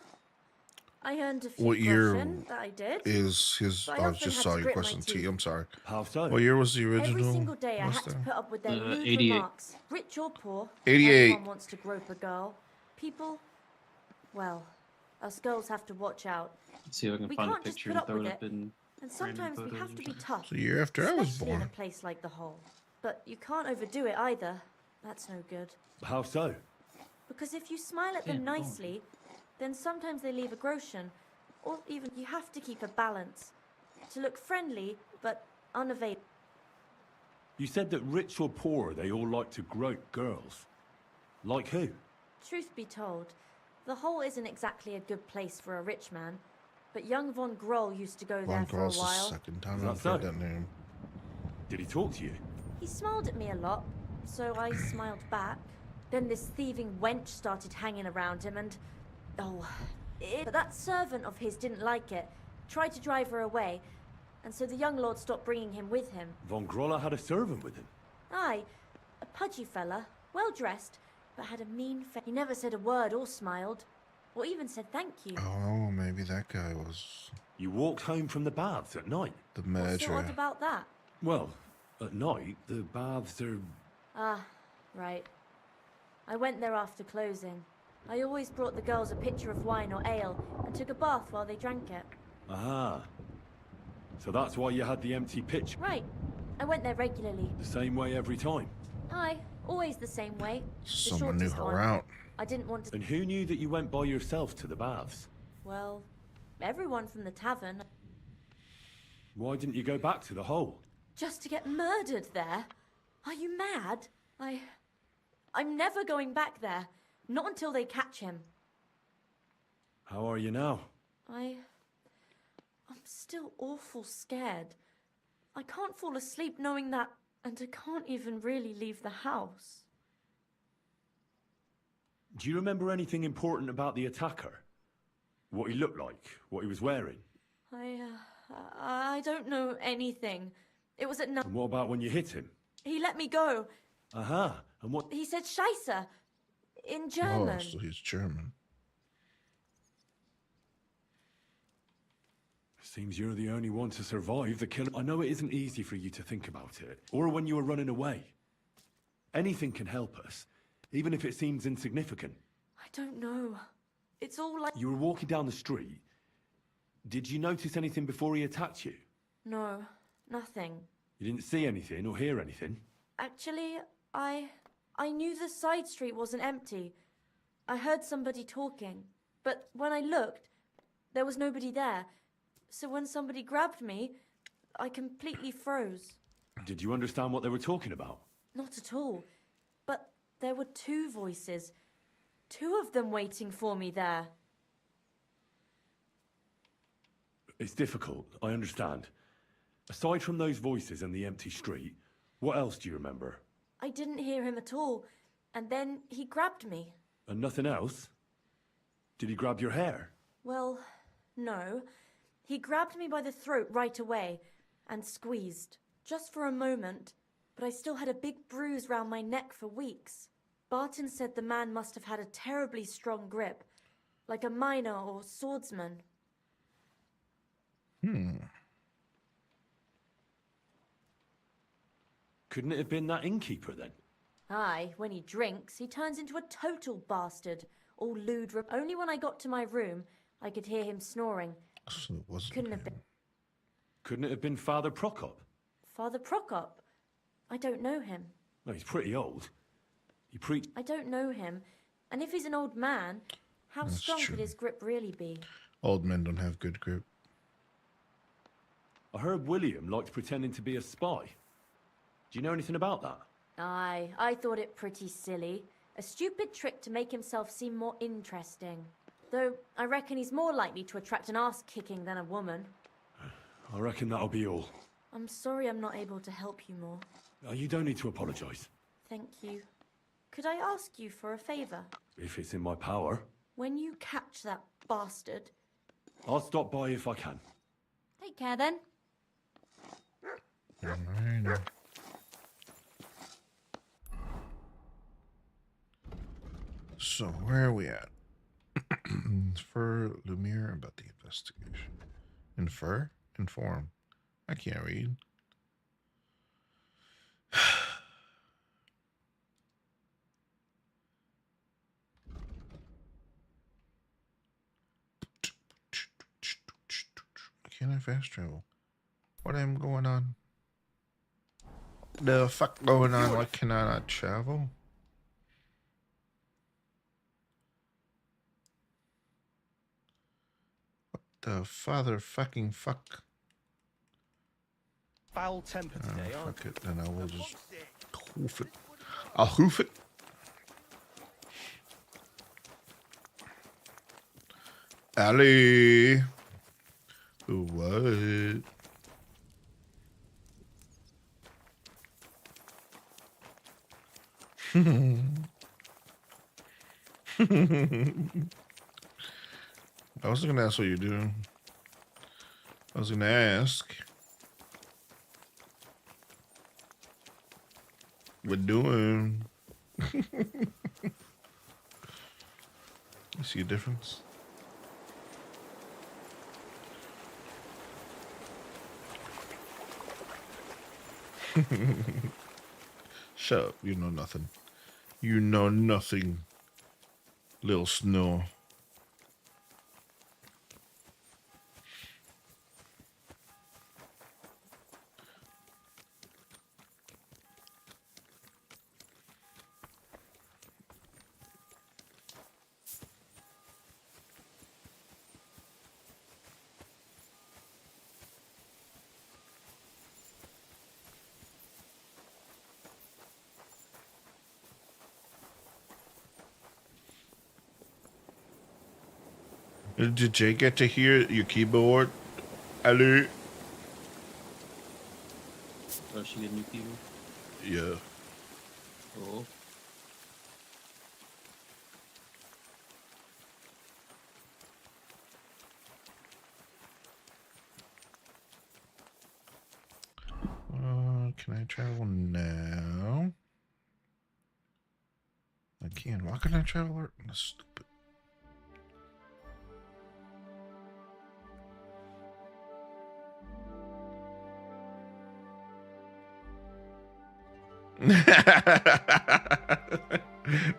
I earned a few What year groschen, that I did. is his? But I often just had saw to your grit my question T. teeth. I'm sorry. How so? What year was the original? Every single day I What's had to that? put up with their rude 88. remarks. Rich or poor, 88. everyone wants to grope a girl. People, well, us girls have to watch out. Let's see if I can We find a can't just picture put and up throw with it up it. in. And sometimes we have to be tough. It's a year after I was Especially in a born. place like the hole. But you can't overdo it either. That's no good. How so? Because if you smile at them Yeah, go on. nicely, then sometimes they leave a groschen. Or even you have to keep a balance. To look friendly, but unavailable. You said that rich or poor, they all like to grope girls. Like who? Truth be told, the hole isn't exactly a good place for a rich man. But young von Groll used to go there Von for a Gross the while. second time Is I've that heard so? that name. Did he talk to you? He smiled at me a lot, so I smiled back. Then this thieving wench started hanging around him and... But that servant of his didn't like it, tried to drive her away, and so the young lord stopped bringing him with him. Von Grolla had a servant with him. Aye, a pudgy fella, well dressed, but had a mean face. He never said a word or smiled, or even said thank you. Oh, maybe that guy was You walked home from the baths at night. the What's so odd magi. about that? Well, at night, the baths are... Ah, right. I went there after closing. I always brought the girls a pitcher of wine or ale and took a bath while they drank it. Aha. So that's why you had the empty pitcher. Right. I went there regularly. The same way every time. Aye, always the same way. The Someone knew shortest her one. route. I didn't want to... And who knew that you went by yourself to the baths? Well, everyone from the tavern. Why didn't you go back to the hole? Just to get murdered there? Are you mad? I'm never going back there. Not until they catch him. How are you now? I'm still awful scared. I can't fall asleep knowing that, and I can't even really leave the house. Do you remember anything important about the attacker? What he looked like? What he was wearing? I don't know anything. It was at night. And what about when you hit him? He let me go. Aha. And what? He said Scheisse in German. Oh, so he's German. Seems you're the only one to survive the kill. I know it isn't easy for you to think about it, or when you were running away. Anything can help us, even if it seems insignificant. I don't know. It's all like... You were walking down the street. Did you notice anything before he attacked you? No, nothing. You didn't see anything or hear anything? Actually, I knew the side street wasn't empty. I heard somebody talking, but when I looked, there was nobody there. So when somebody grabbed me, I completely froze. Did you understand what they were talking about? Not at all. But there were two voices. Two of them waiting for me there. It's difficult, I understand. Aside from those voices and the empty street, what else do you remember? I didn't hear him at all. And then he grabbed me. And nothing else? Did he grab your hair? Well, no. He grabbed me by the throat right away and squeezed, just for a moment, but I still had a big bruise round my neck for weeks. Barton said the man must have had a terribly strong grip, like a miner or swordsman. Couldn't it have been that innkeeper then? Aye, when he drinks, he turns into a total bastard, all lewd. Only when I got to my room, I could hear him snoring. So it wasn't Couldn't him. have been Couldn't it have been Father Prokop? Father Prokop. I don't know him. No, he's pretty old. He preached. I don't know him. And if he's an old man, how That's strong true. could his grip really be? Old men don't have good grip. I heard William liked pretending to be a spy. Do you know anything about that? Aye, I thought it pretty silly. A stupid trick to make himself seem more interesting. Though, I reckon he's more likely to attract an ass-kicking than a woman. I reckon that'll be all. I'm sorry I'm not able to help you more. You don't need to apologise. Thank you. Could I ask you for a favour? If it's in my power. When you catch that bastard... I'll stop by if I can. Take care then. Alright. So, where are we at? Infer Lumiere about the investigation. Infer? Inform. I can't read. Can I fast travel? What am going on? The fuck going on? Why can I not travel? What the father fucking fuck? Foul temper today, aren't Fuck it, then I will just hoof it. I'll hoof it. Ali. What? I was gonna ask what you do. I was gonna ask. We're doing. You see a difference? Shut up. You know nothing. You know nothing. Little snow. Did Jay get to hear your keyboard, Ali? Oh, she get new keyboard? Yeah. Oh. Can I travel now? I can. Why can't I travel? That's stupid.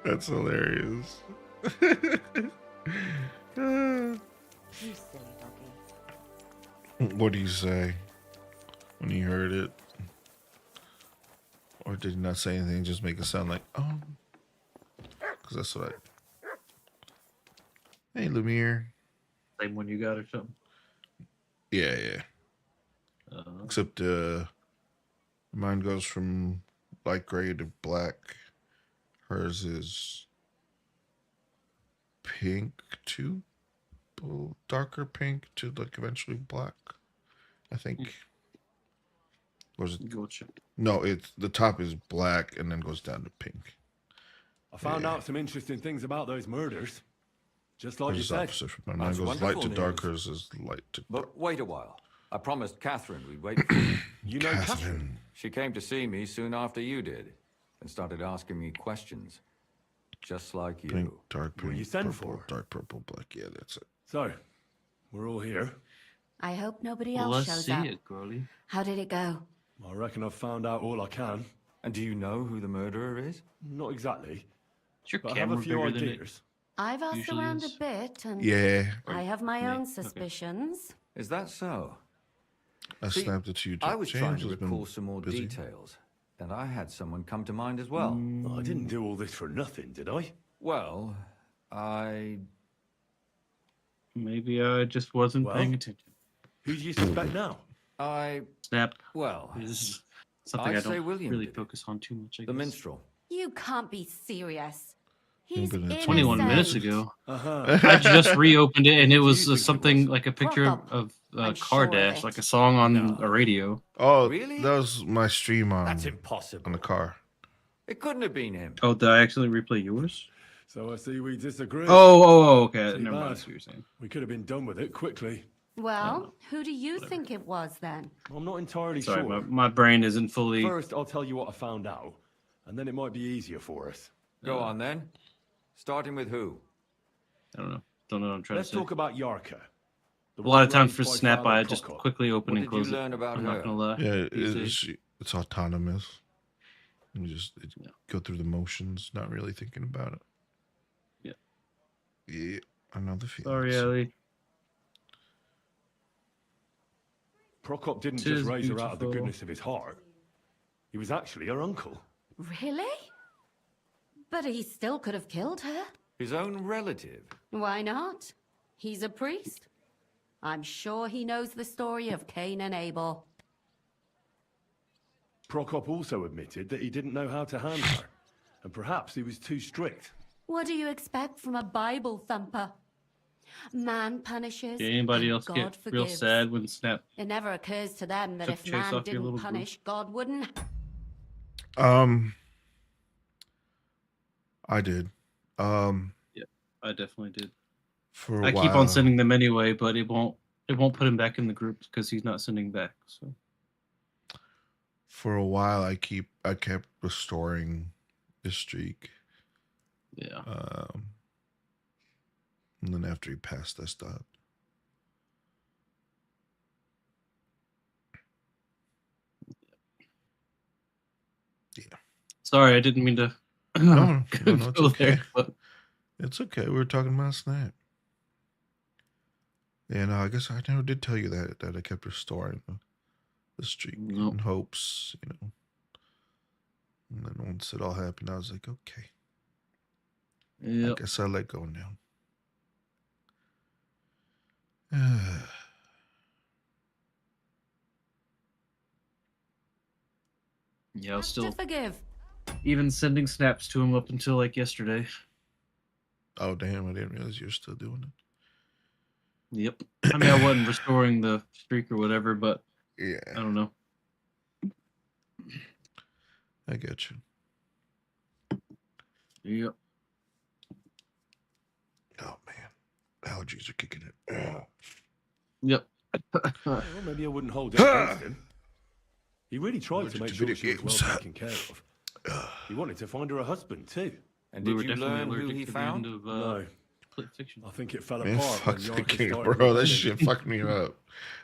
That's hilarious. You silly doggy. What do you say when you heard it? Or did you not say anything? Just make it sound like, oh. Because that's what I... Hey, Lumiere. Same one you got or something? Yeah, yeah. Except mine goes from light gray to black. Hers is pink to darker pink to like eventually black. I think. Was it? Gotcha. No, it's the top is black and then goes down to pink. I found out some interesting things about those murders. Just like Hers you is said. opposite. Mine goes light to dark. Hers is light to dark. But wait a while. I promised Catherine we'd wait for you. You know Catherine? She came to see me soon after you did and started asking me questions. Just like you. Pink, dark pink, What you sent purple, for? dark purple, black. Yeah, that's it. So, we're all here. I hope nobody Well, else let's shows see up. it, girlie. How did it go? I reckon I've found out all I can. And do you know who the murderer is? Not exactly. Is your But I have camera a few bigger than it ideas. I've asked usually around is? a bit, and Yeah. I have my Yeah, own okay. suspicions. Is that so? I See, snapped it to you. I was James trying to has been recall some more busy. details, and I had someone come to mind as well. I didn't do all this for nothing, did I? Well, I... Maybe I just wasn't Well, paying attention. Who do you suspect now? Snap. Well, This is something I'd I say don't William really did it. focus on too much. I the guess. minstrel. You can't be serious. He's been innocent. 21 minutes ago. Uh-huh. I just reopened it, and it was What do you think it something was? like a picture Prop up. of I'm Car sure of Dash, it. like a song on a radio. Oh, Really? that was my stream on That's impossible. on the car. It couldn't have been him. Oh, did I accidentally replay yours? So I see we disagree. Okay. Too Never mind bad. what you're saying. We could have been done with it quickly. Well, who do you think it was then? I'm not entirely Sorry, sure. my brain isn't fully. First, I'll tell you what I found out, and then it might be easier for us. Go on then. Starting with who? I don't know. Don't know what I'm trying Let's to say. talk about Yarka. A lot of times for Snap, I just Prokop. quickly open What and did you close learn it. about I'm her? not gonna lie. Yeah, Easy. it's autonomous. You just go through the motions, not really thinking about it. Yeah. Yeah, I know the feeling. Sorry, Ellie. Prokop didn't Tis just raise her out of the beautiful. goodness of his heart. He was actually her uncle. Really? But he still could have killed her. His own relative. Why not? He's a priest. I'm sure he knows the story of Cain and Abel. Prokop also admitted that he didn't know how to handle her, and perhaps he was too strict. What do you expect from a Bible thumper? Man punishes. Did anybody and else God get forgives. real sad when Snap? It never occurs to them that Took if chase man off your didn't little punish, God wouldn't. I did. Yeah, I definitely did. For a I while, keep on sending them anyway, but it won't put him back in the group because he's not sending back. So For a while, I kept restoring the streak. yeah. And then after he passed, I stopped. Sorry, I didn't mean to. No, it's go okay. there, but It's okay. We were talking about Snap. Yeah, no, I guess I never did tell you that I kept restoring the streak in hopes, And then once it all happened, I was like, okay. I Yep. guess I let go now. Yeah, I was To still forgive. even sending snaps to him up until like yesterday. Oh, damn. I didn't realize you were still doing it. Yep. I mean, I wasn't restoring the streak or whatever, but yeah, I don't know. I get you. Yep. Oh man, allergies are kicking it. Yep. Well, maybe I wouldn't hold it against him. He really tried to Allergic make to sure video she was well games. taken care of. He wanted to find her a husband too. And We did were you definitely learn who allergic he to the end found? of No. Clit Fiction. I think it fell Man, apart when fuck York that game, started bro. That rebelling. shit fucked me up.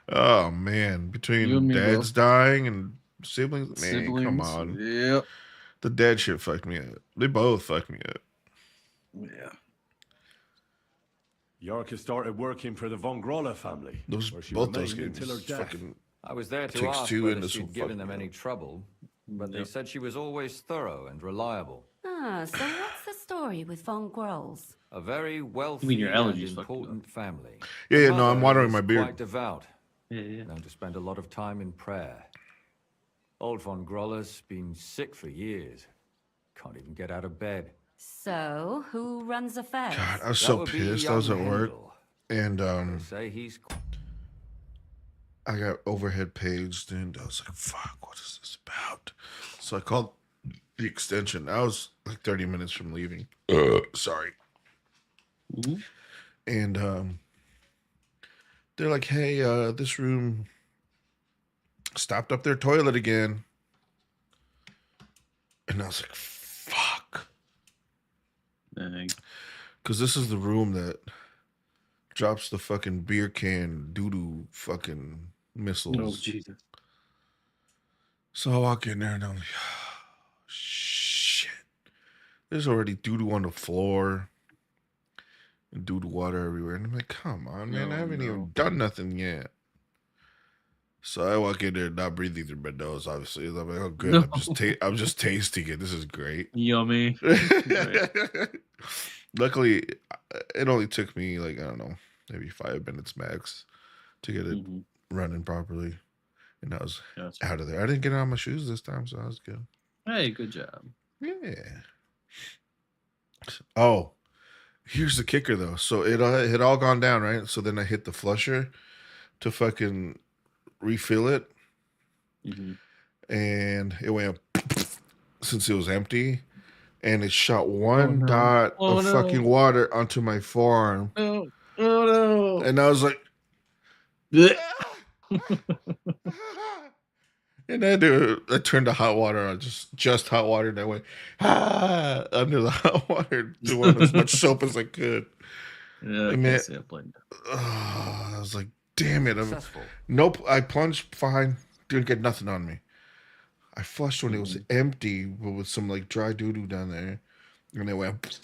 Oh man, You and between me dads both. dying and siblings, man, come Siblings. on. Yep. The dad shit fucked me up. They both fucked me up. Yeah. York has started working for the Von Groller family, Those where she both those remained until her games death. fucking I was there to Takes ask Two whether and this will she'd given fuck them me any up. trouble, but they Yep. said she was always thorough and reliable. Ah, so what's the story with Von Grolls? A very You wealthy mean your and allergies fucked you important family. Yeah, The yeah, no, I'm mother watering is my beard. Quite devout, Yeah. known to spend a lot of time in prayer. Old Von Groller's been sick for years. Can't even get out of bed. So, who runs affairs? God, I was That so would be pissed. I was at young work Hendel. and They say he's I got overhead paged and I was like, fuck, what is this about? So I called the extension. I was like 30 minutes from leaving. Sorry. And they're like, hey, this room stopped up their toilet again. And I was like, fuck. Dang. Because this is the room that drops the fucking beer can doo-doo fucking missiles. Oh, Jesus. So I walk in there and I'm like, oh, shit. There's already doo-doo on the floor and doo-doo water everywhere. And I'm like, come on, man. I haven't even done nothing yet. So I walk in there not breathing through my nose, obviously. I'm like, oh, good. No. I'm just tasting it. This is great. Yummy. Luckily, it only took me like, I don't know, maybe 5 minutes max to get it running properly. And I was out of there. I didn't get out of my shoes this time, so I was good. Hey, good job. Yeah. Oh, here's the kicker though. So it had all gone down, right? So then I hit the flusher to fucking refill it. And it went since it was empty. And it shot one dot of fucking water onto my forearm. Oh no. And I was like, and I turned the hot water on, just hot water, and I went under the hot water, doing as much soap as I could. Yeah, I can't say I blamed you. I was like, damn it. Successful. Nope, I plunged fine, didn't get nothing on me. I flushed when it was empty, but with some like dry doo-doo down there. And it went,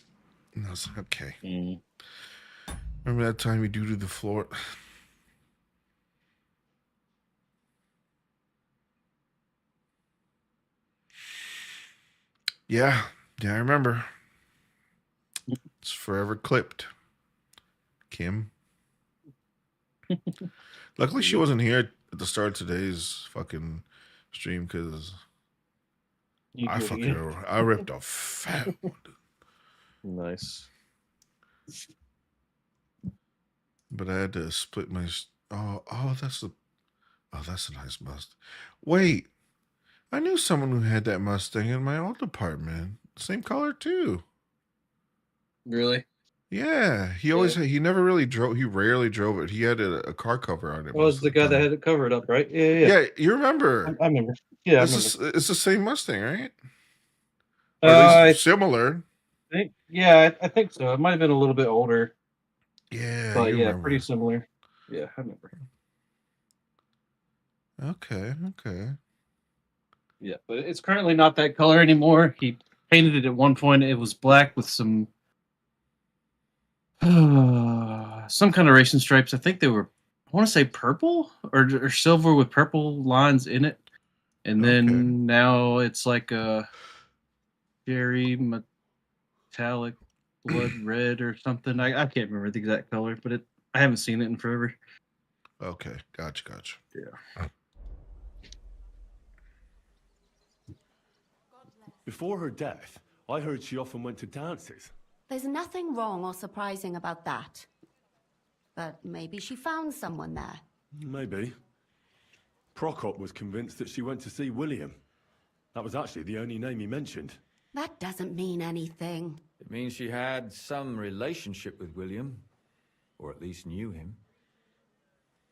and I was like, okay. Remember that time we doo-dooed the floor? Yeah, I remember. It's forever clipped. Kim. Luckily, she wasn't here at the start of today's fucking stream because I ripped a fat one. Nice. But I had to split my. That's a nice Mustang. Wait, I knew someone who had that Mustang in my old apartment. Same color too. Really? Yeah, he never really drove. He rarely drove it. He had a car cover on it. Well, it's the guy that had it covered up, right? Yeah. Yeah, you remember? I remember. Yeah, it's the same Mustang, right? Or I at least similar. I think so. It might have been a little bit older. Yeah, but you yeah, remember. pretty similar. Yeah, I remember. Okay. Yeah, but it's currently not that color anymore. He painted it at one point. It was black with some kind of racing stripes. I think they were, I want to say purple or silver with purple lines in it. And then now it's like a cherry metallic blood red or something. I can't remember the exact color, but I haven't seen it in forever. Okay, gotcha. Yeah. Before her death, I heard she often went to dances. There's nothing wrong or surprising about that. But maybe she found someone there. Maybe. Prokop was convinced that she went to see William. That was actually the only name he mentioned. That doesn't mean anything. It means she had some relationship with William, or at least knew him.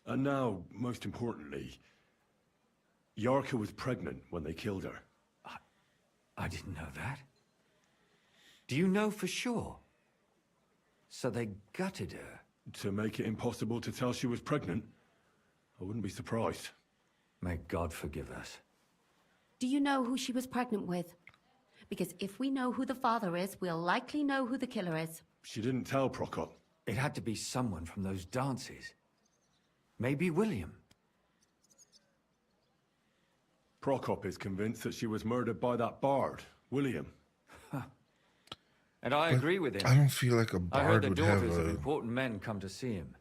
And now, most importantly, Yarka was pregnant when they killed her. I didn't know that. Do you know for sure? So they gutted her? To make it impossible to tell she was pregnant? I wouldn't be surprised. May God forgive us. Do you know who she was pregnant with? Because if we know who the father is, we'll likely know who the killer is. She didn't tell Prokop. It had to be someone from those dances. Maybe William. Prokop is convinced that she was murdered by that bard, William. And I agree with him. I don't feel like a I heard bard the would have daughters of a important men come to see him.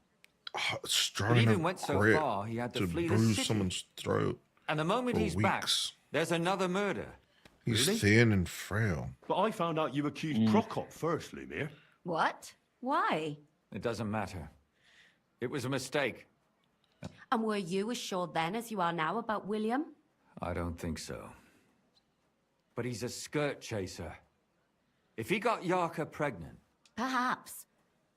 strong But even enough went so grit far, he had to flee the bruise city. someone's throat. And the moment for he's back, weeks. there's another murder. He's Really? thin and frail. But I found out you accused Prokop first, Lumir. What? Why? It doesn't matter. It was a mistake. And were you as sure then as you are now about William? I don't think so. But he's a skirt chaser. If he got Yarka pregnant... Perhaps.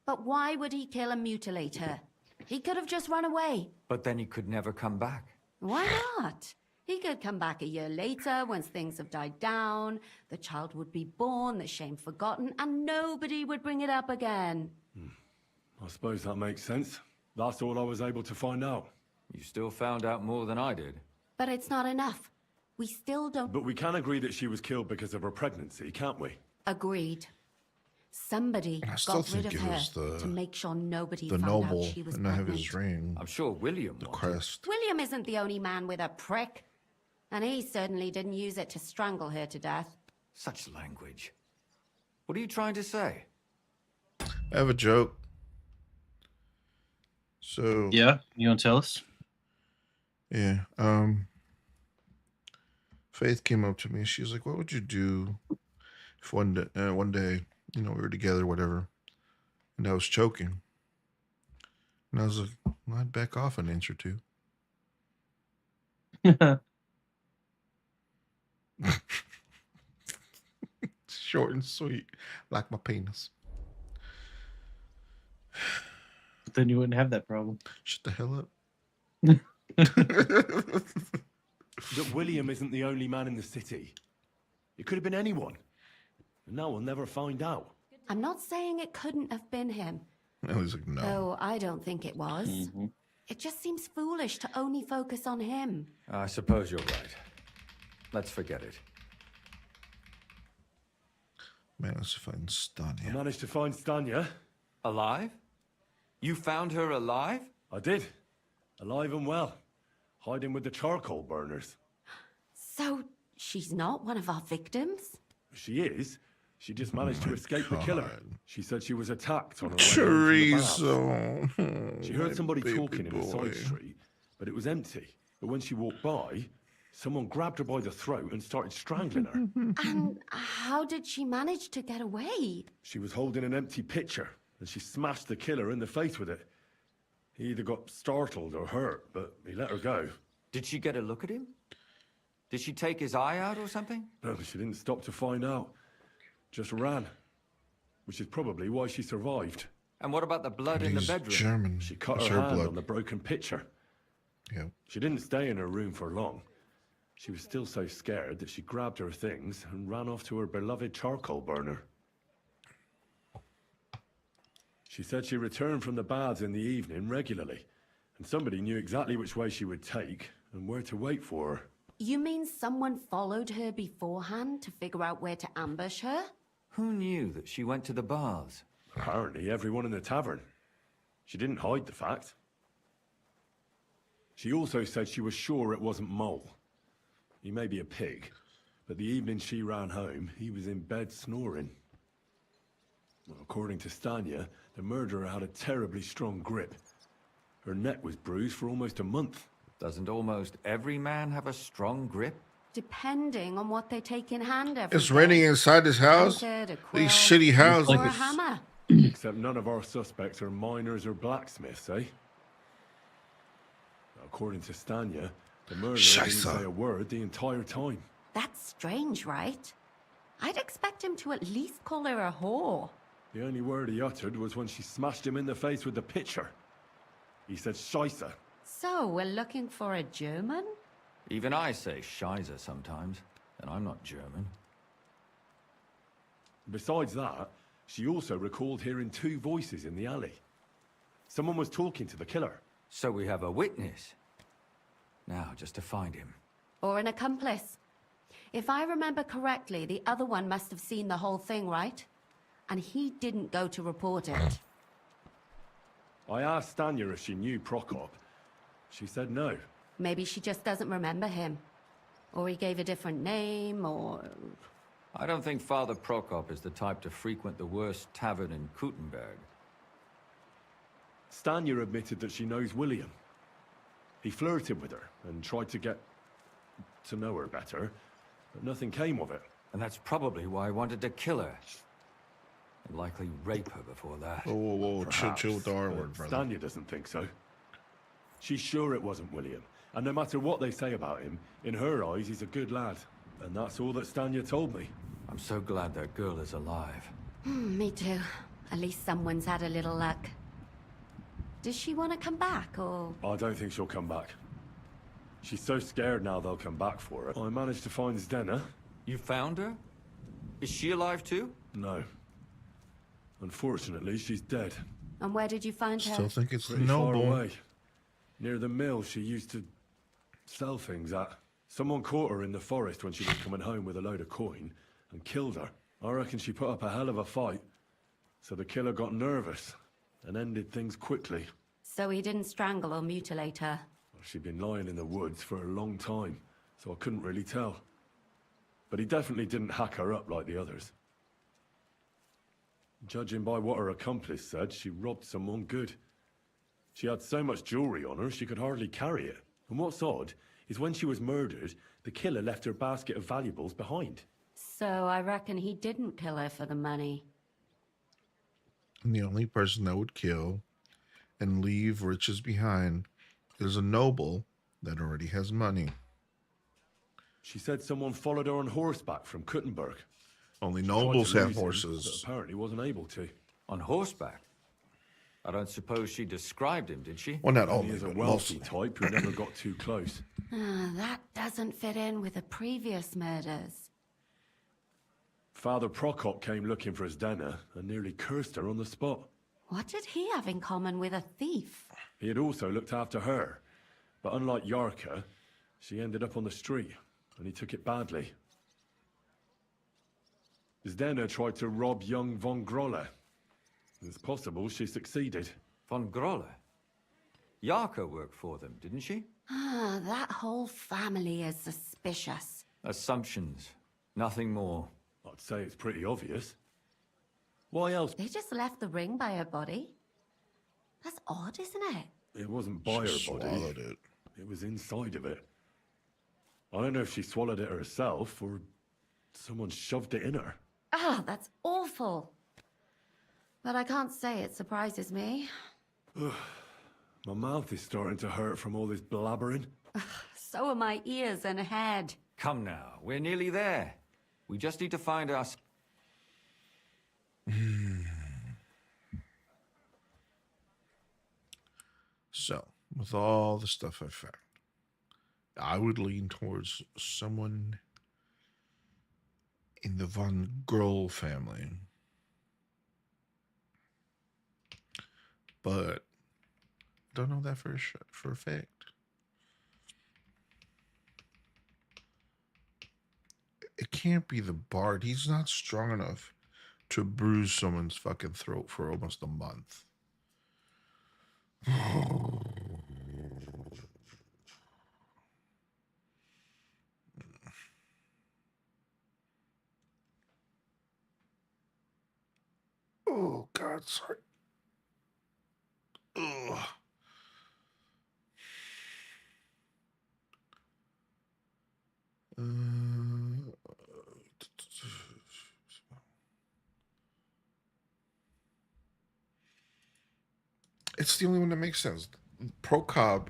But why would he kill and mutilate her? He could have just run away. But then he could never come back. Why not? He could come back a year later, once things have died down, the child would be born, the shame forgotten, and nobody would bring it up again. I suppose that makes sense. That's all I was able to find out. You still found out more than I did. But it's not enough. We still don't... But we can agree that she was killed because of her pregnancy, can't we? Agreed. Somebody I still got rid think of it her was the- to make sure nobody The found noble, out she was and I have pregnant. his ring. I'm sure William The wanted. crest. William isn't the only man with a prick. And he certainly didn't use it to strangle her to death. Such language. What are you trying to say? I have a joke. So Yeah, you want to tell us? yeah, Faith came up to me. She was like, "What would you do if one day, you know, we were together, whatever, and I was choking?" And I was like, well, "I'd back off an inch or two." Short and sweet, like my penis. Then you wouldn't have that problem. Shut the hell up. That William isn't the only man in the city. It could have been anyone. And now we'll never find out. I'm not saying it couldn't have been him. I was like, "No." Though I don't think it was. It just seems foolish to only focus on him. I suppose you're right. Let's forget it. Managed to find I Stania. managed to find Stanya. Alive? You found her alive? I did. Alive and well. Hiding with the charcoal burners. So she's not one of our victims? She is. She just managed to escape the killer. She said she was attacked on her way Chorizo. home from the baths. She heard My somebody baby talking in a boy. side street, but it was empty. But when she walked by, someone grabbed her by the throat and started strangling her. And how did she manage to get away? She was holding an empty pitcher, and she smashed the killer in the face with it. He either got startled or hurt, but he let her go. Did she get a look at him? Did she take his eye out or something? No, she didn't stop to find out. Just ran. Which is probably why she survived. And what about the blood in the He's bedroom? German. She cut It's her her hand blood. on the broken pitcher. Yeah. She didn't stay in her room for long. She was still so scared that she grabbed her things and ran off to her beloved charcoal burner. She said she returned from the baths in the evening regularly, and somebody knew exactly which way she would take and where to wait for her. You mean someone followed her beforehand to figure out where to ambush her? Who knew that she went to the baths? Apparently everyone in the tavern. She didn't hide the fact. She also said she was sure it wasn't Mole. He may be a pig, but the evening she ran home, he was in bed snoring. Well, according to Stanya, the murderer had a terribly strong grip. Her neck was bruised for almost a month. Doesn't almost every man have a strong grip? Depending on what they take in hand every It's day. raining inside this house. Blanket, a quilt, These shitty houses. or a hammer. Except none of our suspects are miners or blacksmiths, eh? According to Stanya, the murderer didn't Scheisse. say a word the entire time. That's strange, right? I'd expect him to at least call her a whore. The only word he uttered was when she smashed him in the face with the pitcher. He said Scheisse. So, we're looking for a German? Even I say Scheiße sometimes, and I'm not German. Besides that, she also recalled hearing 2 voices in the alley. Someone was talking to the killer. So we have a witness. Now, just to find him. Or an accomplice. If I remember correctly, the other one must have seen the whole thing, right? And he didn't go to report it. I asked Stanya if she knew Prokop. She said no. Maybe she just doesn't remember him. Or he gave a different name, or... I don't think Father Prokop is the type to frequent the worst tavern in Kuttenberg. Stanya admitted that she knows William. He flirted with her and tried to get to know her better, but nothing came of it. And that's probably why he wanted to kill her. And likely rape her before that. Whoa, chill with the R word, brother. Stanya doesn't think so. She's sure it wasn't William, and no matter what they say about him, in her eyes he's a good lad. And that's all that Stanya told me. I'm so glad that girl is alive. Me too. At least someone's had a little luck. Does she want to come back, or...? I don't think she'll come back. She's so scared now they'll come back for her. I managed to find Zdena. You found her? Is she alive too? No. Unfortunately, she's dead. And where did you find her? Still think it's Pretty noble. far away. Near the mill she used to sell things at. Someone caught her in the forest when she was coming home with a load of coin and killed her. I reckon she put up a hell of a fight. So the killer got nervous and ended things quickly. So he didn't strangle or mutilate her? She'd been lying in the woods for a long time, so I couldn't really tell. But he definitely didn't hack her up like the others. Judging by what her accomplice said, she robbed someone good. She had so much jewelry on her, she could hardly carry it. And what's odd is when she was murdered, the killer left her basket of valuables behind. So I reckon he didn't kill her for the money. And the only person that would kill and leave riches behind is a noble that already has money. She said someone followed her on horseback from Kuttenberg. Only She nobles tried to have lose him, horses. but apparently wasn't able to. On horseback? I don't suppose she described him, did she? Well, not Only only, as a but wealthy mostly. type who never got too close. That doesn't fit in with the previous murders. Father Prokop came looking for Zdena and nearly cursed her on the spot. What did he have in common with a thief? He had also looked after her, but unlike Yarka, she ended up on the street, and he took it badly. Zdena tried to rob young von Grolle. It's possible she succeeded. Von Grolle? Yarka worked for them, didn't she? That whole family is suspicious. Assumptions. Nothing more. I'd say it's pretty obvious. Why else? They just left the ring by her body? That's odd, isn't it? It wasn't by her She body. swallowed it. It was inside of it. I don't know if she swallowed it herself or someone shoved it in her. Oh, that's awful. But I can't say it surprises me. My mouth is starting to hurt from all this blabbering. So are my ears and head. Come now, we're nearly there. We just need to find us. So, with all the stuff I found, I would lean towards someone in the von Groll family. But don't know that for a fact. It can't be the Bard. He's not strong enough to bruise someone's fucking throat for almost a month. Oh, God, sorry. Ugh. It's the only one that makes sense. Prokop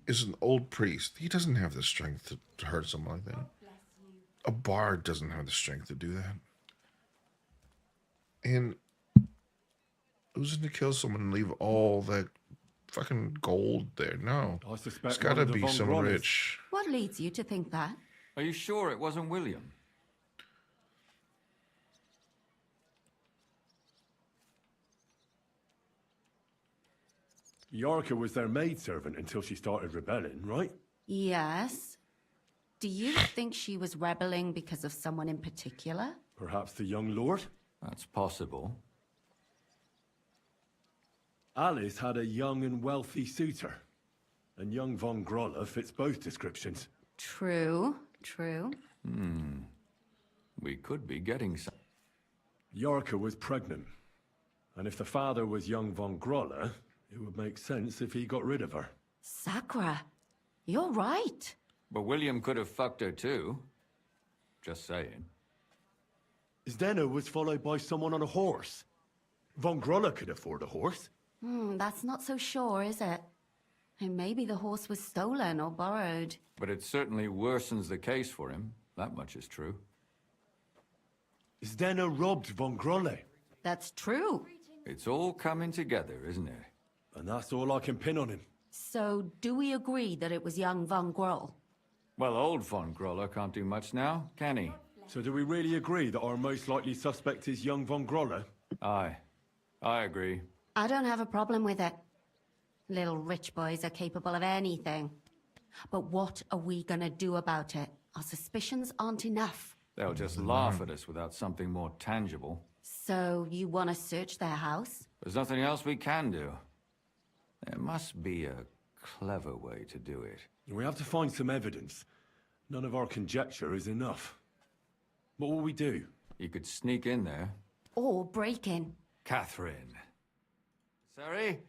is an old priest. He doesn't have the strength to hurt someone like that. A bard doesn't have the strength to do that. And who's going to kill someone and leave all that fucking gold there? No. I suspect It's got to one of the be Von someone Grolles. rich. What leads you to think that? Are you sure it wasn't William? Yarka was their maidservant until she started rebelling, right? Yes. Do you think she was rebelling because of someone in particular? Perhaps the young lord? That's possible. Alice had a young and wealthy suitor. And young Von Grolle fits both descriptions. True, true. We could be getting some. Yarka was pregnant. And if the father was young Von Grolle, it would make sense if he got rid of her. Sakura, you're right. But William could have fucked her too. Just saying. Zdeno was followed by someone on a horse. Von Grolle could afford a horse. That's not so sure, is it? And maybe the horse was stolen or borrowed. But it certainly worsens the case for him. That much is true. Zdeno robbed Von Grolle. That's true. It's all coming together, isn't it? And that's all I can pin on him. So, do we agree that it was young Von Groll? Well, old Von Grolle can't do much now, can he? So do we really agree that our most likely suspect is young Von Grolle? Aye. I agree. I don't have a problem with it. Little rich boys are capable of anything. But what are we gonna do about it? Our suspicions aren't enough. They'll just laugh at us without something more tangible. So, you wanna search their house? There's nothing else we can do. There must be a clever way to do it. We have to find some evidence. None of our conjecture is enough. What will we do? You could sneak in there. Or break in? Catherine. Sorry?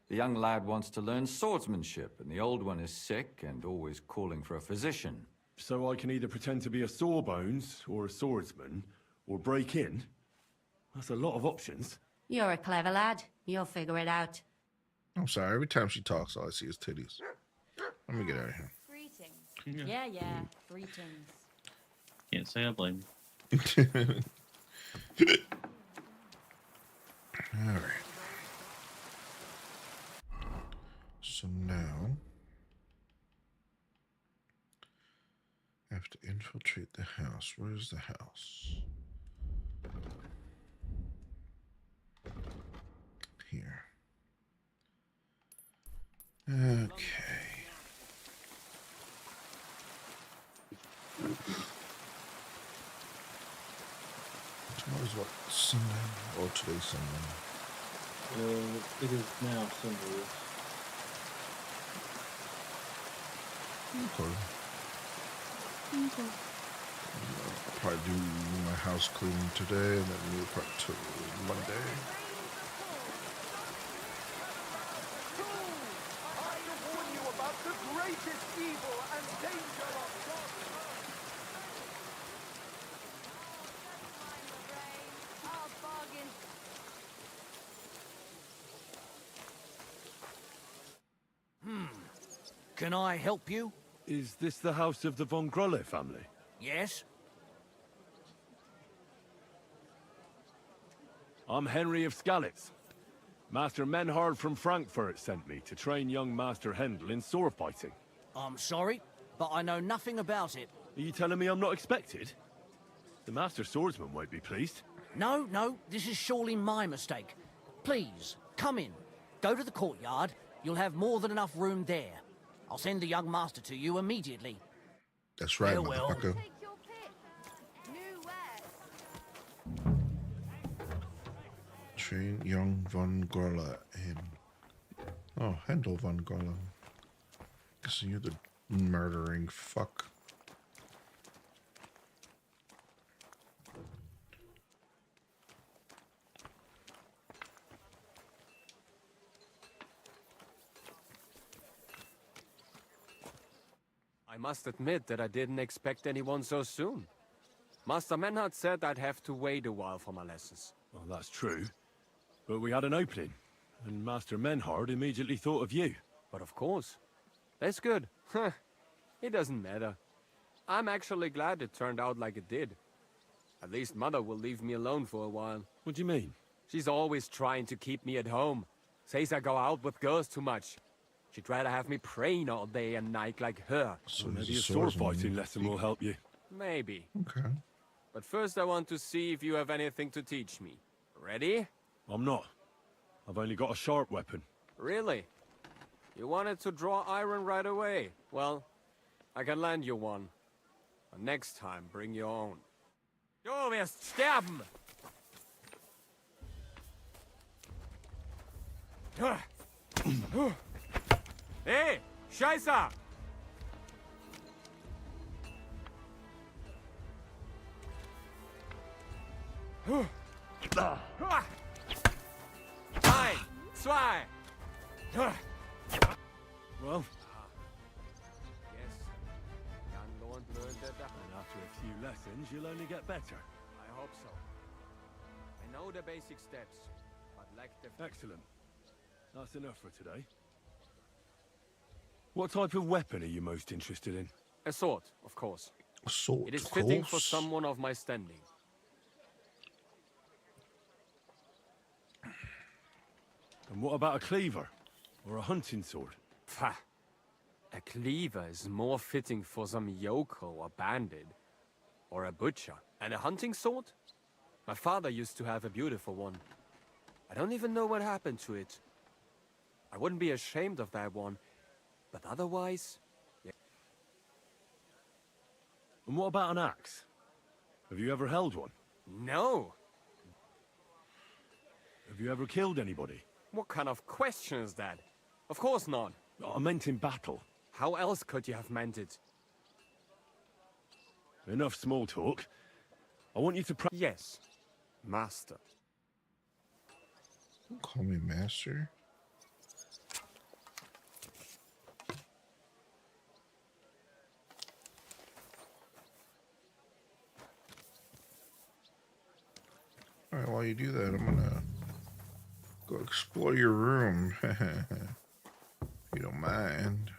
The young lad wants to learn swordsmanship, and the old one is sick and always calling for a physician. So I can either pretend to be a sawbones, or a swordsman, or break in? That's a lot of options. You're a clever lad. You'll figure it out. I'm sorry. Every time she talks, all I see is titties. Let me get out of here. Greetings. Yeah, greetings. Can't say I blame All right. So now I have to infiltrate the house. Where's the house? Here. Okay. Tomorrow's what? Sunday? Oh, today's Sunday. It is now Sunday. Okay. I'll probably do my house cleaning today and then move part to Monday. Can I help you? Is this the house of the Von Grolle family? Yes? I'm Henry of Skalitz. Master Menhard from Frankfurt sent me to train young Master Hendel in sword fighting. I'm sorry, but I know nothing about it. Are you telling me I'm not expected? The Master Swordsman won't be pleased. No, this is surely my mistake. Please, come in. Go to the courtyard. You'll have more than enough room there. I'll send the young master to you immediately. That's right, Farewell. motherfucker. Train young Von Grolle in. Oh, Hendel Von Grolle. Guessing you're the murdering fuck. I must admit that I didn't expect anyone so soon. Master Menhard said I'd have to wait a while for my lessons. Well, that's true. But we had an opening, and Master Menhard immediately thought of you. But of course. That's good. Huh. It doesn't matter. I'm actually glad it turned out like it did. At least Mother will leave me alone for a while. What do you mean? She's always trying to keep me at home. Says I go out with girls too much. She'd rather have me praying all day and night like her. So maybe a sword fighting lesson will help you. Maybe. Okay. But first I want to see if you have anything to teach me. Ready? I'm not. I've only got a sharp weapon. Really? You wanted to draw iron right away. Well, I can lend you one. But next time, bring your own. Du wirst sterben! Hey, Scheiße! Ein, zwei! Well, Yes, young Lord learned that. and after a few lessons, you'll only get better. I hope so. I know the basic steps, but lack the... Excellent. That's enough for today. What type of weapon are you most interested in? A sword, of course. A sword, It is of fitting for course. someone of my standing. And what about a cleaver? Or a hunting sword? Pah. A cleaver is more fitting for some yokel or bandit. Or a butcher. And a hunting sword? My father used to have a beautiful one. I don't even know what happened to it. I wouldn't be ashamed of that one. But otherwise... Yeah. And what about an axe? Have you ever held one? No! Have you ever killed anybody? What kind of question is that? Of course not. I meant in battle. How else could you have meant it? Enough small talk. I want you to Yes, master. Don't call me master. Alright, while you do that, I'm gonna go explore your room. If you don't mind.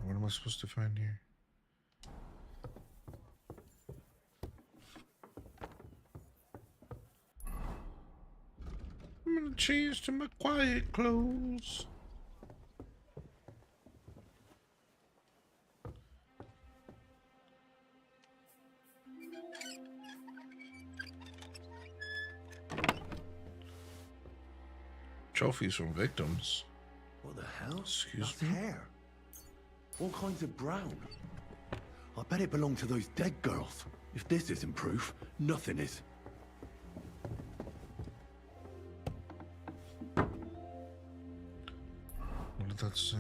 What am I supposed to find here? I'm gonna change to my quiet clothes. Trophies from victims. What the hell? Excuse That's me? hair. All kinds of brown. I bet it belonged to those dead girls. If this isn't proof, nothing is. What did that say?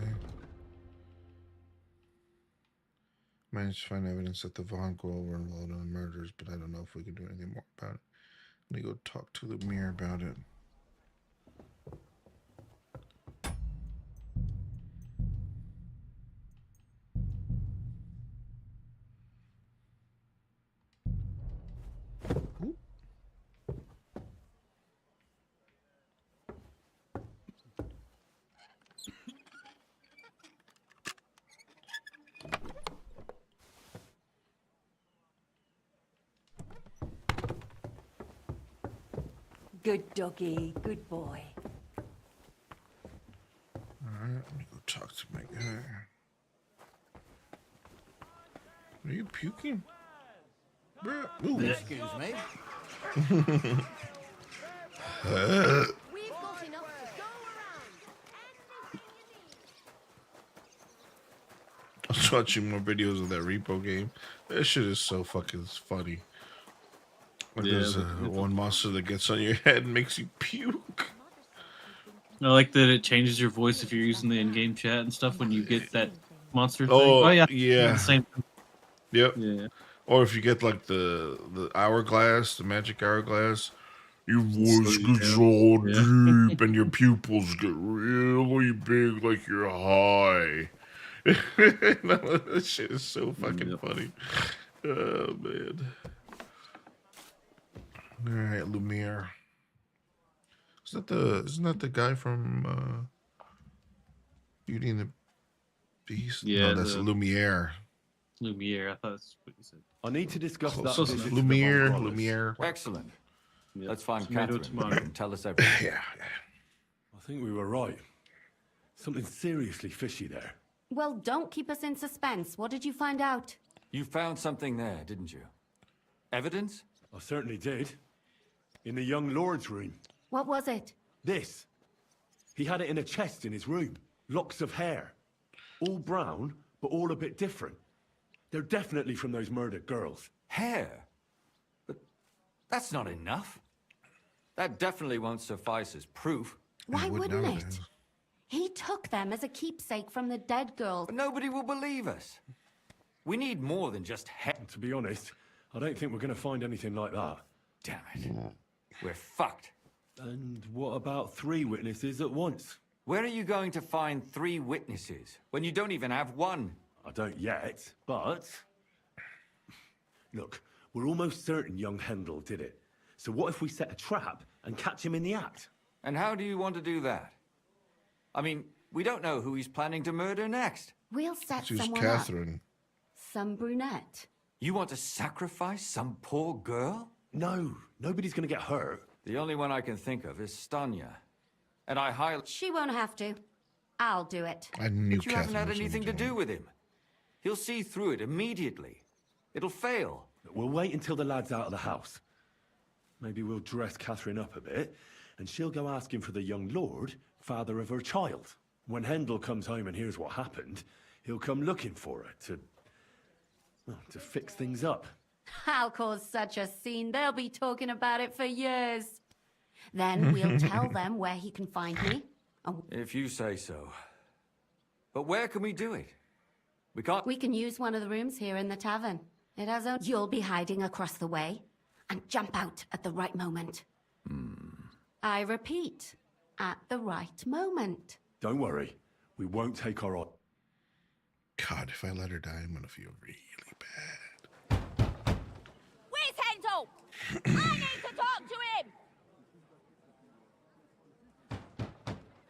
Managed to find evidence that the Von Gold were involved in the murders, but I don't know if we can do anything more about it. Let me go talk to the mirror about it. Good doggy, good boy. Alright, let me go talk to my guy. Are you puking? Bruh, move. Excuse me. We've got enough to go around. I was watching more videos of that repo game. That shit is so fucking funny. Like Yeah, there's one monster that gets on your head and makes you puke. I like that it changes your voice if you're using the in-game chat and stuff when you get that monster thing. Oh, yeah. yeah. The same. Yep. Yeah. Or if you get like the hourglass, the magic hourglass, your voice gets all deep and your pupils get really big like you're high. No, that shit is so fucking funny. Oh man. Alright, Lumiere. Isn't that the guy from Beauty and the Beast? Yeah, No, that's Lumiere. Lumiere, I thought that's what you said. I need to discuss Close that enough. visit to the Lumiere, Von Brothers. Lumiere. Excellent. Let's find Tomato, Catherine tomato. and tell us everything. Yeah. I think we were right. Something seriously fishy there. Well, don't keep us in suspense. What did you find out? You found something there, didn't you? Evidence? I certainly did. In the young lord's room. What was it? This. He had it in a chest in his room. Locks of hair. All brown, but all a bit different. They're definitely from those murdered girls. Hair? But that's not enough. That definitely won't suffice as proof. Why wouldn't it? He took them as a keepsake from the dead girls. But nobody will believe us. We need more than just hair. To be honest, I don't think we're going to find anything like that. Damn it. We're fucked. And what about 3 witnesses at once? Where are you going to find 3 witnesses when you don't even have one? I don't yet, but... Look, we're almost certain young Hendel did it. So what if we set a trap and catch him in the act? And how do you want to do that? I mean, we don't know who he's planning to murder next. We'll set Choose someone Catherine. up. Some brunette. You want to sacrifice some poor girl? No, nobody's going to get hurt. The only one I can think of is Stanya. And I highly... She won't have to. I'll do it. I knew But you Catherine haven't had was anything to gonna do with him. He'll see through it immediately. It'll fail. We'll wait until the lad's out of the house. Maybe we'll dress Catherine up a bit, and she'll go asking for the young lord, father of her child. When Hendel comes home and hears what happened, he'll come looking for her to fix things up. I'll cause such a scene, they'll be talking about it for years. Then we'll tell them where he can find me. If you say so. But where can we do it? We can't... We can use one of the rooms here in the tavern. It has a... You'll be hiding across the way and jump out at the right moment. I repeat, at the right moment. Don't worry, we won't take our... God, if I let her die, I'm gonna feel really bad. Where's Hendel? I need to talk to him! Do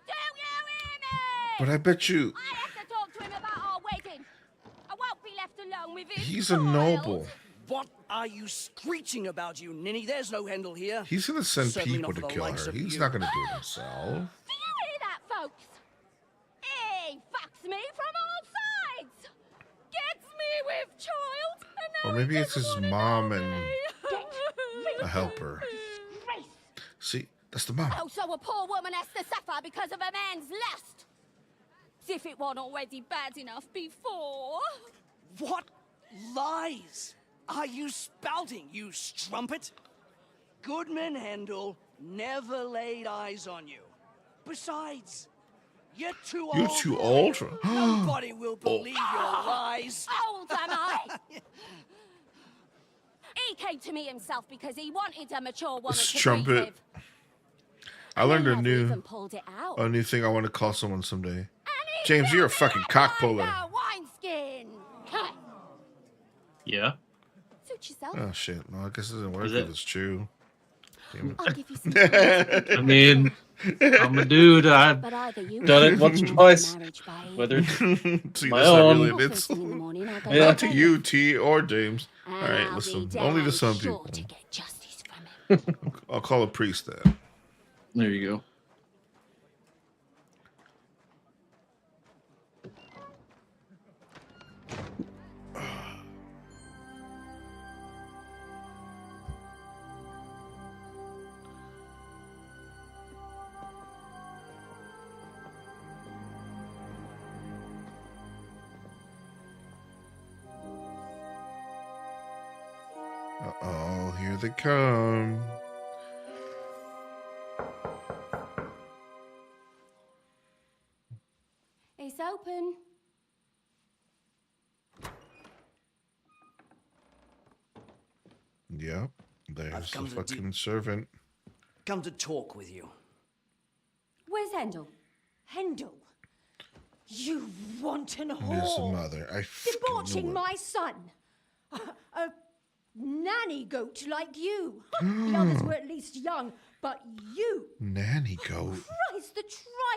you hear me? But I bet you I have to talk to him about our wedding. I won't be left alone with his he's a child. noble. What are you screeching about, you ninny? There's no Hendel here. He's gonna send Certainly people not to for the kill likes her. of He's you. not gonna do it himself. Do you hear that, folks? He fucks me from all sides. Gets me with child. And Or now maybe he it's his doesn't wanna mom know and me. a helper. See, that's the mom. Oh, so a poor woman has to suffer because of a man's lust. As if it wasn't already bad enough before. What lies are you spouting, you strumpet? Goodman Hendel never laid eyes on you. Besides, you're too old. You're too old for... Nobody will believe your lies. Old am I? He came to me himself because he wanted a mature woman This to breathe trumpet. with. I learned He a never new even pulled it out. thing I want to call someone someday. James, you're a fucking cock puller. Like a wineskin. Yeah. Suit yourself. Oh shit! No, I guess it doesn't work Is if it? it's true. Damn I'll give you some it. I mean, I'm a dude. I've But either you done it or once or my twice. marriage, babe. Whether it's See, my that's not own. really it. It's First thing in the morning, I'll go not to to bed. you, T, or James. All And right, I'll listen. be Only to damn some sure people. to get justice from him. I'll call a priest then. There you go. Uh-oh, here they come. It's open. Yep, there's the come to fucking servant. Come to talk with you. Where's Hendel? Hendel? You wanton Miss whore! Mother, I fucking Debauching knew it. my son! A nanny goat like you! The others were at least young, But you... Nanny goat. Christ, the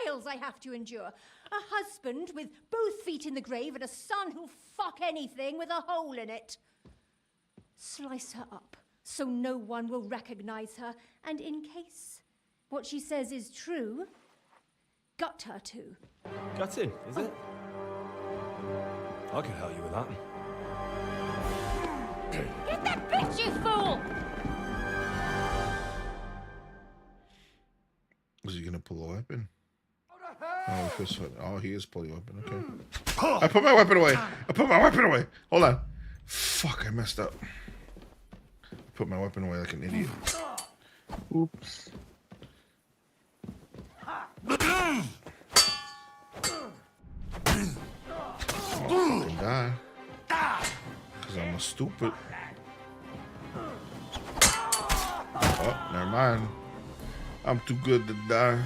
trials I have to endure. A husband with both feet in the grave and a son who'll fuck anything with a hole in it. Slice her up so no one will recognize her, and in case what she says is true, gut her too. Gutting, is it? I can help you with that. Get that bitch, you fool! Is he gonna pull a weapon? Oh, he is pulling a weapon. Okay. I put my weapon away. Hold on. Fuck, I messed up. Put my weapon away like an idiot. Oops. I die. Because I'm a stupid. Oh, never mind. I'm too good to die.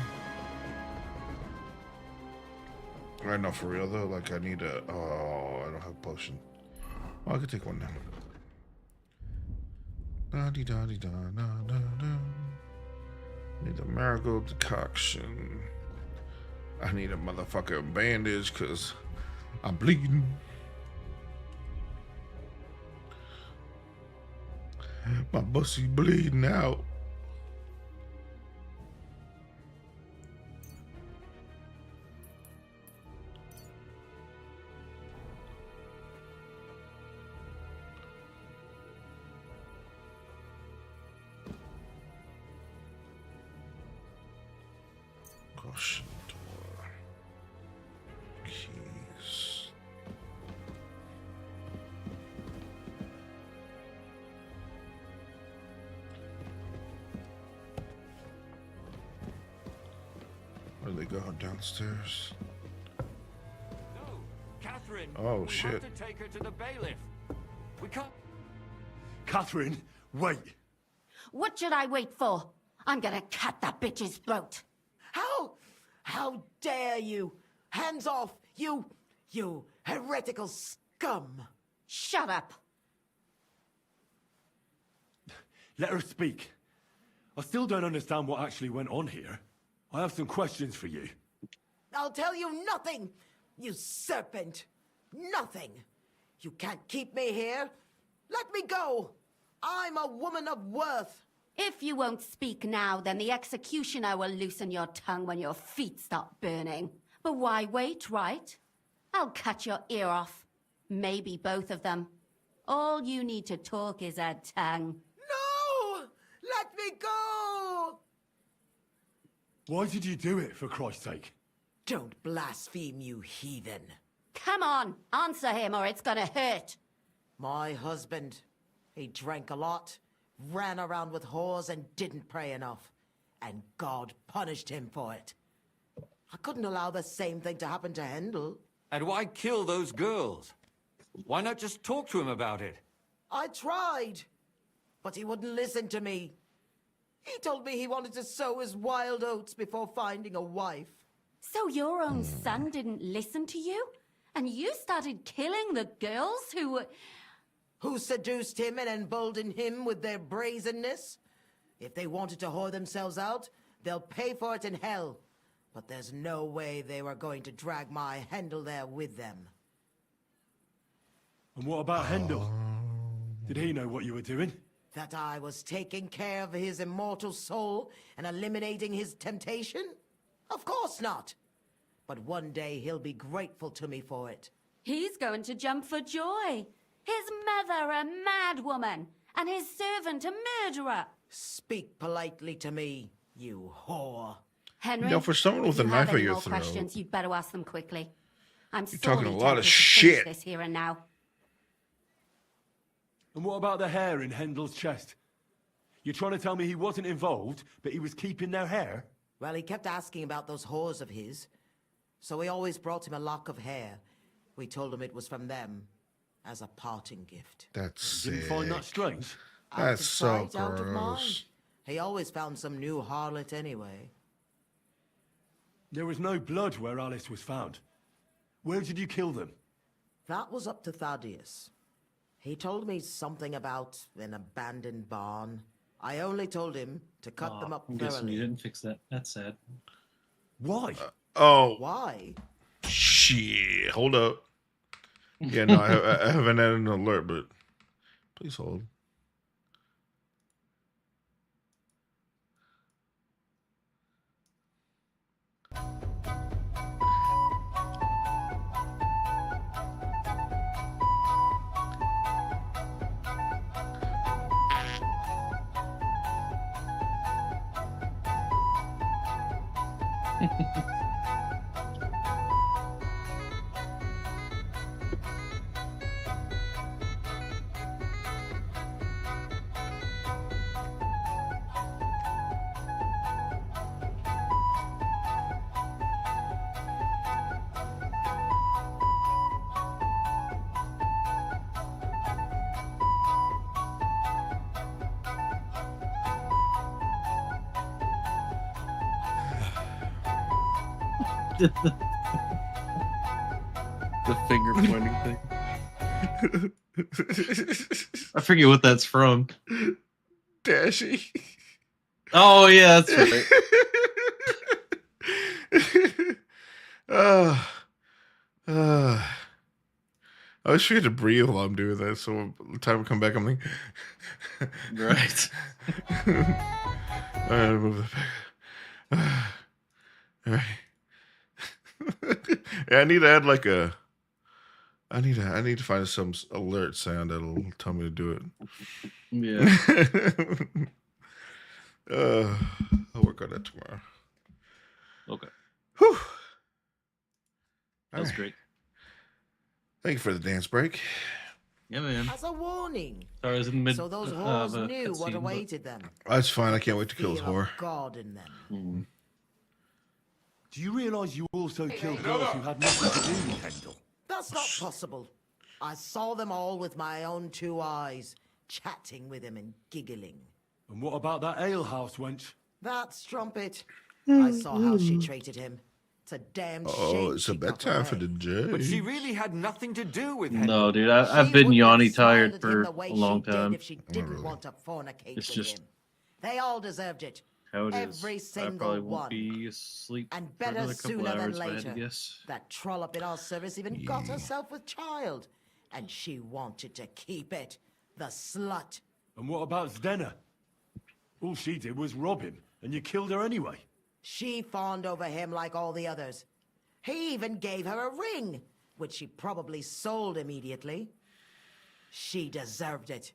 Right now, for real though, like I need a. Oh, I don't have a potion. Oh, I could take one now. Da dee da dee da da da da. Need a marigold decoction. I need a motherfucking bandage because I'm bleeding. My pussy bleeding out. Gosh, door. Keys. Where do they go? Downstairs. No, Catherine. Oh, we shit. have to take her to the bailiff. We can't. Catherine, wait. What should I wait for? I'm gonna cut that bitch's throat. How dare you? Hands off, you heretical scum. Shut up. Let her speak. I still don't understand what actually went on here. I have some questions for you. I'll tell you nothing, you serpent. Nothing. You can't keep me here. Let me go. I'm a woman of worth. If you won't speak now, then the executioner will loosen your tongue when your feet start burning. But why wait, right? I'll cut your ear off. Maybe both of them. All you need to talk is a tongue. No! Let me go! Why did you do it, for Christ's sake? Don't blaspheme, you heathen. Come on, answer him or it's gonna hurt. My husband, he drank a lot, ran around with whores and didn't pray enough. And God punished him for it. I couldn't allow the same thing to happen to Hendel. And why kill those girls? Why not just talk to him about it? I tried, but he wouldn't listen to me. He told me he wanted to sow his wild oats before finding a wife. So your own son didn't listen to you? And you started killing the girls who seduced him and emboldened him with their brazenness? If they wanted to whore themselves out, they'll pay for it in hell. But there's no way they were going to drag my Hendel there with them. And what about Hendel? Did he know what you were doing? That I was taking care of his immortal soul and eliminating his temptation? Of course not. But one day he'll be grateful to me for it. he's going to jump for joy. His mother a mad woman, and his servant a murderer. Speak politely to me, you whore. Henry, for someone with a if you knife have at any your more throat. questions, you'd better ask them quickly. I'm You're talking sorely a lot tempted of to finish shit. this here and now. And what about the hair in Hendel's chest? You're trying to tell me he wasn't involved, but he was keeping their hair? Well, he kept asking about those whores of his. So we always brought him a lock of hair. We told him it was from them, as a parting gift. That's Didn't find that strange? That's so Out of sight, out of mind. gross. He always found some new harlot anyway. There was no blood where Alice was found. Where did you kill them? That was up to Thaddeus. He told me something about an abandoned barn. I only told him to cut them up I'm guessing thoroughly. you didn't fix that. That's sad. Why? Oh, Why? shit. Hold up. Yeah, no, I haven't had an alert, but please hold. The finger pointing thing. I forget what that's from. Dashy. Oh yeah, that's right. I was trying to breathe while I'm doing that, so by the time I come back, I'm like, right. All right, move it back. All right. Yeah, I need to add like a. I need to find some alert sound that'll tell me to do it. Yeah. I'll work on that tomorrow. Okay. Whew. That was All right. great. Thank you for the dance break. Yeah, man. As a warning. Sorry, I was in the mid. So those of whores a knew what cutscene, but- awaited them. That's fine. I can't wait to kill this Fear of whore. God in them. Do you realise you also killed girls who had nothing to do with Hendel? That's not possible. I saw them all with my own 2 eyes, chatting with him and giggling. And what about that alehouse wench? That strumpet. I saw how she treated him. It's a damn shame. Oh, it's a she got bedtime for away. the judge. But she really had nothing to do with Hendel. No, dude, I've been yawny tired for a long time. If she didn't want to fornicate It's with just him. They all deserved it. how it is. Every I single probably won't one. be asleep And for better another couple sooner than hours if I had later. to guess. That trollop in our service even got herself with child. And she wanted to keep it. The slut. And what about Zdenna? All she did was rob him, and you killed her anyway. She fawned over him like all the others. He even gave her a ring, which she probably sold immediately. She deserved it.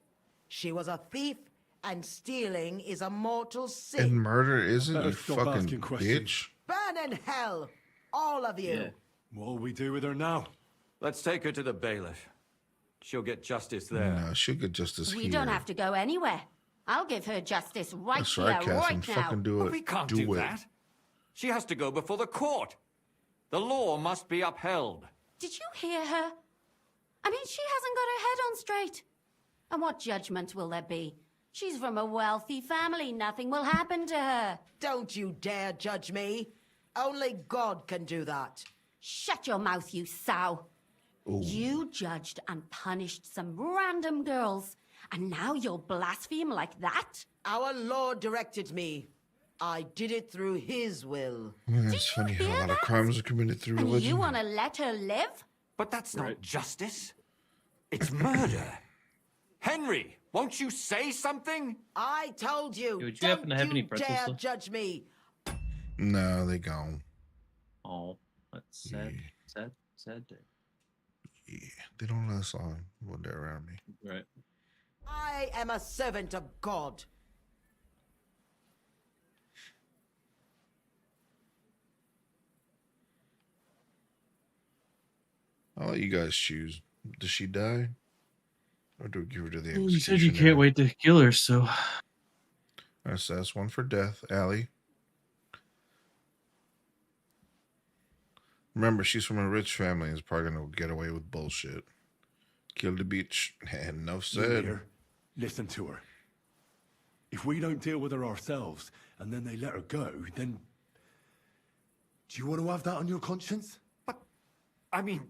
She was a thief, and stealing is a mortal sin. And murder isn't, Better you stop fucking asking questions. bitch. Burn in hell, all of you. Yeah. What'll we do with her now? Let's take her to the bailiff. She'll get justice there. No, she'll get justice We here. don't have to go anywhere. I'll give her justice right That's here, right, Catherine. right now. Fucking do it. But we can't do do it. that. She has to go before the court. The law must be upheld. Did you hear her? I mean, she hasn't got her head on straight. And what judgment will there be? She's from a wealthy family. Nothing will happen to her. Don't you dare judge me. Only God can do that. Shut your mouth, you sow. You judged and punished some random girls, and now you'll blaspheme like that? Our Lord directed me. I did it through His will. It's funny how a lot of crimes are committed through And religion. you want to let her live? But that's not justice. It's murder. Henry, won't you say something? I told you. Would you happen to have any Don't pretzels dare still? judge me. No, they gone. Oh, that's sad. Sad day. Yeah, they don't let us on when they're around me. Right. I am a servant of God. I'll let you guys choose. Does she die? Or do we give her to the Well, you said you executioner? can't wait to kill her, so That's one for death. Allie. Remember, she's from a rich family and is probably going to get away with bullshit. Kill the bitch. Enough You said. hear? Listen to her. If we don't deal with her ourselves, and then they let her go, then... Do you want to have that on your conscience? I mean,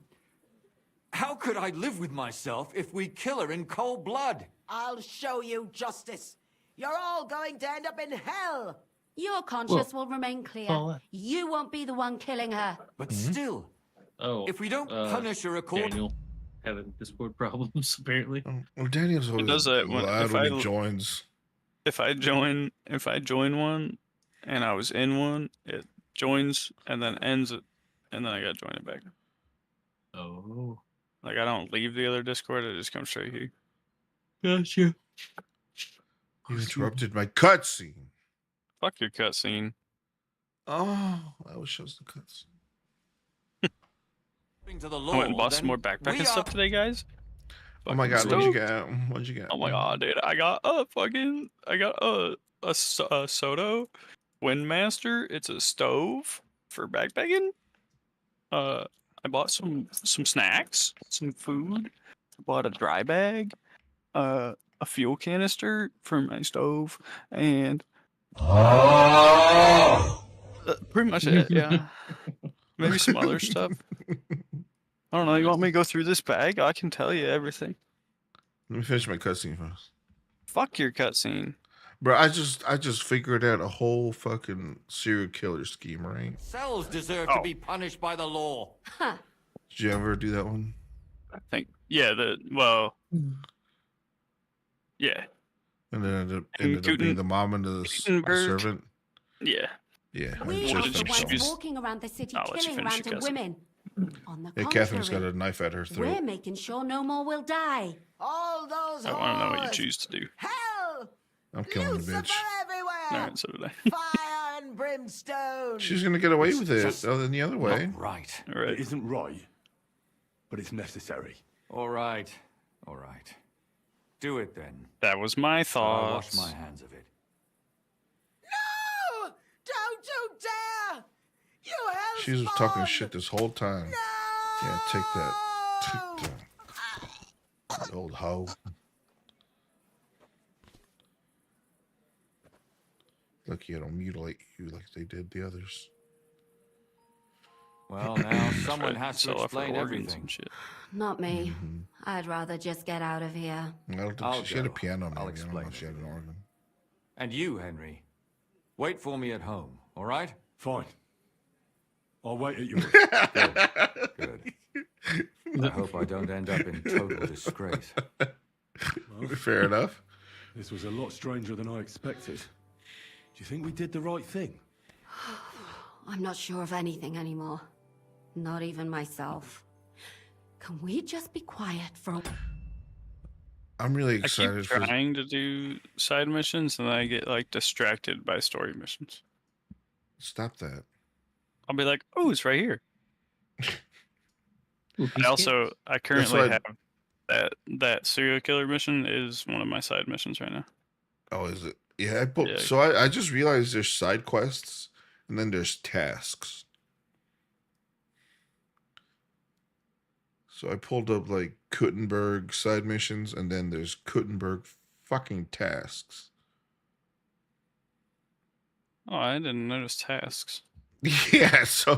how could I live with myself if we kill her in cold blood? I'll show you justice. You're all going to end up in hell! Your conscience will remain clear. Paula. You won't be the one killing her. But still, Oh, if we don't punish her according... Daniel having Discord problems apparently. Well, Daniel's always does that when- loud if when I- he joins. If I join one, and I was in one, it joins and then ends it, and then I gotta join it back. Oh, Like I don't leave the other Discord; I just come straight here. gotcha. You interrupted my cutscene. Fuck your cutscene. Oh, that was just the cutscene. to the I law, went and bought some then more backpacking we stuff are- today, guys. Oh my Fucking god, what'd you stoked. get? What'd you get? Oh my god, dude! I got a Soto Windmaster. It's a stove for backpacking. I bought some snacks, some food. I bought a dry bag, a fuel canister for my stove, and pretty much it. Yeah, maybe some other stuff. I don't know. You want me to go through this bag? I can tell you everything. Let me finish my cutscene first. Fuck your cutscene. Bro, I just figured out a whole fucking serial killer scheme, right? Cells deserve Oh. to be punished by the law. Huh. Did you ever do that one? I think. Yeah. Yeah. And then ended up Guten- being the mom and the Gutenberg. servant. Yeah. Yeah. I We just aren't the finished ones that. walking around the city I'll let you killing finish your random cussing. women. On the Hey, Catherine's got contrary, a knife at her we're throat. making sure no more will die. All those I want to know what you whores! choose to do. Hell! I'm killing the Lucifer bitch. everywhere! Alright, so did I. Fire and brimstone! She's gonna get away It's with it just other than the other way. Not right. It Alright. isn't right, but it's necessary. All right. All right. Do it then. That was my I'll thoughts. wash my hands of it. No! Don't you dare! You hell She was talking shit this whole time. No! Yeah, take that. Take that. You old hoe. Lucky I don't mutilate you like they did the others. Well, now someone Try has to sell off her explain organs everything. and shit. Not me. I'd rather just get out of here. I don't think I'll she had a go. piano, maybe. I'll I don't know explain if she had an organ. And you, Henry, wait for me at home, all right? Fine. I'll wait at yours. Good. I hope I don't end up in total disgrace. Fair enough. This was a lot stranger than I expected. Do you think we did the right thing? I'm not sure of anything anymore. Not even myself. Can we just be quiet for a... I'm really I keep excited for. trying to do side missions, and then I get like distracted by story missions. Stop that. I'll be like, "Oh, it's right here." I currently why- have that serial killer mission is one of my side missions right now. Oh, is it? Yeah, I put, Yeah. so I just realized there's side quests and then there's tasks. So I pulled up like Kuttenberg side missions and then there's Kuttenberg fucking tasks. Oh, I didn't notice tasks. Yeah, so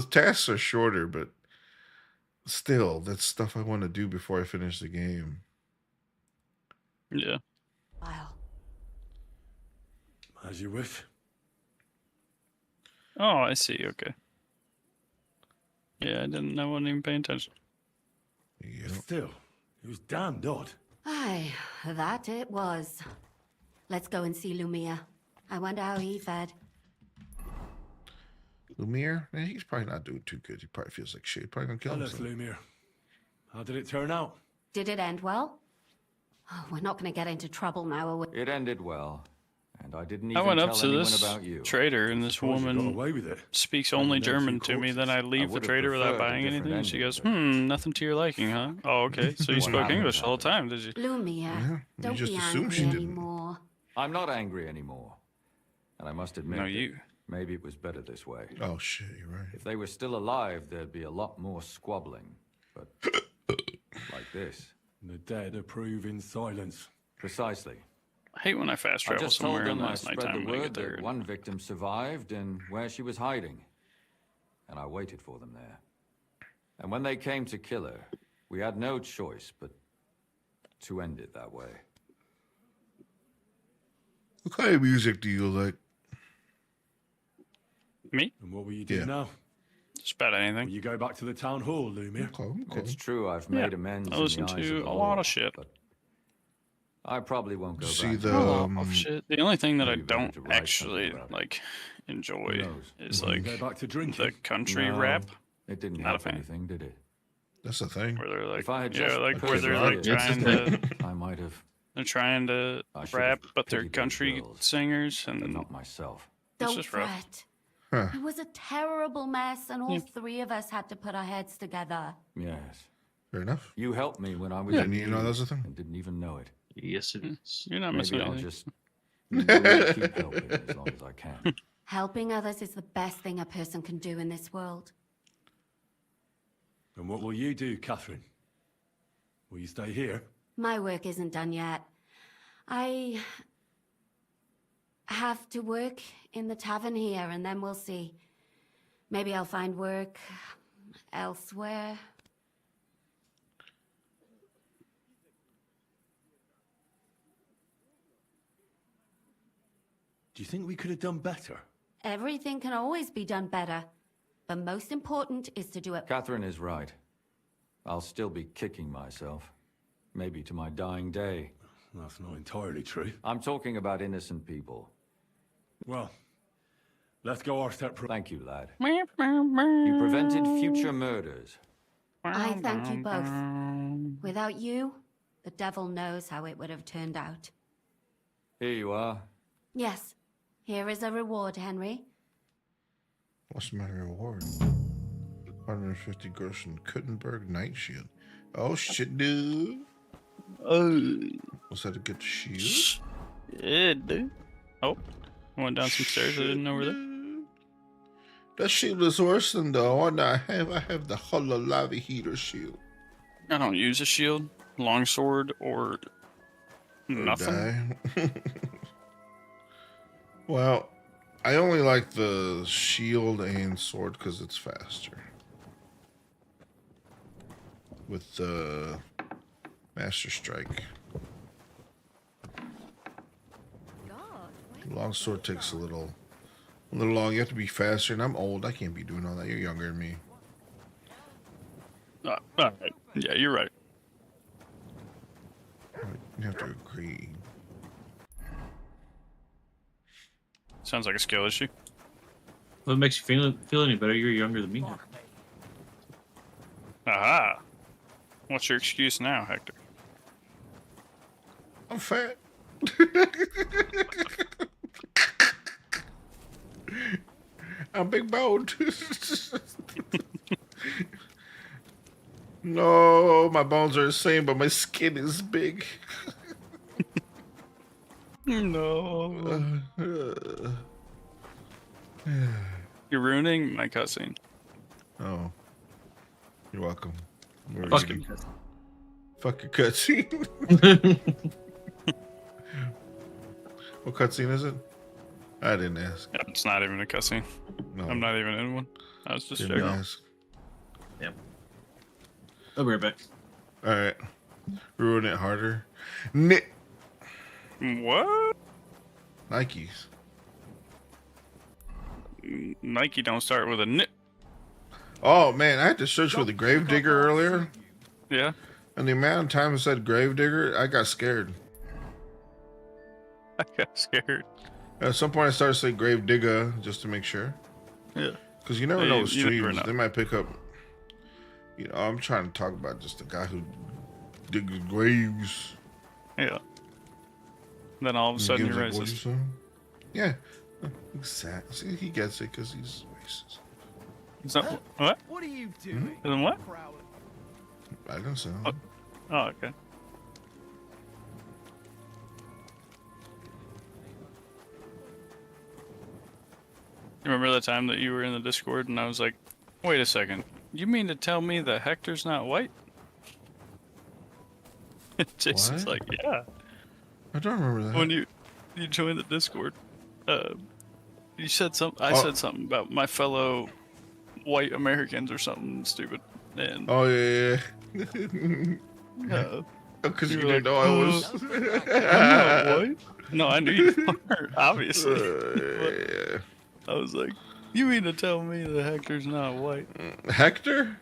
tasks are shorter, but still, that's stuff I want to do before I finish the game. Yeah. Wow. As you wish. Oh, I see. Okay. Yeah, I wasn't even paying attention. Still, it was damned odd. Aye, that it was. Let's go and see Lumia. I wonder how he fared. Lumiere? Eh, he's probably not doing too good. He probably feels like shit. He's probably gonna kill Hello, himself. Lumiere. How did it turn out? Did it end well? Oh, we're not going to get into trouble now, are we? It ended well, and I didn't I even went tell up to anyone this about you. trader, and this Surprised you got woman away with it. speaks Other only than them German two to me. Then I corpses. leave the would've trader without preferred a buying different anything. And she ending, goes, but- nothing to your liking, huh? Oh, okay. So you What spoke happened English the whole happened. time, did you? Lumia, Yeah, you don't just be assumed angry she didn't. anymore. I'm not angry anymore. And I must admit, No, that you. maybe it was better this way. Oh shit, you're right. If they were still alive, there'd be a lot more squabbling. But like this. The dead approve in silence. Precisely. I hate when I fast I travel just told somewhere and them then I it's spread nighttime the when I word get there. that one victim survived and where she was hiding. And I waited for them there. And when they came to kill her, we had no choice but to end it that way. What kind of music do you like? Me? And what will you do now? Just about anything. Will you go back to the town hall, Lumir? It's true, I've Yeah, made amends I in listen the eyes to of the a lot law, of shit. but I probably won't go See back. the A lot of shit. The only thing that I Maybe better don't to write actually something about it. like enjoy knows? is Will you like go back to the drinking? country No, rap. It didn't Not a help fan. anything, did it? That's the thing. Where they're like, If I had yeah, just like where they're like It's trying the to, I might have. they're trying to I should rap, have but they're pitied those country girls, singers, but and not myself. it's Don't just rough. fret. Huh. It was a terrible mess, and all Yeah. three of us had to put our heads together. Yes. Fair enough. You helped me when I was Yeah, in you know need that's the thing. and didn't even know it. Yes, it is. You're not missing Maybe I'll anything. just really keep helping as long as I can. Helping others is the best thing a person can do in this world. And what will you do, Catherine? Will you stay here? My work isn't done yet. I have to work in the tavern here, and then we'll see. Maybe I'll find work elsewhere. Do you think we could have done better? Everything can always be done better. But most important is to do it. Catherine is right. I'll still be kicking myself. Maybe to my dying day. That's not entirely true. I'm talking about innocent people. Well, let's go our separate... Thank you, lad. You prevented future murders. I thank you both. Without you, the devil knows how it would have turned out. Here you are. Yes, here is a reward, Henry. What's my reward? 150 groschen Kuttenberg Night Shield. Oh shit, dude. Oh. Was that a good shield? Yeah, dude. Oh, I went down some stairs. I didn't know where there. That shield is worse than the one I have. I have the Hololavi heater shield. I don't use a shield, longsword, or nothing. Well, I only like the shield and sword because it's faster. With the Master Strike. Longsword takes a little long. You have to be faster, and I'm old. I can't be doing all that. You're younger than me. All right. Yeah, you're right. You have to agree. Sounds like a skill issue. What makes you feel any better? You're younger than me now. Aha. What's your excuse now, Hector? I'm fat. I'm big boned. No, my bones are the same, but my skin is big. No. You're ruining my cutscene. Oh. You're welcome. Fucking Fuck your cutscene. What cutscene is it? I didn't ask. Yeah, it's not even a cutscene. No. I'm not even in one. I was just Didn't joking. ask. Yep. I'll be right back. Alright. Ruin it harder. What? Nikes. Nike don't start with a nip. Oh man, I had to search for the Gravedigger earlier. Yeah. And the amount of times it said Gravedigger, I got scared. I got scared. At some point I started saying Gravedigger just to make sure. Yeah. Because you never Yeah, know you with never streams. know. They might pick up. You know, I'm trying to talk about just a guy who digs graves. Yeah. Then all of a sudden Gives you're like, "What'd you racist. say?" Yeah. Exactly. See, he gets it because he's racist. Is that what? What are you doing? Then what? I didn't say Oh, oh, okay. You remember that time that you were in the Discord and I was like, wait a second, you mean to tell me that Hector's not white? Jason's What? like, yeah. I don't remember that. When you joined the Discord, you said I Oh. said something about my fellow white Americans or something stupid. And Oh yeah. uh, Because you were didn't know I was. I'm not white. No, I knew you weren't, obviously. Yeah. But I was like, you mean to tell me that Hector's not white? Hector?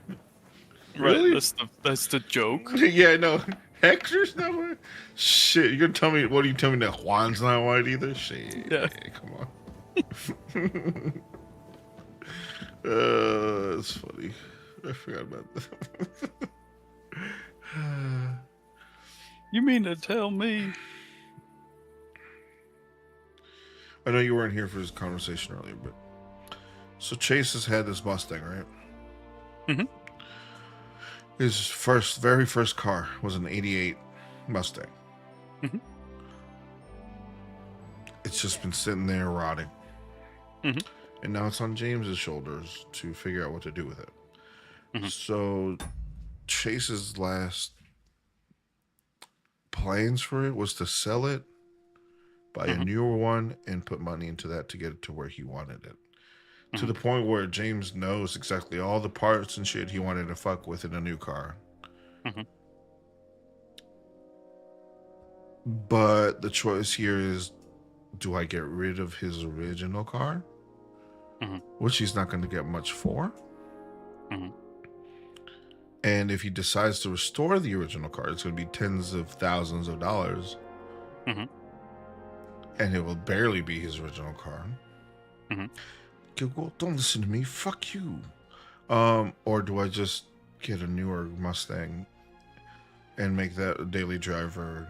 Right, Really? that's the joke. Yeah, I know. Hector's not white? Shit, you're gonna tell me, what are you telling me that Juan's not white either? Shit, Yeah. come on. That's funny. I forgot about that. You mean to tell me? I know you weren't here for this conversation earlier, but so Chase has had this Mustang, right? Mm-hmm. His very first car was an '88 Mustang. Mm-hmm. It's just been sitting there rotting, Mm-hmm. and now it's on James's shoulders to figure out what to do with it. Mm-hmm. So Chase's last plans for it was to sell it, buy a newer one, and put money into that to get it to where he wanted it. To the point where James knows exactly all the parts and shit he wanted to fuck with in a new car. But the choice here is, do I get rid of his original car? Which he's not going to get much for. And if he decides to restore the original car, it's going to be tens of thousands of dollars. And it will barely be his original car. Okay, well, don't listen to me. Fuck you. Or do I just get a newer Mustang and make that a daily driver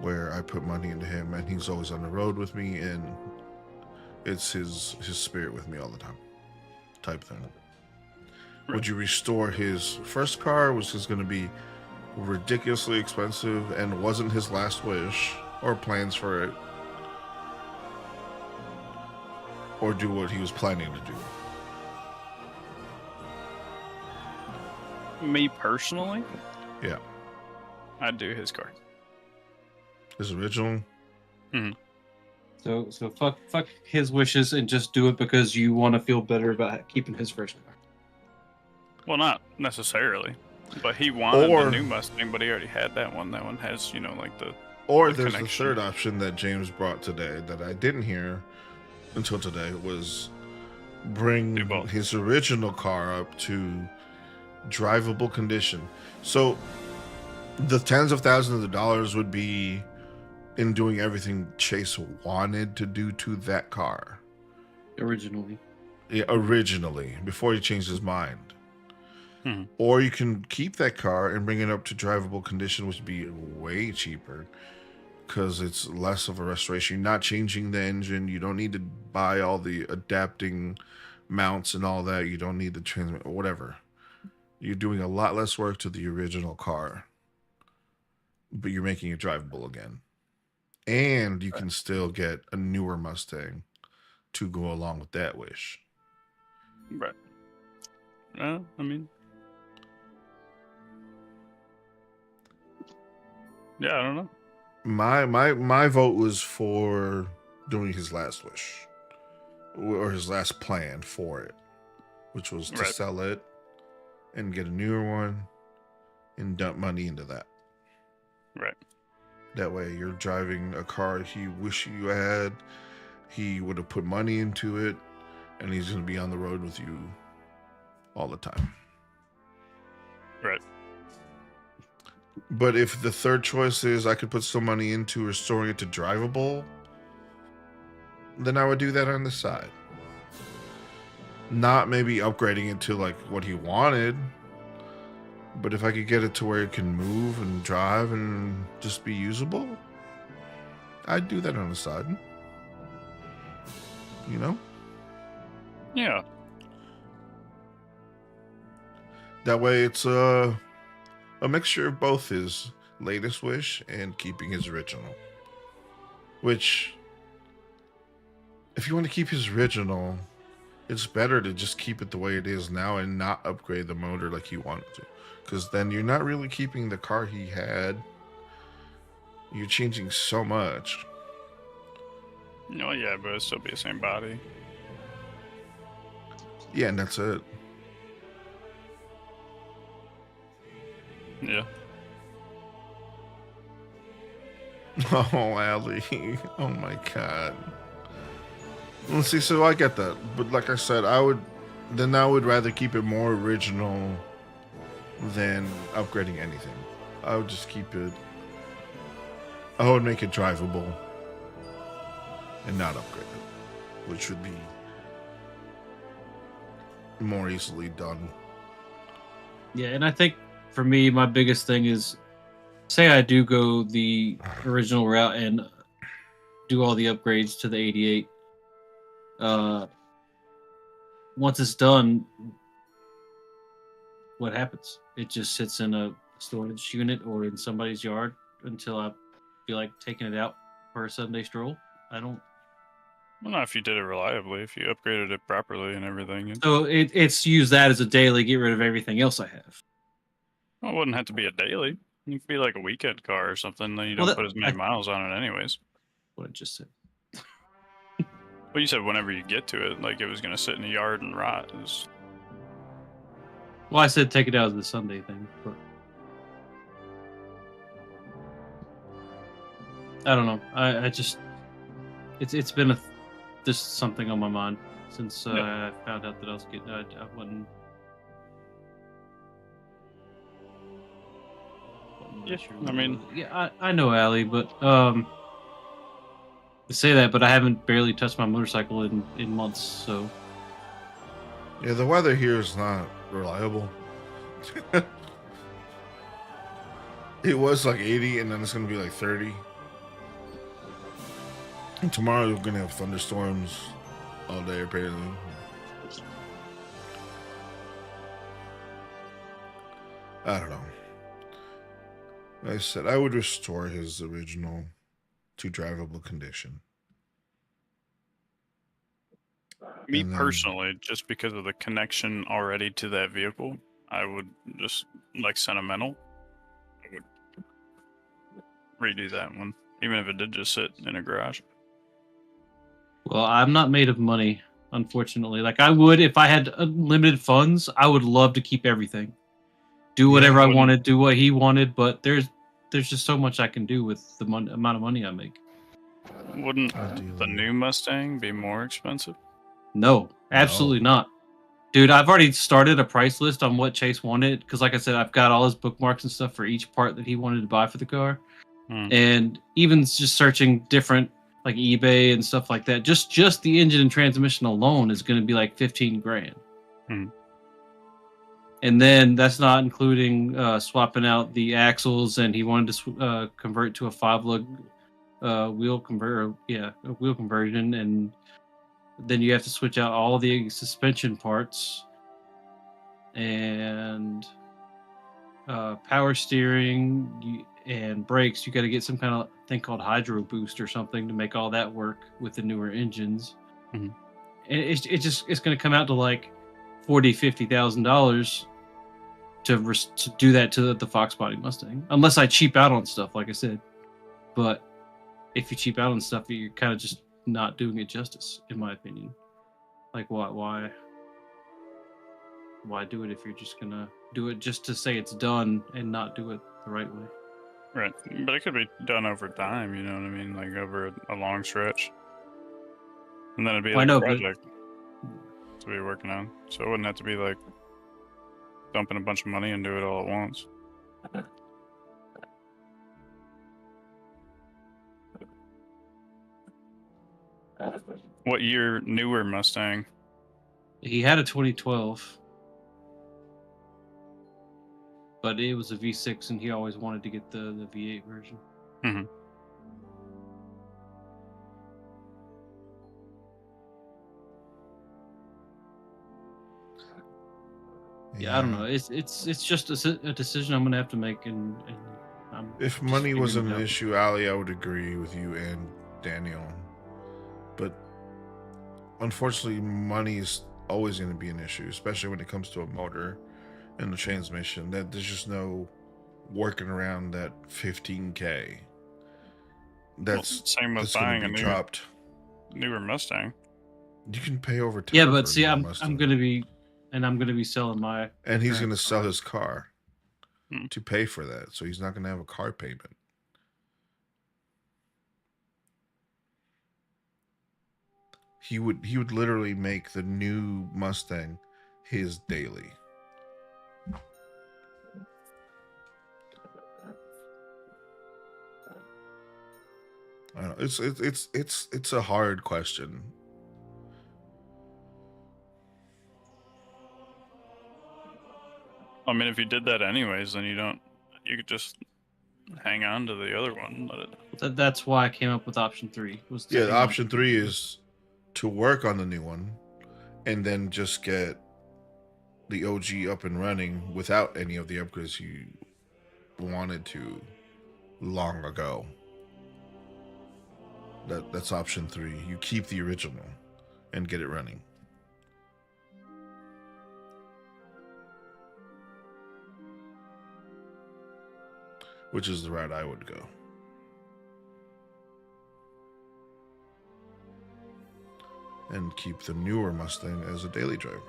where I put money into him and he's always on the road with me and it's his spirit with me all the time type thing. Would you restore his first car, which is going to be ridiculously expensive and wasn't his last wish or plans for it, or do what he was planning to do? Me personally? Yeah. I'd do his car. His original? So fuck his wishes and just do it because you want to feel better about keeping his first car. Well, not necessarily. But he wanted the new Mustang, but he already had that one. That one has, like the... Or the there's connection. the third option that James brought today that I didn't hear until today was bring his original car up to drivable condition. So the tens of thousands of dollars would be in doing everything Chase wanted to do to that car. Originally. Yeah, originally, before he changed his mind. Or you can keep that car and bring it up to drivable condition, which would be way cheaper because it's less of a restoration. You're not changing the engine. You don't need to buy all the adapting mounts and all that. You don't need the transmit, whatever. You're doing a lot less work to the original car, but you're making it drivable again. And you can still get a newer Mustang to go along with that wish. Right. I mean... Yeah, I don't know. My vote was for doing his last wish. Or his last plan for it. Which was to sell it and get a newer one and dump money into that. Right. That way you're driving a car he wished you had. He would have put money into it. And he's going to be on the road with you all the time. Right. But if the third choice is I could put some money into restoring it to drivable, then I would do that on the side. Not maybe upgrading it to like what he wanted, but if I could get it to where it can move and drive and just be usable, I'd do that on the side. You know? Yeah. That way it's a mixture of both his latest wish and keeping his original. Which, if you want to keep his original, it's better to just keep it the way it is now and not upgrade the motor like he wanted to. Because then you're not really keeping the car he had. You're changing so much. No, yeah, but it'll still be the same body. Yeah, and that's it. Yeah. Oh, Allie. Oh my god. Let's see, so I get that. But like I said, I would rather keep it more original than upgrading anything. I would just keep it. I would make it drivable and not upgrade it, which would be more easily done. Yeah, and I think for me, my biggest thing is, say I do go the original route and do all the upgrades to the 88. Once it's done, what happens? It just sits in a storage unit or in somebody's yard until I feel like taking it out for a Sunday stroll. I don't. Well, not if you did it reliably, if you upgraded it properly and everything. So it's use that as a daily, get rid of everything else I have. Well, it wouldn't have to be a daily. It could be like a weekend car or something. Then you Well, don't put as many miles on it, anyways. What I just said. Well, you said whenever you get to it, like it was going to sit in the yard and rot. Well, I said take it out as the Sunday thing, but I don't know. I just it's been just something on my mind since I found out that I was getting. I wasn't. Yeah, I mean, yeah, I know Allie, but I say that, but I haven't barely touched my motorcycle in months, so. Yeah, the weather here is not reliable. It was like 80, and then it's gonna be like 30. And tomorrow we're gonna have thunderstorms all day, apparently. I don't know. Like I said, I would restore his original to drivable condition. Me And then- personally, just because of the connection already to that vehicle, I would just like sentimental. I would redo that one, even if it did just sit in a garage. Well, I'm not made of money, unfortunately. Like I would if I had unlimited funds. I would love to keep everything, do whatever I wanted, do what he wanted. But there's just so much I can do with the amount of money I make. Wouldn't the new Mustang be more expensive? No, absolutely not. Dude, I've already started a price list on what Chase wanted because, like I said, I've got all his bookmarks and stuff for each part that he wanted to buy for the car, and even just searching different like eBay and stuff like that. Just the engine and transmission alone is going to be like 15 grand, and then that's not including swapping out the axles. And he wanted to convert to a 5-lug wheel conversion, and then you have to switch out all the suspension parts and power steering and brakes. You got to get some kind of thing called hydro boost or something to make all that work with the newer engines. And it's going to come out to like $40,000-$50,000 to do that to the Fox Body Mustang, unless I cheap out on stuff, like I said. But if you cheap out on stuff, you're kind of just not doing it justice, in my opinion. Like, why do it if you're just gonna do it just to say it's done and not do it the right way? Right, but it could be done over time. You know what I mean, like over a long stretch, and then it'd be like a project to be working on. So it wouldn't have to be like dumping a bunch of money and do it all at once. What year newer Mustang? He had a 2012, but it was a V6, and he always wanted to get the V8 version. Yeah, I don't know. It's just a decision I'm gonna have to make, and if money wasn't an issue, Ali, I would agree with you and Daniel. But unfortunately, money is always going to be an issue, especially when it comes to a motor and the transmission. That there's just no working around that 15K. That's same with buying a newer Mustang. You can pay over time. Yeah, but see, I'm gonna be selling my. And he's going to sell his car to pay for that, so he's not going to have a car payment. he would literally make the new Mustang his daily. I don't know. It's a hard question. I mean, if you did that anyways, then you could just hang on to the other one. Let it... That's why I came up with option 3. Was to Yeah, hang on. option 3 is to work on the new one and then just get the OG up and running without any of the upgrades you wanted to long ago. That's option 3. You keep the original and get it running. Which is the route I would go. And keep the newer Mustang as a daily driver.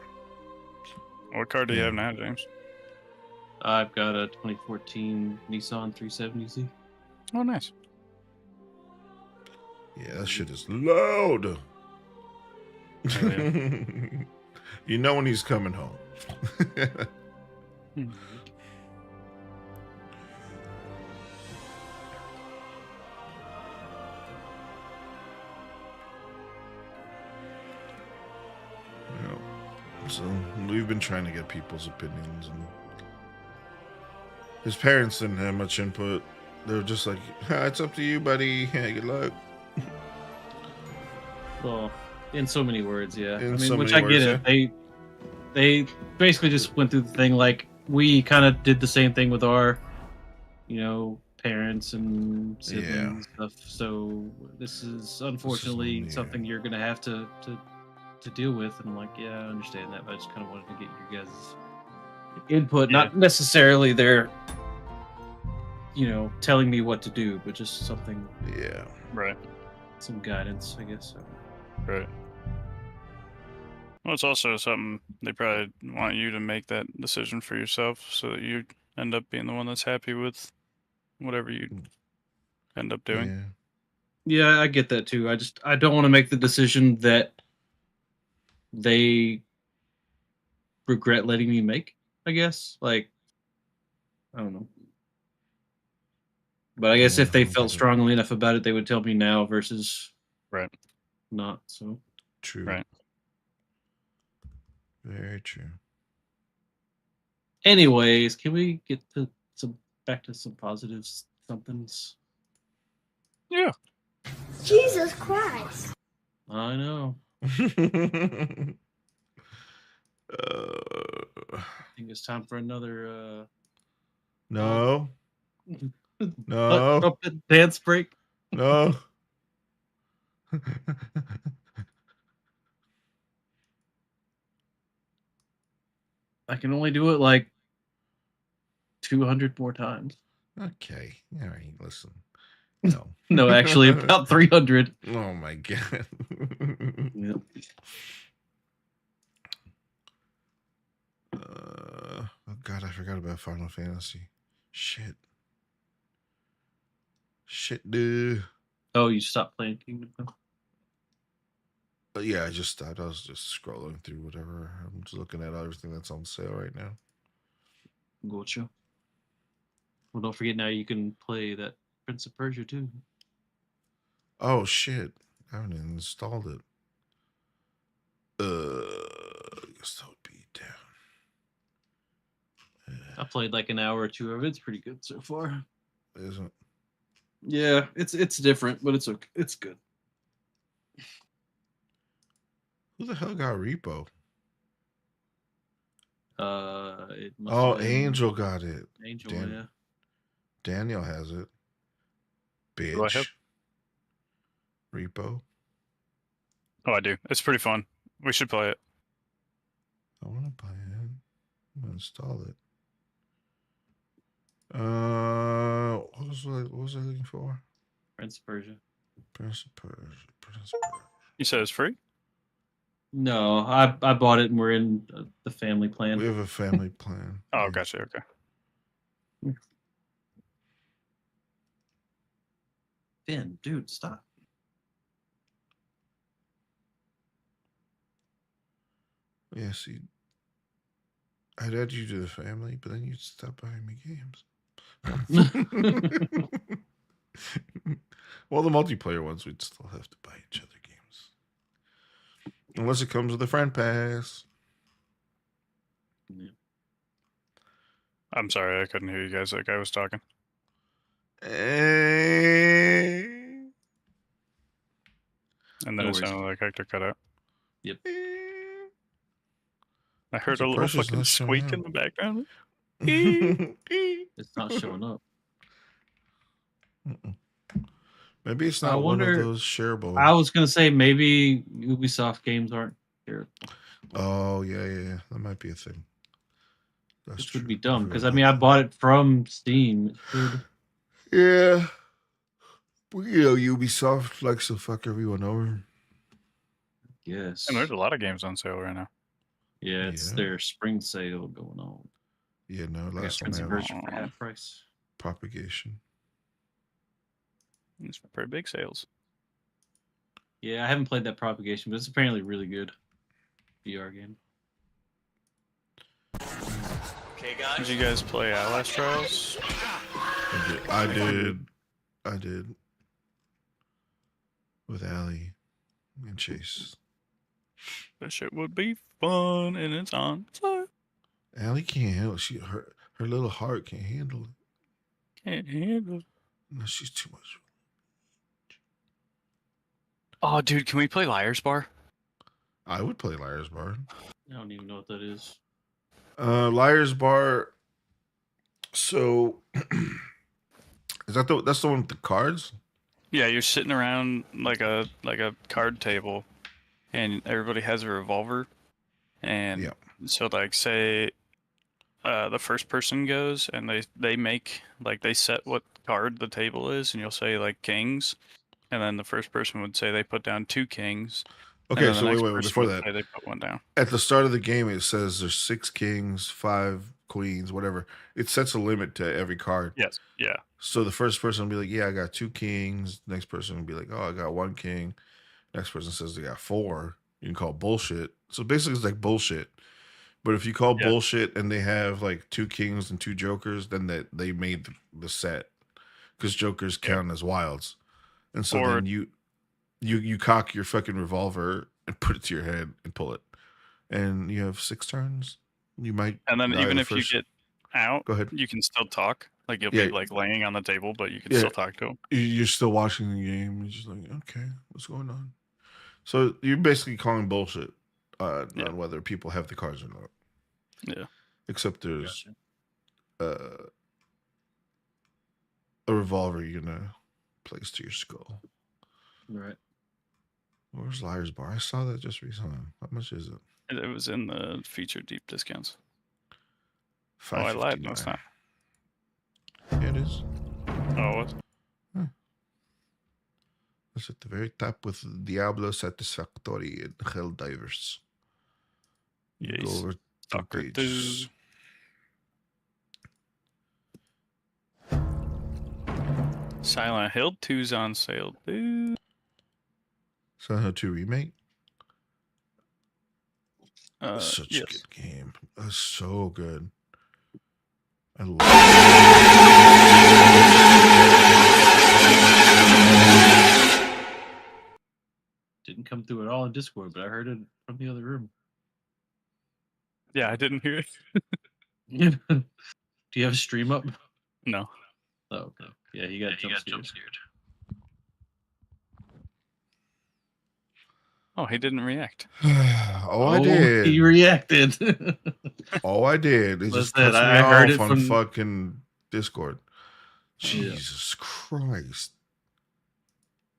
What car do you have now, James? I've got a 2014 Nissan 370Z. Oh, nice. Yeah, that shit is loud. Oh, yeah. You know when he's coming home. So we've been trying to get people's opinions, and his parents didn't have much input. They were just like, "It's up to you, buddy. Yeah, good luck." Well, in so many words, yeah. In I mean, so which many I get words, it. They basically just went through the thing like we kind of did the same thing with our, parents and siblings and stuff. So this is unfortunately something you're gonna have to deal with. And I'm like, yeah, I understand that, but I just kind of wanted to get your guys' input, not necessarily their, telling me what to do, but just something. Yeah. Right. Some guidance, I guess. So. Right. Well, it's also something they probably want you to make that decision for yourself, so that you end up being the one that's happy with whatever you end up doing. Yeah, I get that too. I don't want to make the decision that they regret letting me make, I guess. Like, I don't know. But I guess if they felt strongly enough about it, they would tell me now versus not. So true. Right. Very true. Anyways, can we get to back to some positive somethings? Yeah. Jesus Christ. I know. I think it's time for another No. butt No. trumpet dance break. No. I can only do it like 200 more times. Okay. All right. Listen. No. No, actually, about 300. Oh my god. Yep. Oh god, I forgot about Final Fantasy. Shit, dude. Oh, you stopped playing Kingdom Come? Yeah, I just stopped. I was just scrolling through whatever. I'm just looking at everything that's on sale right now. Gotcha. Well, don't forget now you can play that Prince of Persia too. Oh shit, I haven't even installed it. Guess that would be down. I played like an hour or two of it. It's pretty good so far. Isn't? Yeah, it's different, but it's okay. It's good. Who the hell got Repo? It must Oh, have been Angel got it. Angel, yeah. Daniel has it. Do I have? Bitch. Repo. Oh, I do. It's pretty fun. We should play it. I want to buy it. I'm gonna install it. What was I looking for? Prince of Persia. Prince of Persia. You said it's free? No, I bought it and we're in the family plan. We have a family plan. Oh, gotcha. Okay. Finn, dude, stop. Yeah, see, I'd add you to the family, but then you'd stop buying me games. Well, the multiplayer ones, we'd still have to buy each other games. Unless it comes with a friend pass. Yeah. I'm sorry, I couldn't hear you guys. That guy was talking. And then No it worries. sounded like Hector cut out. Yep. I heard The a little pressure's fucking not showing squeak in up. the background. It's not showing up. Maybe it's I not one of wonder. those shareable. I was gonna say maybe Ubisoft games aren't shareable. Oh yeah. That might be a thing. That's Which true. would be dumb forgot because I about mean I that. bought it from Steam. It should. Yeah. Well, you know, Ubisoft likes to fuck everyone over. Yes. And there's a lot of games on sale right now. Yeah, it's Yeah. their spring sale going on. Yeah, no, I got last one Prince they of had Persia for half price. Propagation. It's pretty big sales. Yeah, I haven't played that Propagation, but it's apparently really good VR game. Okay, guys. Did you guys play Outlast Trials? I did. With Allie and Chase. That shit would be fun, and it's on. So Allie can't handle it. Her little heart can't handle it. can't handle. No, she's too much. Oh, dude, can we play Liar's Bar? I would play Liar's Bar. I don't even know what that is. Liar's Bar. So that's the one with the cards? Yeah, you're sitting around like a card table, and everybody has a revolver, and so like say the first person goes, and they make like they set what card the table is, and you'll say like kings, and then the first person would say they put down 2 kings. Okay, and then so the next wait, person before would that. say they put 1 down. At the start of the game, it says there's 6 kings, 5 queens, whatever. It sets a limit to every card. Yes, yeah. So the first person will be like, yeah, I got 2 kings. Next person will be like, oh, I got 1 king. Next person says they got 4. You can call bullshit. So basically, it's like bullshit. But if you call bullshit and they have like 2 kings and 2 jokers, then they made the set because jokers count as wilds. And so then you cock your fucking revolver and put it to your head and pull it, and you have 6 turns. You might, And then die even the if first- you get out, Go ahead. you can still talk. Like you'll Yeah. be like laying on the table, but you can Yeah. still talk to them. You're still watching the game. You're just like, okay, what's going on? So you're basically calling bullshit on whether people have the cards or not. Yeah. Except there's a revolver you're gonna place to your skull. Right. Where's Liar's Bar? I saw that just recently. How much is it? It was in the featured deep discounts. Oh, I lied. No, it's not. Yeah, it is. Oh, what? It's at the very top with Diablo Satisfactory and Helldivers. Yes. Go over 2 Fucker, pages. Silent Hill 2's on sale, dude. Silent Hill 2 Remake? Such yes. a good game. That's so good. I love Didn't come through at all in Discord, but I heard it from the other room. Yeah, I didn't hear it. Do you have a stream up? No. Oh, okay. Yeah, you got jump scared. Oh, he didn't react. I did. He reacted. I did. It just Listen, cuts me I heard off it on from fucking Discord. Jesus Christ.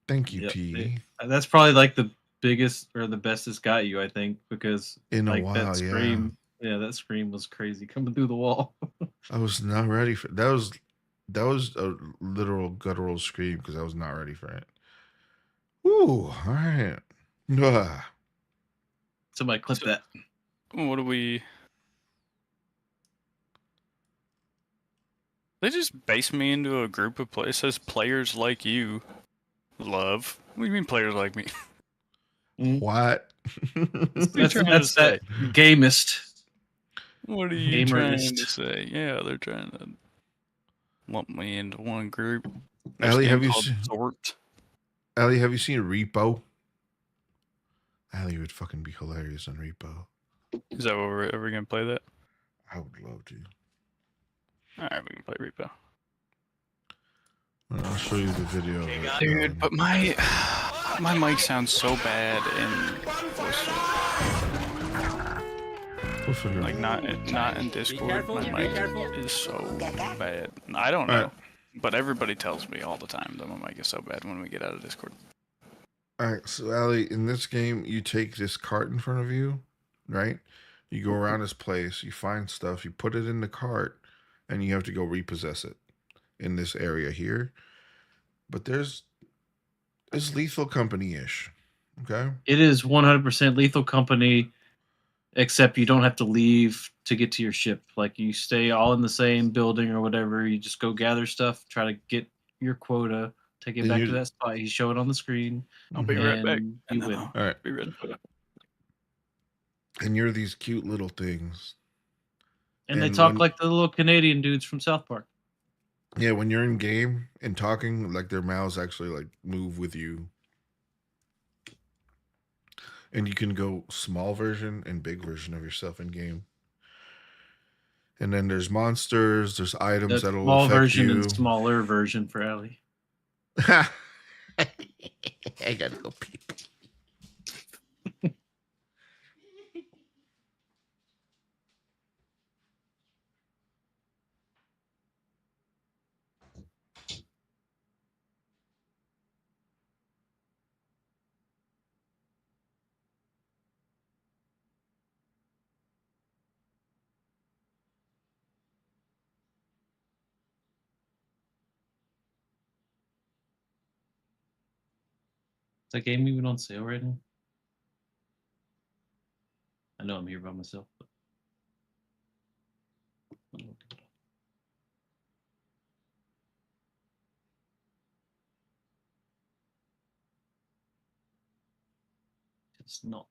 Thank you, Yep, T. that's probably like the biggest or the best it's got you, I think, because In a like while, that scream, that scream was crazy coming through the wall. I was not ready for that. Was a literal guttural scream because I was not ready for it. Ooh, all right. Somebody clip that. What do we... They just base me into a group of players. It says players like you, love. What do you mean players like me? What? That's that gamist. What are you trying to Gamerist. say? Yeah, they're trying to lump me into one group. This Allie, game have you called seen? Sort. Allie, have you seen Repo? Allie would fucking be hilarious on Repo. Is that what we're ever gonna play that? I would love to. Alright, we can play Repo. I'll show you the video. Of it. Dude, but my mic sounds so bad in voice. Like not in Discord. My mic is so bad. I don't know, but everybody tells me all the time that my mic is so bad when we get out of Discord. All right, so Allie, in this game, you take this cart in front of you, right? You go around this place, you find stuff, you put it in the cart, and you have to go repossess it in this area here. But it's Lethal Company-ish, okay? It is 100% Lethal Company, except you don't have to leave to get to your ship. Like, you stay all in the same building or whatever. You just go gather stuff, try to get your quota, take it And back you- to that spot. You show it on the screen. I'll be right back. and And You then win. I'll All right. be ready. And you're these cute little things. And they And talk when- like the little Canadian dudes from South Park. Yeah, when you're in game and talking, like their mouths actually like move with you. And you can go small version and big version of yourself in game. And then there's monsters, there's items That's that'll small affect version you. and smaller version for Allie. I gotta go pee. Is that game even on sale right now? I know I'm here by myself, but it's not.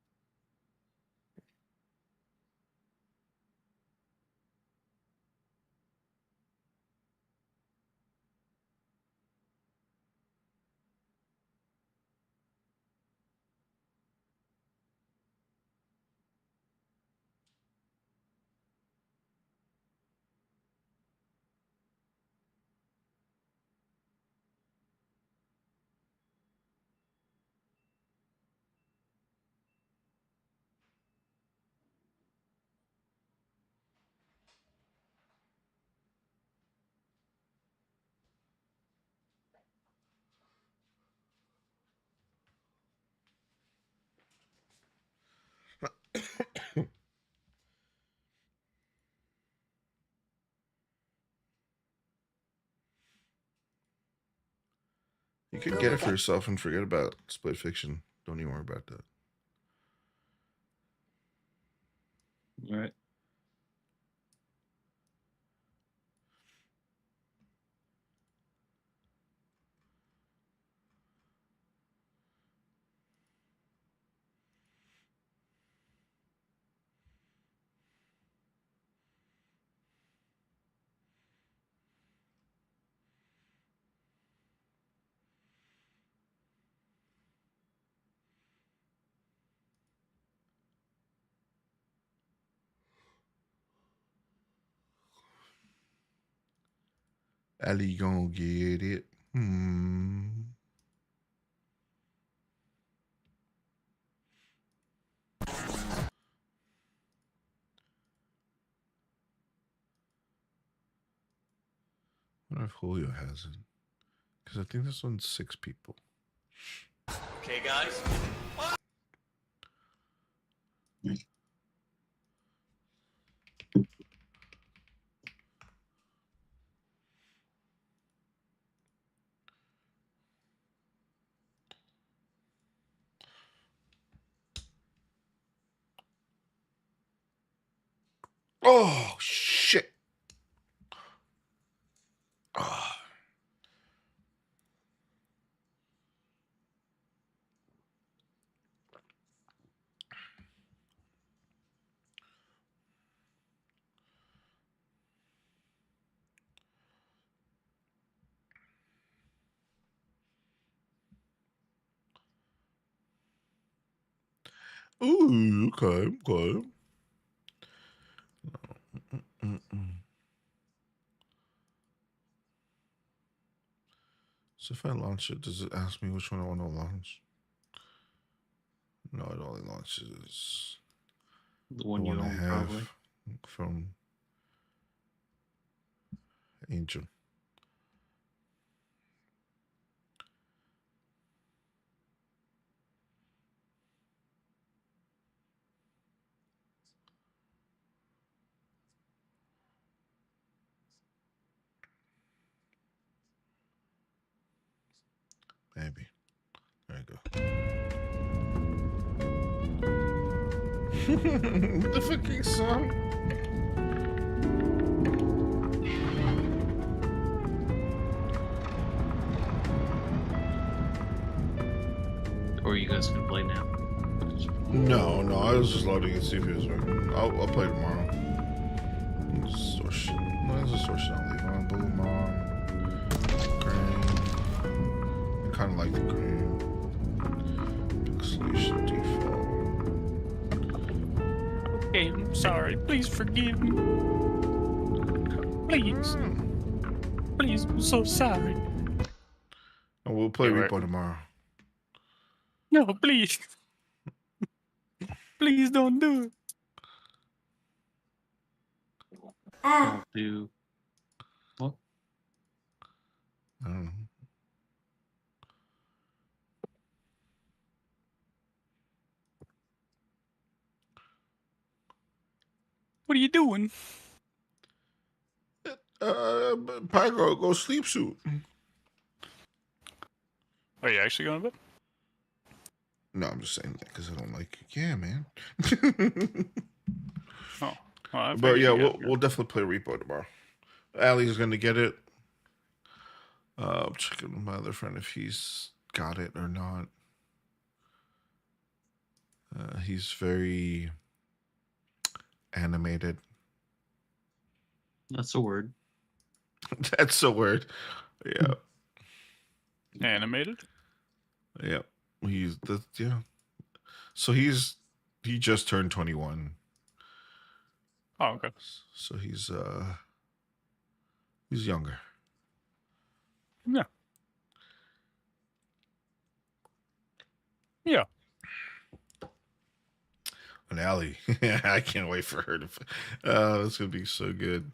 You can get it for yourself and forget about Split Fiction. Don't even worry about that. All right. Ali gonna get it. I wonder if Julio has it. Because I think this one's 6 people. Okay, guys. Oh, shit. Oh. Ooh, okay, okay. So if I launch it, does it ask me which one I want to launch? No, it only launches The one you I own, have probably. from Angel. Maybe. There you go. What the fucking song? Or you guys can play now. No, I was just loading it to see if it was working. I'll play tomorrow. Source. No, there's a source I'll leave on. Boom on. Green. I kind of like the green. Pixelation default. Okay, I'm sorry. Please forgive me. Please. Please, I'm so sorry. And we'll play Yeah, Repo right. tomorrow. No, please. Please don't do it. Don't do. What? I don't know. What are you doing? Pyro, go sleep suit. Are you actually going to bed? No, I'm just saying that because I don't like it. Yeah, man. Oh, well, I But figured yeah, you guys we'll definitely play Repo tomorrow. Allie's gonna get it. I'm checking with my other friend if he's got it or not. He's very animated. That's a word. That's a word. Yeah. Animated? Yeah. Yeah. So he just turned 21. Oh, okay. So he's younger. Yeah. Yeah. And Allie, I can't wait for her to. It's gonna be so good.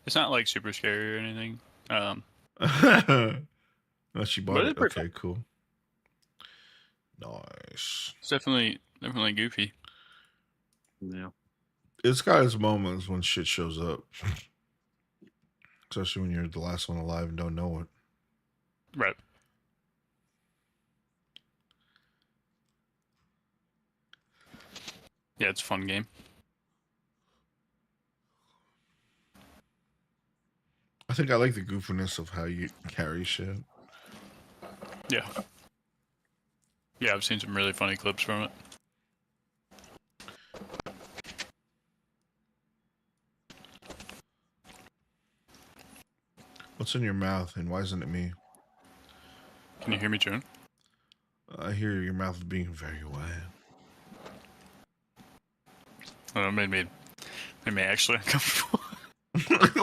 It's not like super scary or anything. No, she bought But it. it's pretty Okay, cool. Nice. It's definitely goofy. Yeah. It's got its moments when shit shows up, especially when you're the last one alive and don't know it. Right. Yeah, it's a fun game. I think I like the goofiness of how you carry shit. Yeah. Yeah, I've seen some really funny clips from it. What's in your mouth and why isn't it me? Can you hear me, June? I hear your mouth being very wet. Oh, it made me actually uncomfortable.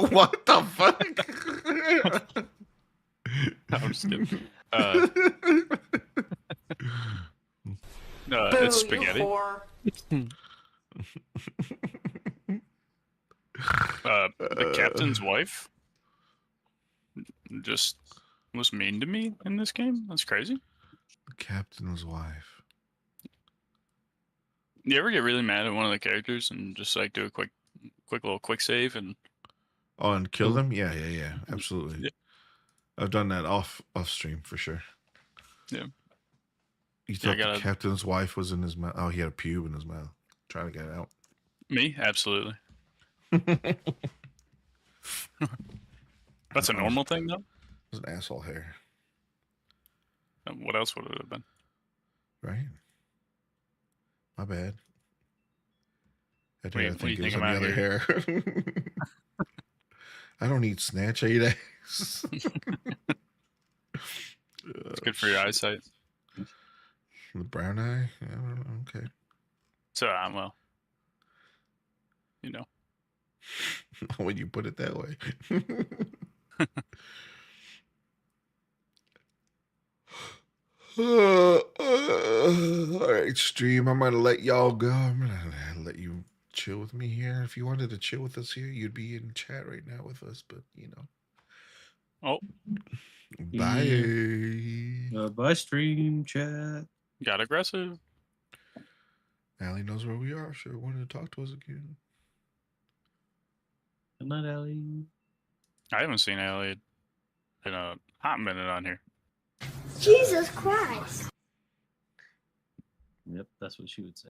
What the fuck? I'm just kidding. Boo, It's spaghetti. You whore. The captain's wife just was mean to me in this game. That's crazy. The captain's wife. You ever get really mad at one of the characters and just like do a quick little quick save and Oh, and kill them? Yeah, absolutely. Yeah. I've done that off stream for sure. Yeah. You thought the captain's wife was in his mouth? Oh, he had a pube in his mouth. Trying to get it out. Me? Absolutely. That's a normal thing, though? It was an asshole hair. What else would it have been? Right? My bad. I What do you think it was think on I'm the out other hair. I don't eat snatch, I eat ass. It's good for your eyesight. brown eye. I don't know. Okay. So well, you know. When you put it that way. All right, stream. I'm gonna let y'all go. I'm gonna let you chill with me here. If you wanted to chill with us here, you'd be in chat right now with us. But you know. Oh. Bye. Bye, stream chat. Got aggressive. Allie knows where we are. Sure, wanted to talk to us again. Good night, Allie. I haven't seen Elliot in a hot minute on here. Jesus Christ. Yep, that's what she would say.